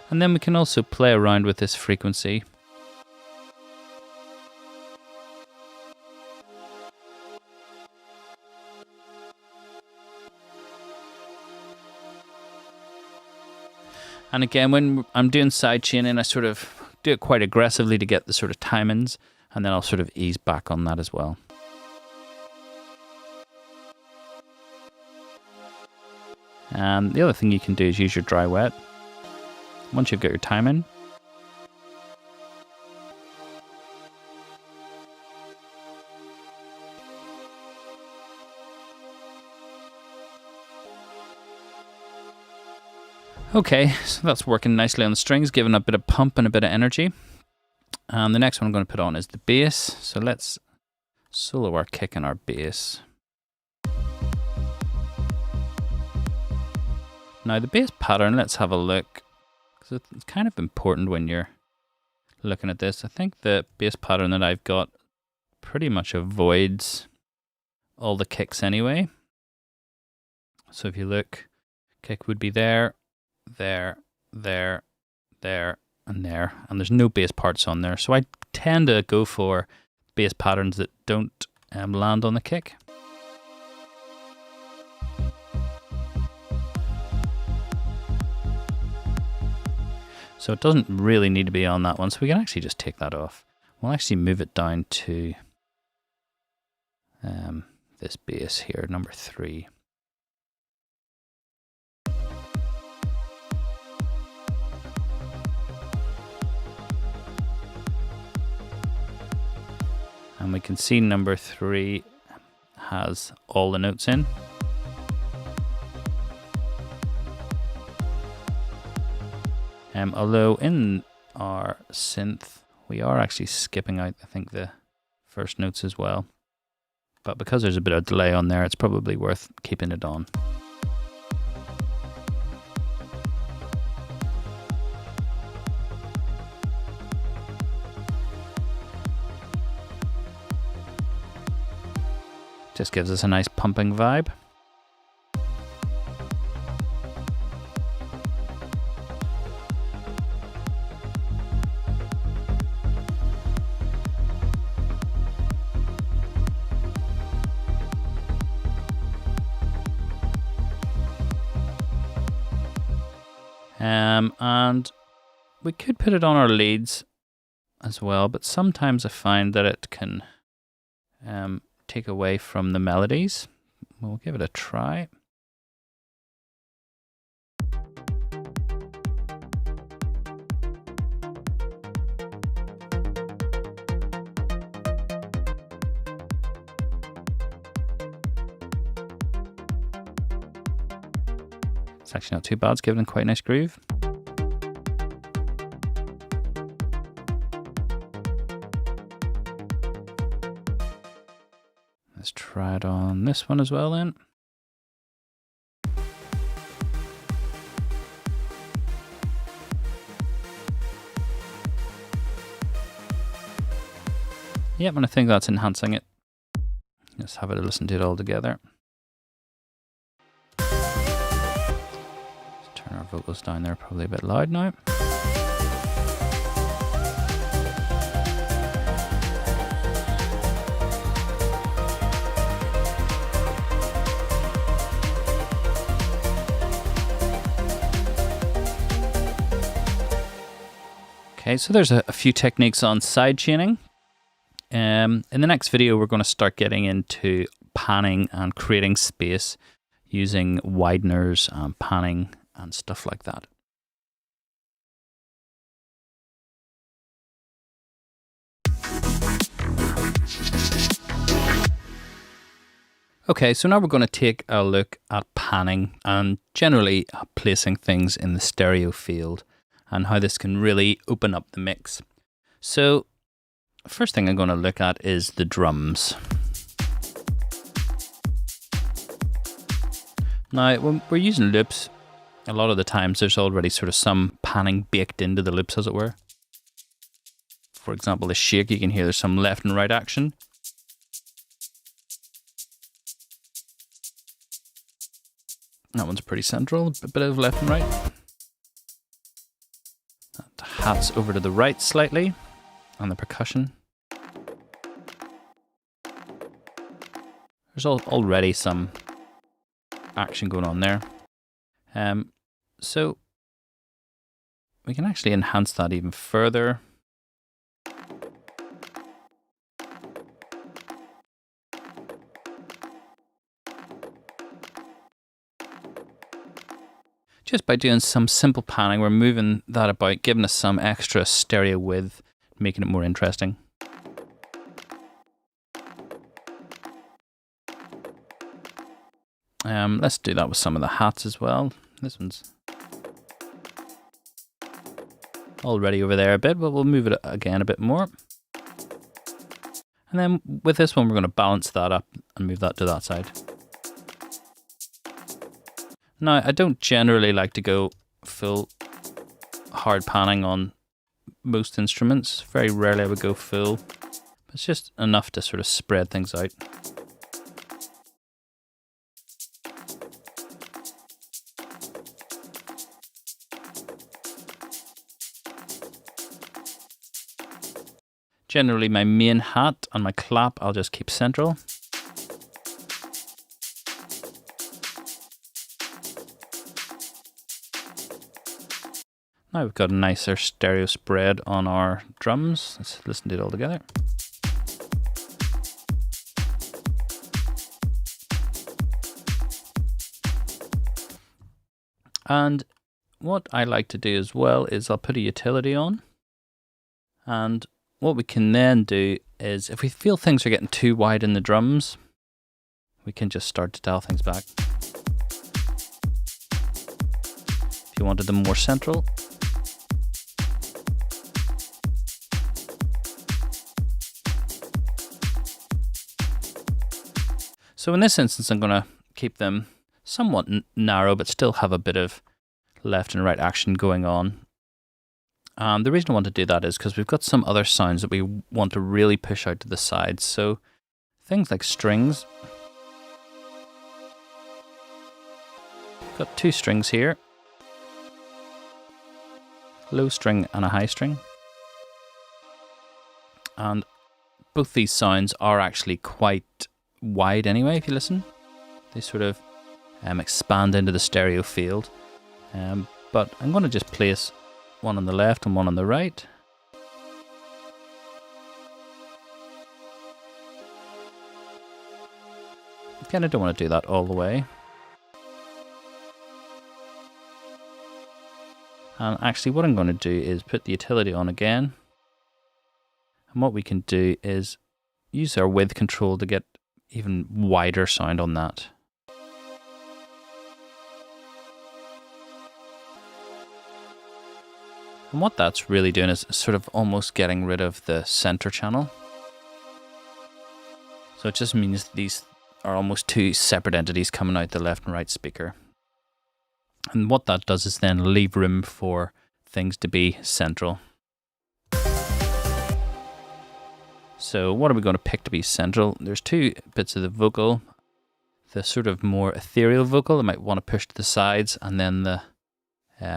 And then we can also play around with this frequency. And again, when I'm doing sidechaining, I sort of do it quite aggressively to get the sort of timings, and then I'll sort of ease back on that as well. And the other thing you can do is use your dry wet. Once you've got your timing, Okay, so that's working nicely on the strings, giving a bit of pump and a bit of energy. And the next one I'm going to put on is the bass. So let's solo our kick and our bass. Now the bass pattern, let's have a look. Because it's kind of important when you're looking at this. I think the bass pattern that I've got pretty much avoids all the kicks anyway. So if you look, kick would be there, there, there, there, and there. And there's no bass parts on there. So I tend to go for bass patterns that don't land on the kick. So it doesn't really need to be on that one. So we can actually just take that off. We'll actually move it down to this bass here, number 3. And we can see number 3 has all the notes in. Although in our synth, we are actually skipping out, I think, the first notes as well. But because there's a bit of delay on there, it's probably worth keeping it on. Just gives us a nice pumping vibe. And we could put it on our leads as well, but sometimes I find that it can take away from the melodies. We'll give it a try. It's actually not too bad. It's giving quite a nice groove. Let's try it on this one as well then. Yep, and I think that's enhancing it. Let's have a listen to it all together. Turn our vocals down there, probably a bit loud now. Okay, so there's a few techniques on side chaining. In the next video, we're going to start getting into panning and creating space using wideners and panning and stuff like that. Okay, so now we're going to take a look at panning and generally placing things in the stereo field and how this can really open up the mix. So first thing I'm going to look at is the drums. Now, when we're using loops, a lot of the times there's already sort of some panning baked into the loops, as it were. For example, the shake, you can hear there's some left and right action. That one's pretty central, a bit of left and right. The hat's over to the right slightly on the percussion. There's already some action going on there. So we can actually enhance that even further. Just by doing some simple panning, we're moving that about, giving us some extra stereo width, making it more interesting. Let's do that with some of the hats as well. This one's already over there a bit, but we'll move it again a bit more. And then with this one, we're going to balance that up and move that to that side. Now, I don't generally like to go full hard panning on most instruments. Very rarely I would go full. It's just enough to sort of spread things out. Generally, my main hat and my clap I'll just keep central. Now we've got a nicer stereo spread on our drums. Let's listen to it all together. And what I like to do as well is I'll put a utility on. And what we can then do is, if we feel things are getting too wide in the drums, we can just start to dial things back. If you wanted them more central. So in this instance, I'm going to keep them somewhat narrow, but still have a bit of left and right action going on. The reason I want to do that is because we've got some other sounds that we want to really push out to the sides. So things like strings. Got two strings here. Low string and a high string. And both these sounds are actually quite wide anyway, if you listen. They sort of expand into the stereo field. But I'm going to just place one on the left and one on the right. Again, I don't want to do that all the way. And actually what I'm going to do is put the utility on again. And what we can do is use our width control to get even wider sound on that. And what that's really doing is sort of almost getting rid of the center channel. So it just means these are almost two separate entities coming out the left and right speaker. And what that does is then leave room for things to be central. So what are we going to pick to be central? There's two bits of the vocal. The sort of more ethereal vocal I might want to push to the sides, and then the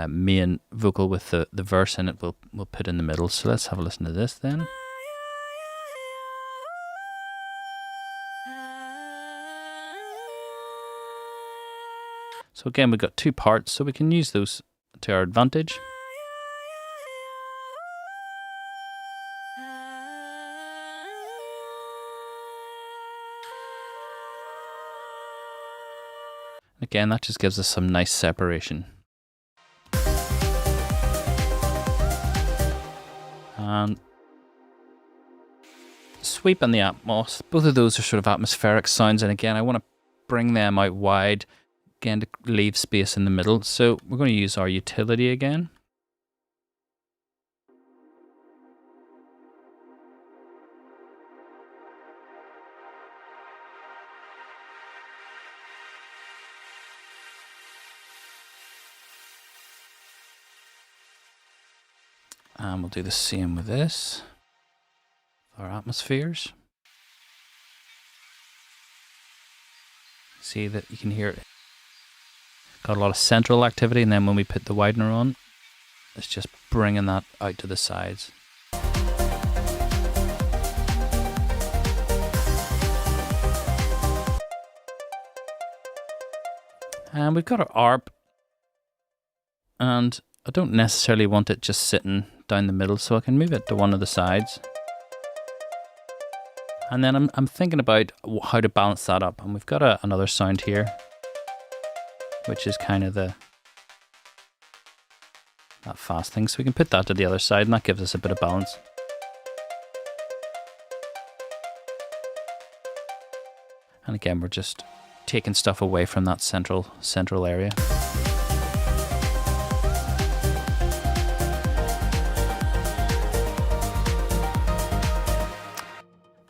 main vocal with the verse in it we'll put in the middle. So let's have a listen to this then. So again, we've got two parts, so we can use those to our advantage. Again, that just gives us some nice separation. And sweep and the atmos, both of those are sort of atmospheric sounds, and again I want to bring them out wide, again to leave space in the middle. So we're going to use our utility again. And we'll do the same with this, our atmospheres. See that you can hear it. Got a lot of central activity, and then when we put the widener on, it's just bringing that out to the sides. And we've got our ARP, and I don't necessarily want it just sitting down the middle, so I can move it to one of the sides. And then I'm thinking about how to balance that up, and we've got another sound here, which is kind of that fast thing, so we can put that to the other side, and that gives us a bit of balance. And again, we're just taking stuff away from that central area.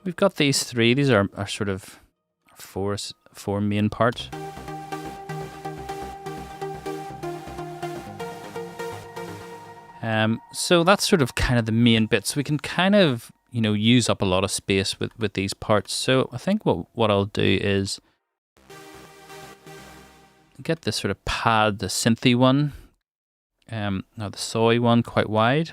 we've got these three. These are sort of four main parts. So that's sort of kind of the main bits. We can kind of, you know, use up a lot of space with these parts. So I think what I'll do is get this sort of pad, the synthy one, now the soy one quite wide.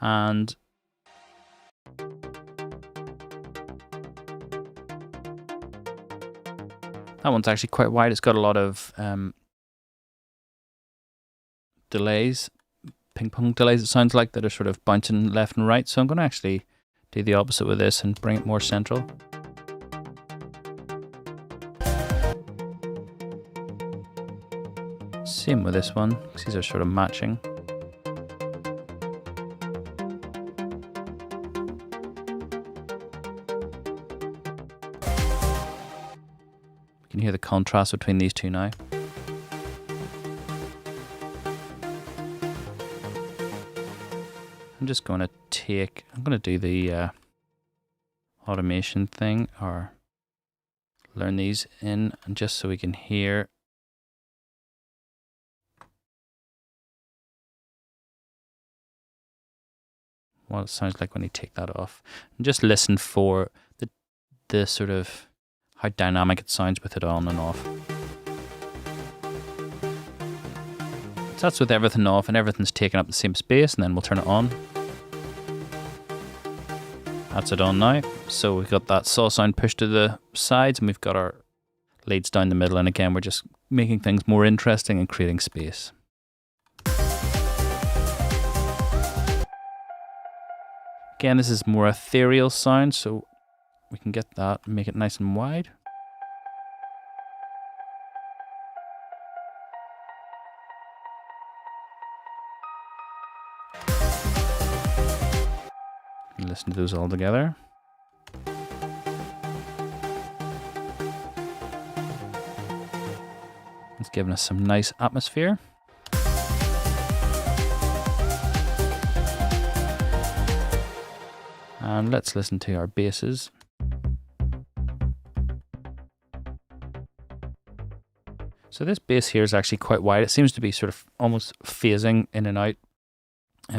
And that one's actually quite wide. It's got a lot of delays, ping pong delays, it sounds like, that are sort of bouncing left and right. So I'm going to actually do the opposite with this and bring it more central. Same with this one, because these are sort of matching. You can hear the contrast between these two now. I'm just going to do the automation thing, or learn these in, and just so we can hear what it sounds like when you take that off. And just listen for the sort of how dynamic it sounds with it on and off. So that's with everything off and everything's taking up the same space, and then we'll turn it on. That's it on now. So we've got that saw sound pushed to the sides, and we've got our leads down the middle, and again we're just making things more interesting and creating space. Again, this is more ethereal sound, so we can get that and make it nice and wide. And listen to those all together. It's giving us some nice atmosphere. And let's listen to our basses. So this bass here is actually quite wide. It seems to be sort of almost phasing in and out.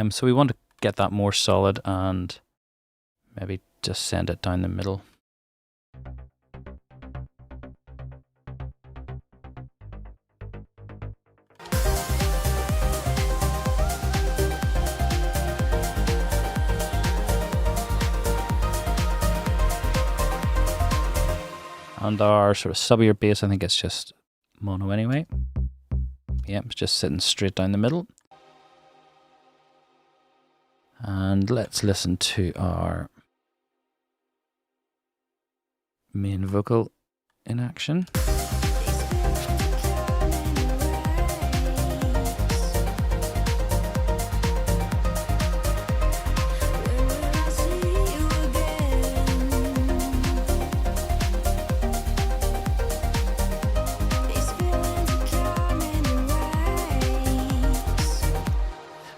So we want to get that more solid and maybe just send it down the middle. And our sort of subbier bass, I think it's just mono anyway. Yep, it's just sitting straight down the middle. And let's listen to our main vocal in action.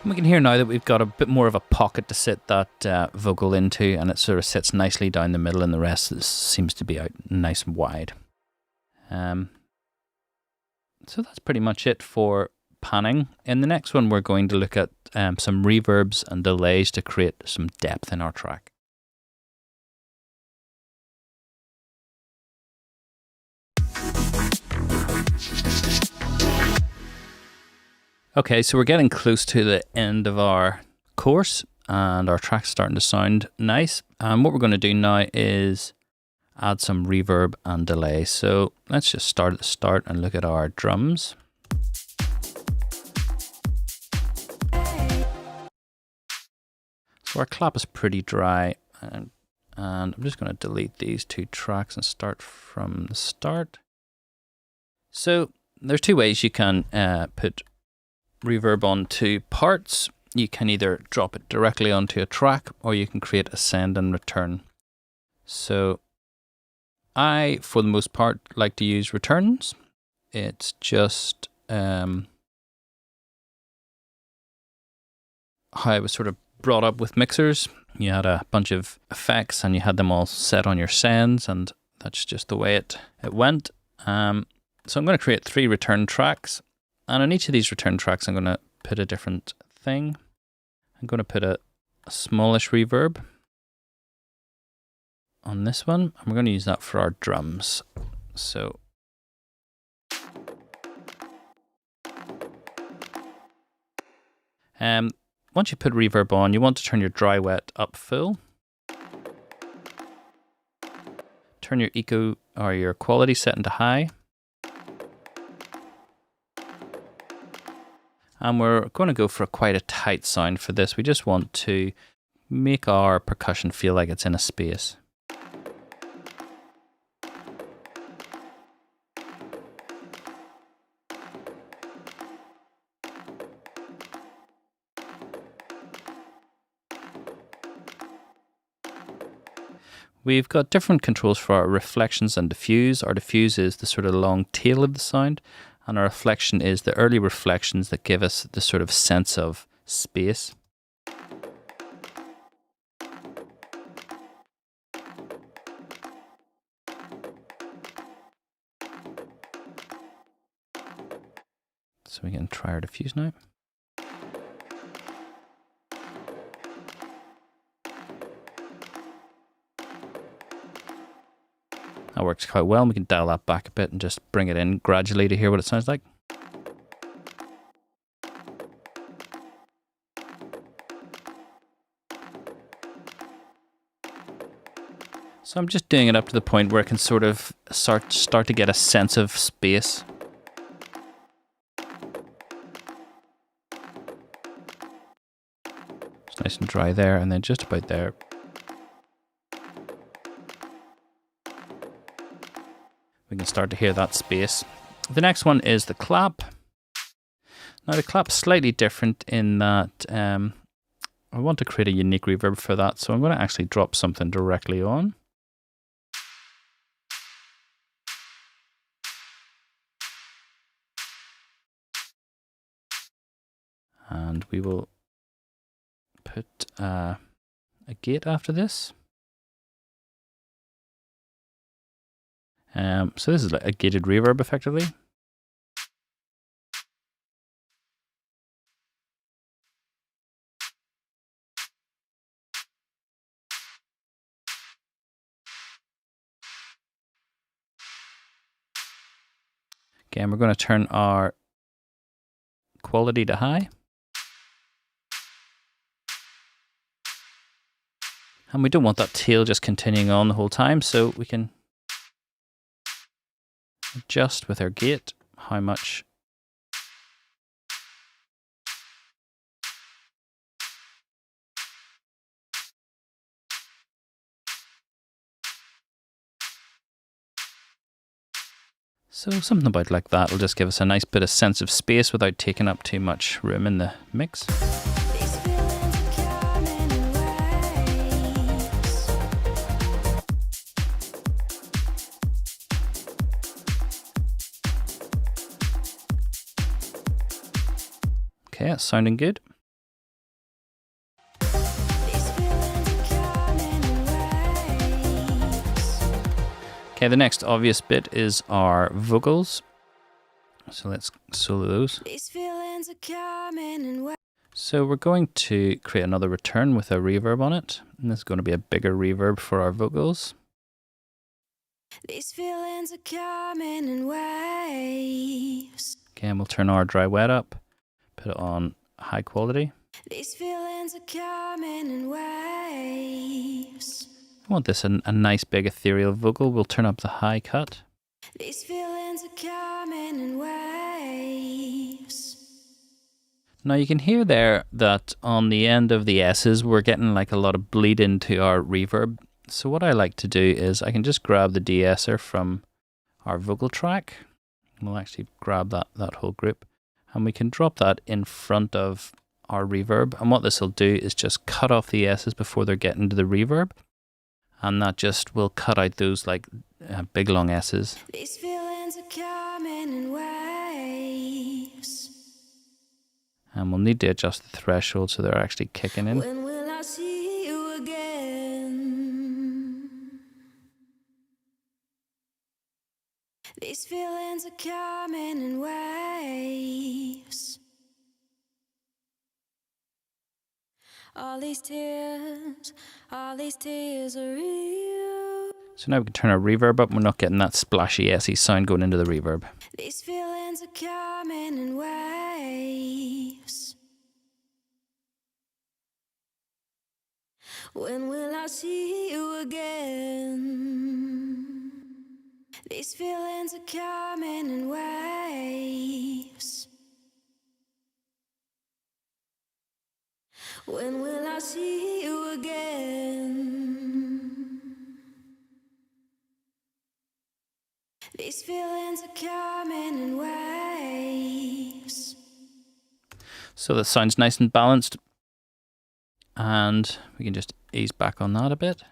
We can hear now that we've got a bit more of a pocket to sit that vocal into, and it sort of sits nicely down the middle, and the rest seems to be out nice and wide. So that's pretty much it for panning. In the next one, we're going to look at some reverbs and delays to create some depth in our track. Okay, so we're getting close to the end of our course, and our track's starting to sound nice. And what we're going to do now is add some reverb and delay. So let's just start at the start and look at our drums. So our clap is pretty dry, and I'm just going to delete these two tracks and start from the start. So there's two ways you can put reverb onto parts. You can either drop it directly onto a track, or you can create a send and return. So I, for the most part, like to use returns. It's just how I was sort of brought up with mixers. You had a bunch of effects and you had them all set on your sends, and that's just the way it went. So I'm going to create 3 return tracks, and on each of these return tracks I'm going to put a different thing. I'm going to put a smallish reverb on this one, and we're going to use that for our drums. So once you put reverb on, you want to turn your dry wet up full. Turn your echo or your quality setting to high. And we're going to go for quite a tight sound for this. We just want to make our percussion feel like it's in a space. We've got different controls for our reflections and diffuse. Our diffuse is the sort of long tail of the sound, and our reflection is the early reflections that give us the sort of sense of space. So we can try our diffuse now. That works quite well, and we can dial that back a bit and just bring it in gradually to hear what it sounds like. So I'm just doing it up to the point where I can sort of start to get a sense of space. It's nice and dry there, and then just about there. We can start to hear that space. The next one is the clap. Now the clap's slightly different in that I want to create a unique reverb for that, so I'm going to actually drop something directly on. And we will put a gate after this. So this is like a gated reverb, effectively. Again, we're going to turn our quality to high. And we don't want that tail just continuing on the whole time, so we can adjust with our gate how much so something about like that will just give us a nice bit of sense of space without taking up too much room in the mix. Okay, that's sounding good. Okay, the next obvious bit is our vocals. So let's solo those. So we're going to create another return with a reverb on it. And this is going to be a bigger reverb for our vocals. These feelings are coming in waves. Okay, and we'll turn our dry wet up. Put it on high quality. These feelings are coming in waves. I want this a nice big ethereal vocal. We'll turn up the high cut. These feelings are coming in waves. Now you can hear there that on the end of the S's we're getting like a lot of bleed into our reverb. So what I like to do is I can just grab the de-esser from our vocal track. We'll actually grab that whole group. And we can drop that in front of our reverb. And what this will do is just cut off the S's before they're getting to the reverb. And that just will cut out those like big long S's. These feelings are coming in waves. And we'll need to adjust the threshold so they're actually kicking in. When will I see you again? These feelings are coming in waves. All these tears are real. So now we can turn our reverb up. We're not getting that splashy SE sound going into the reverb. These feelings are coming in waves. When will I see you again? These feelings are coming in waves. When will I see you again? These feelings are coming in waves. So that sounds nice and balanced. And we can just ease back on that a bit.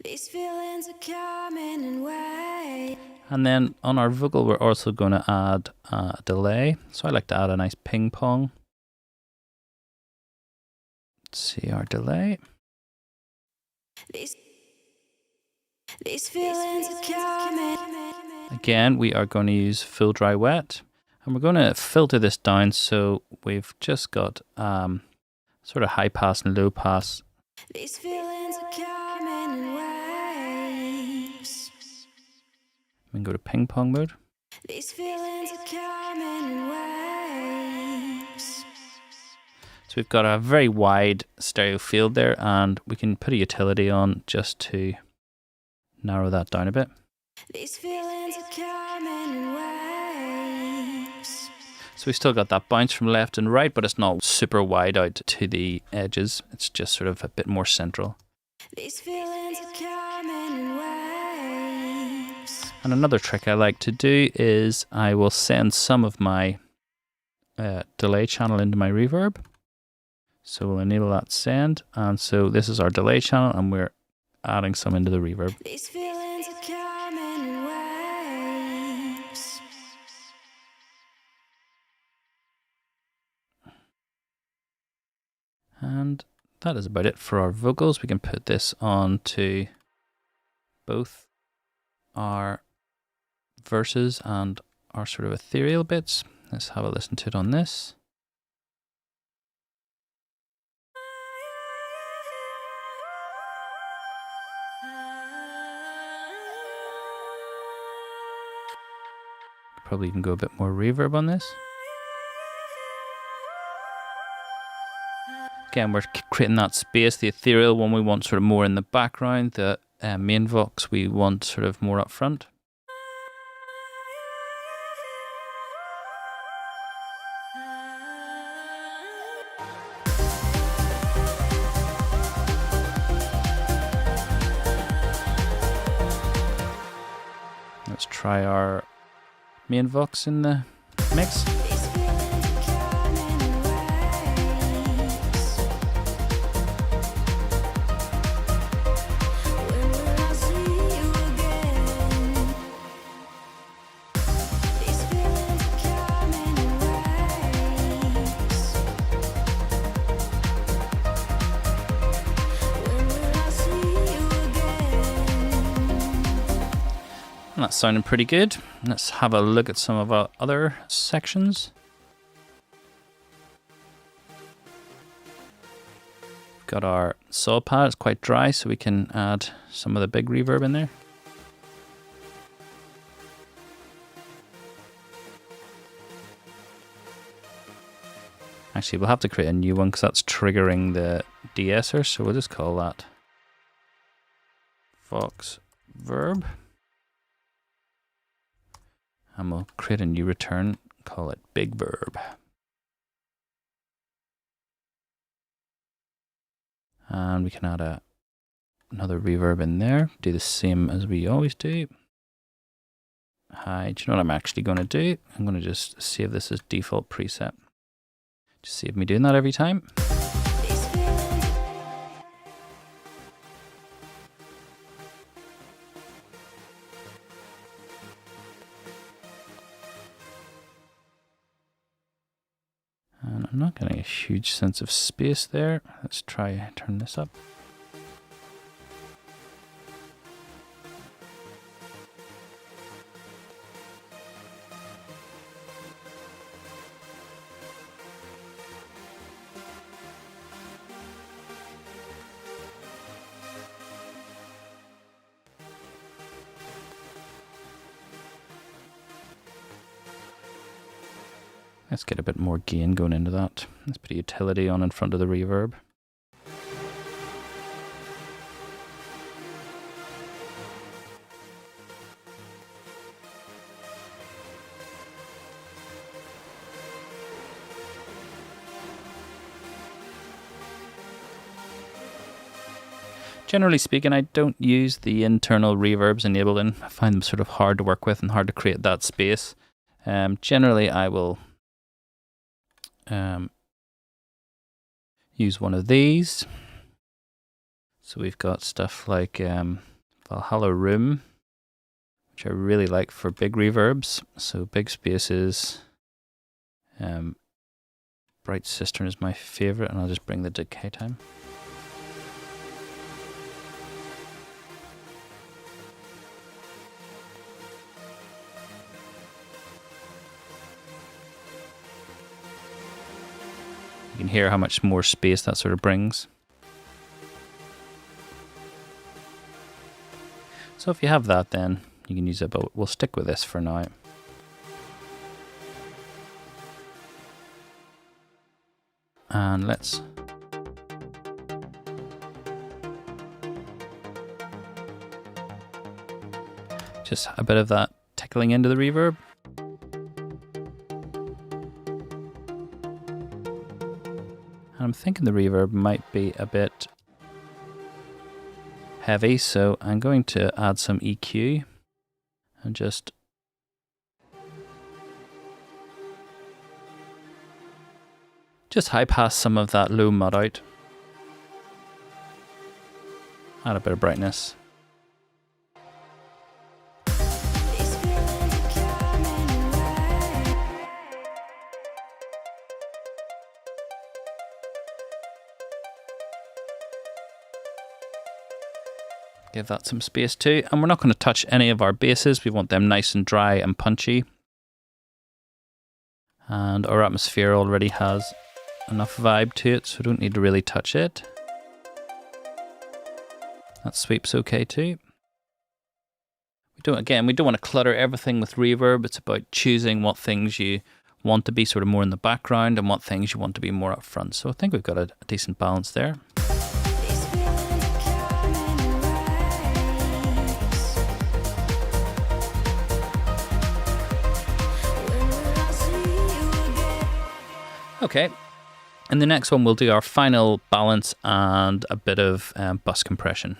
These feelings are coming in waves. And then on our vocal, we're also going to add a delay. So I like to add a nice ping pong. Let's see our delay. These feelings are coming. Again, we are going to use full dry wet. And we're going to filter this down so we've just got sort of high pass and low pass. These feelings are coming in waves. We can go to ping pong mode. These feelings are coming in waves. So we've got a very wide stereo field there, and we can put a utility on just to narrow that down a bit. These feelings are coming in waves. So we still got that bounce from left and right, but it's not super wide out to the edges. It's just sort of a bit more central. These feelings are coming in waves. And another trick I like to do is I will send some of my delay channel into my reverb. So we'll enable that send. And so this is our delay channel, and we're adding some into the reverb. These feelings are coming in waves. And that is about it for our vocals. We can put this on to both our verses and our sort of ethereal bits. Let's have a listen to it on this. Probably even go a bit more reverb on this. Again, we're creating that space. The ethereal one we want sort of more in the background. The main vox we want sort of more up front. Let's try our main vox in the mix. These feelings are coming in waves. When will I see you again? These feelings are coming in waves. When will I see you again? And that's sounding pretty good. Let's have a look at some of our other sections. We've got our saw pad. It's quite dry, so we can add some of the big reverb in there. Actually, we'll have to create a new one because that's triggering the de-esser, so we'll just call that Vox Verb. And we'll create a new return, call it Big Verb. And we can add another reverb in there. Do the same as we always do. Hi, do you know what I'm actually going to do? I'm going to just save this as default preset. Just save me doing that every time. I'm not getting a huge sense of space there. Let's try turn this up. Let's get a bit more gain going into that. Let's put a utility on in front of the reverb. Generally speaking, I don't use the internal reverbs enabled in. I find them sort of hard to work with and hard to create that space. Generally, I will use one of these. So we've got stuff like Valhalla Room, which I really like for big reverbs. So big spaces. Bright Cistern is my favorite, and I'll just bring the decay time. You can hear how much more space that sort of brings. So if you have that, then you can use it, but we'll stick with this for now. And let's just a bit of that tickling into the reverb. I'm thinking the reverb might be a bit heavy, so I'm going to add some EQ and just high pass some of that low mud out. Add a bit of brightness. Give that some space too. And we're not going to touch any of our basses. We want them nice and dry and punchy. And our atmosphere already has enough vibe to it, so we don't need to really touch it. That sweep's okay too. We don't want to clutter everything with reverb. It's about choosing what things you want to be sort of more in the background and what things you want to be more up front. So I think we've got a decent balance there. Okay, in the next one we'll do our final balance and a bit of bus compression.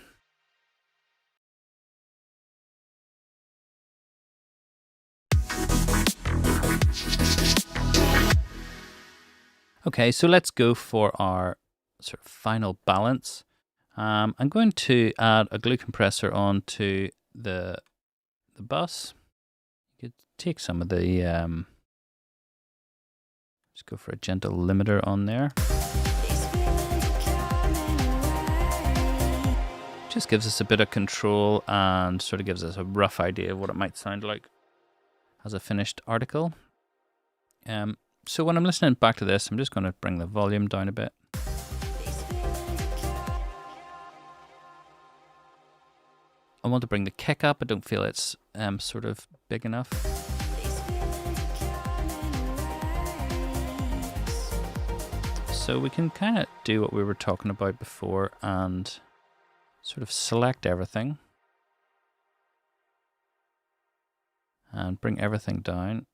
Okay, so let's go for our sort of final balance. I'm going to add a glue compressor onto the bus. You could take some of the just go for a gentle limiter on there. Just gives us a bit of control and sort of gives us a rough idea of what it might sound like as a finished article. So when I'm listening back to this, I'm just going to bring the volume down a bit. I want to bring the kick up. I don't feel it's sort of big enough. So we can kind of do what we were talking about before and sort of select everything and bring everything down.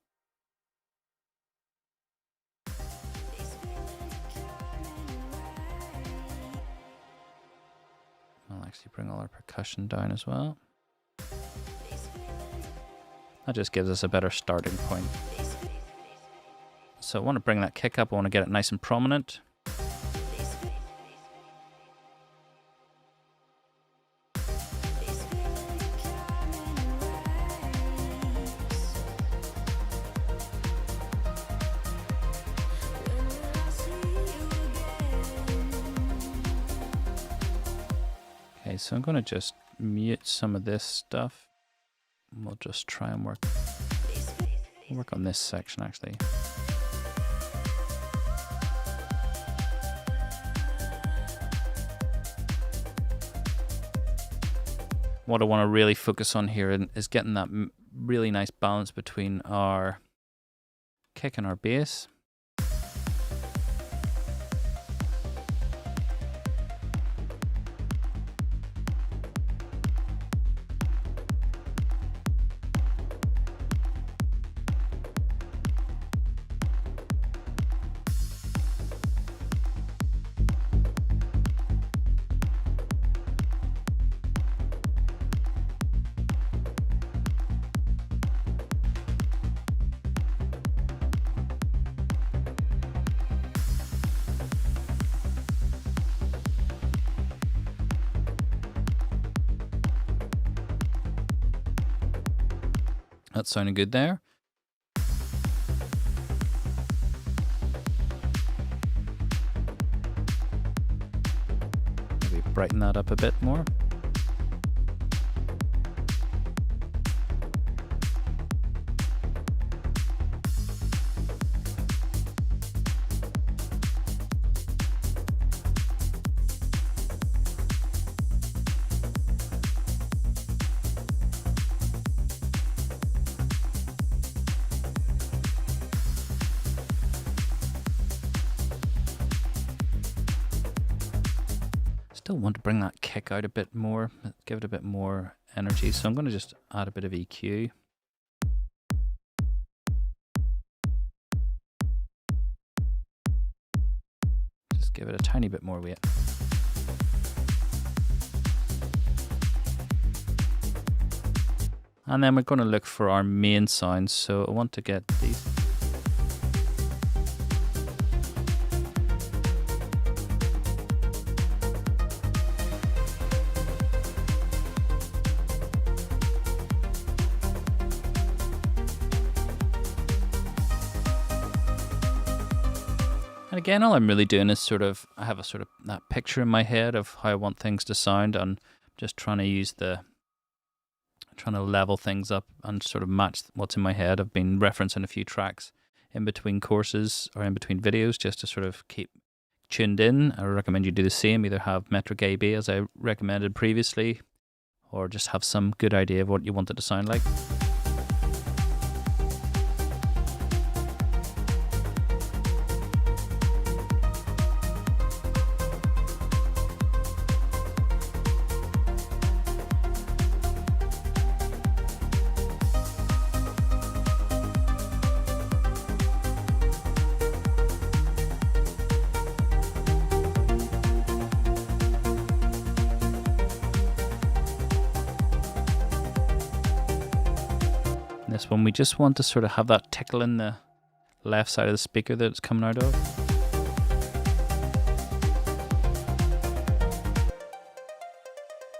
I'll actually bring all our percussion down as well. That just gives us a better starting point. So I want to bring that kick up, I want to get it nice and prominent. Okay, so I'm going to just mute some of this stuff. We'll just try and work on this section actually. What I want to really focus on here is getting that really nice balance between our kick and our bass. That's sounding good there. Maybe brighten that up a bit more. Still want to bring that kick out a bit more, give it a bit more energy. So I'm going to just add a bit of EQ. Just give it a tiny bit more weight. And then we're going to look for our main sounds. So I want to get these. And again, all I'm really doing is I have a sort of that picture in my head of how I want things to sound, and just trying to level things up and sort of match what's in my head. I've been referencing a few tracks in between courses or in between videos just to sort of keep tuned in. I recommend you do the same, either have metric A/B as I recommended previously, or just have some good idea of what you want it to sound like. This one, we just want to sort of have that tickle in the left side of the speaker that it's coming out of.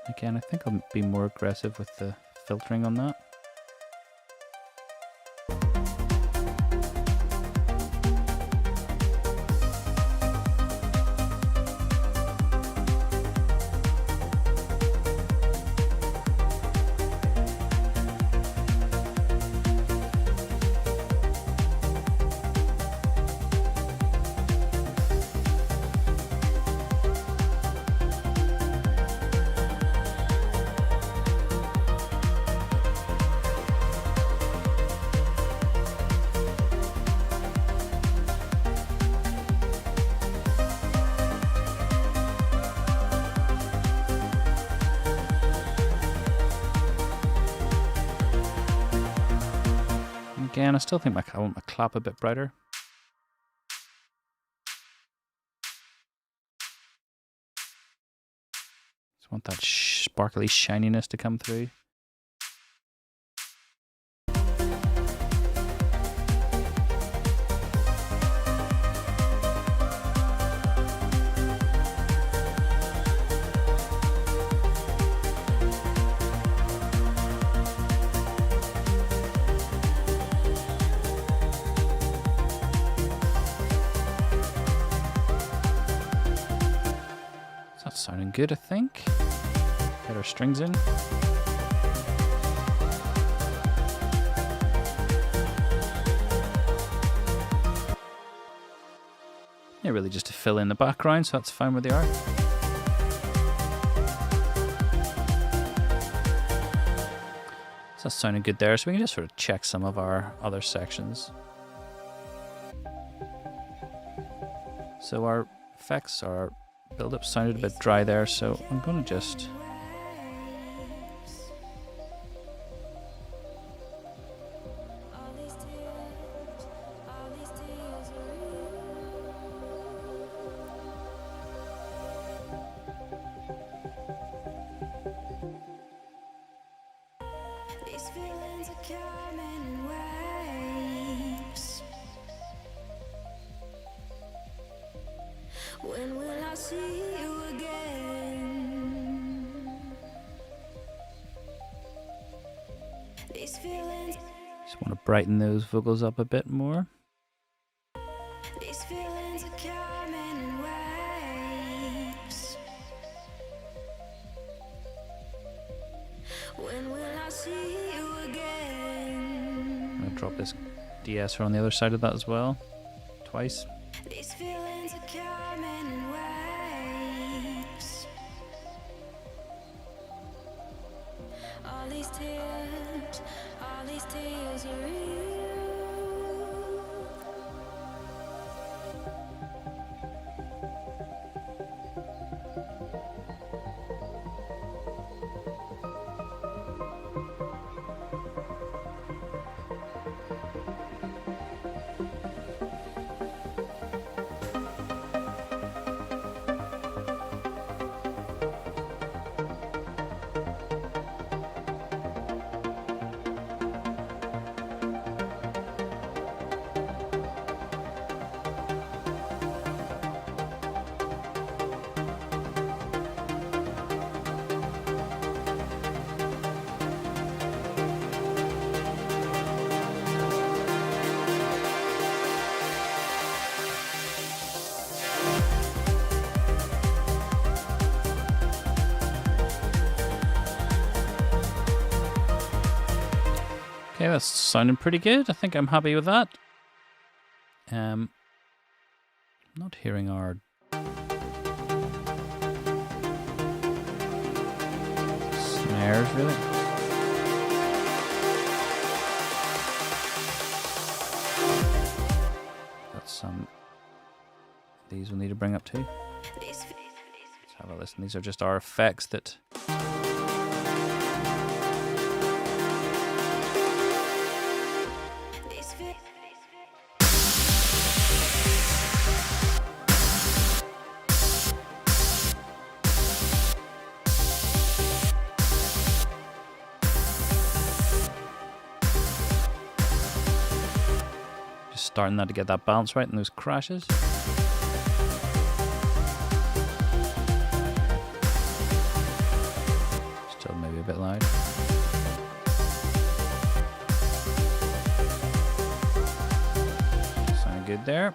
Again, I think I'll be more aggressive with the filtering on that. Again, I still think I want my clap a bit brighter. Just want that sparkly shininess to come through. Sounding good, I think. Get our strings in. Yeah, really just to fill in the background, so that's fine where they are. So that's sounding good there, so we can just sort of check some of our other sections. So our effects, our build-up sounded a bit dry there, so I'm going to just... These feelings are coming in waves. When will I see you again? These feelings. Just want to brighten those vocals up a bit more. These feelings are coming in waves. When will I see you again? I'm going to drop this de-esser on the other side of that as well. Twice. These feelings are coming in waves. All these tears are real. Okay, that's sounding pretty good. I think I'm happy with that. Not hearing our snares really. Got some. These we'll need to bring up too. Let's have a listen. These are just our effects that. Starting that to get that balance right in those crashes. Still maybe a bit loud. Sound good there.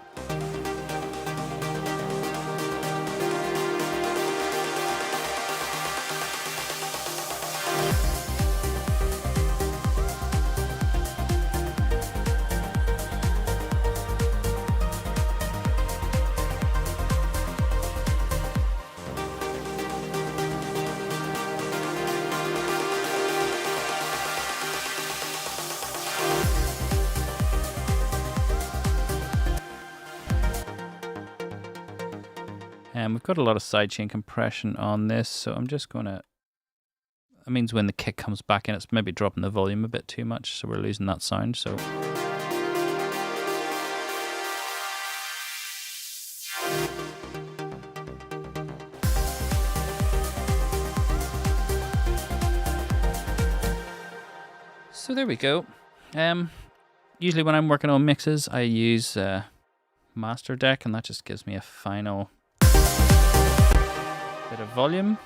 And we've got a lot of sidechain compression on this, so I'm just going to... That means when the kick comes back in, it's maybe dropping the volume a bit too much, so we're losing that sound, so... So there we go. Usually when I'm working on mixes, I use Master Deck, and that just gives me a final bit of volume.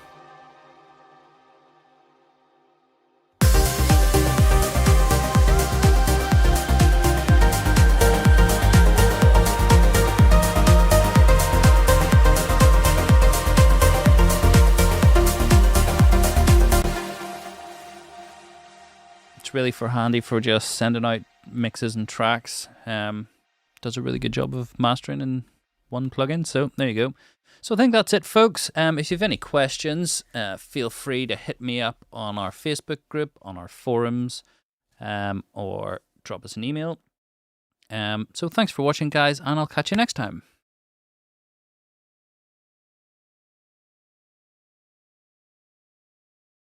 really for handy for just sending out mixes and tracks. Does a really good job of mastering in one plugin. So there you go. So I think that's it, folks. If you have any questions, feel free to hit me up on our Facebook group, on our forums, or drop us an email. So thanks for watching, guys, and I'll catch you next time.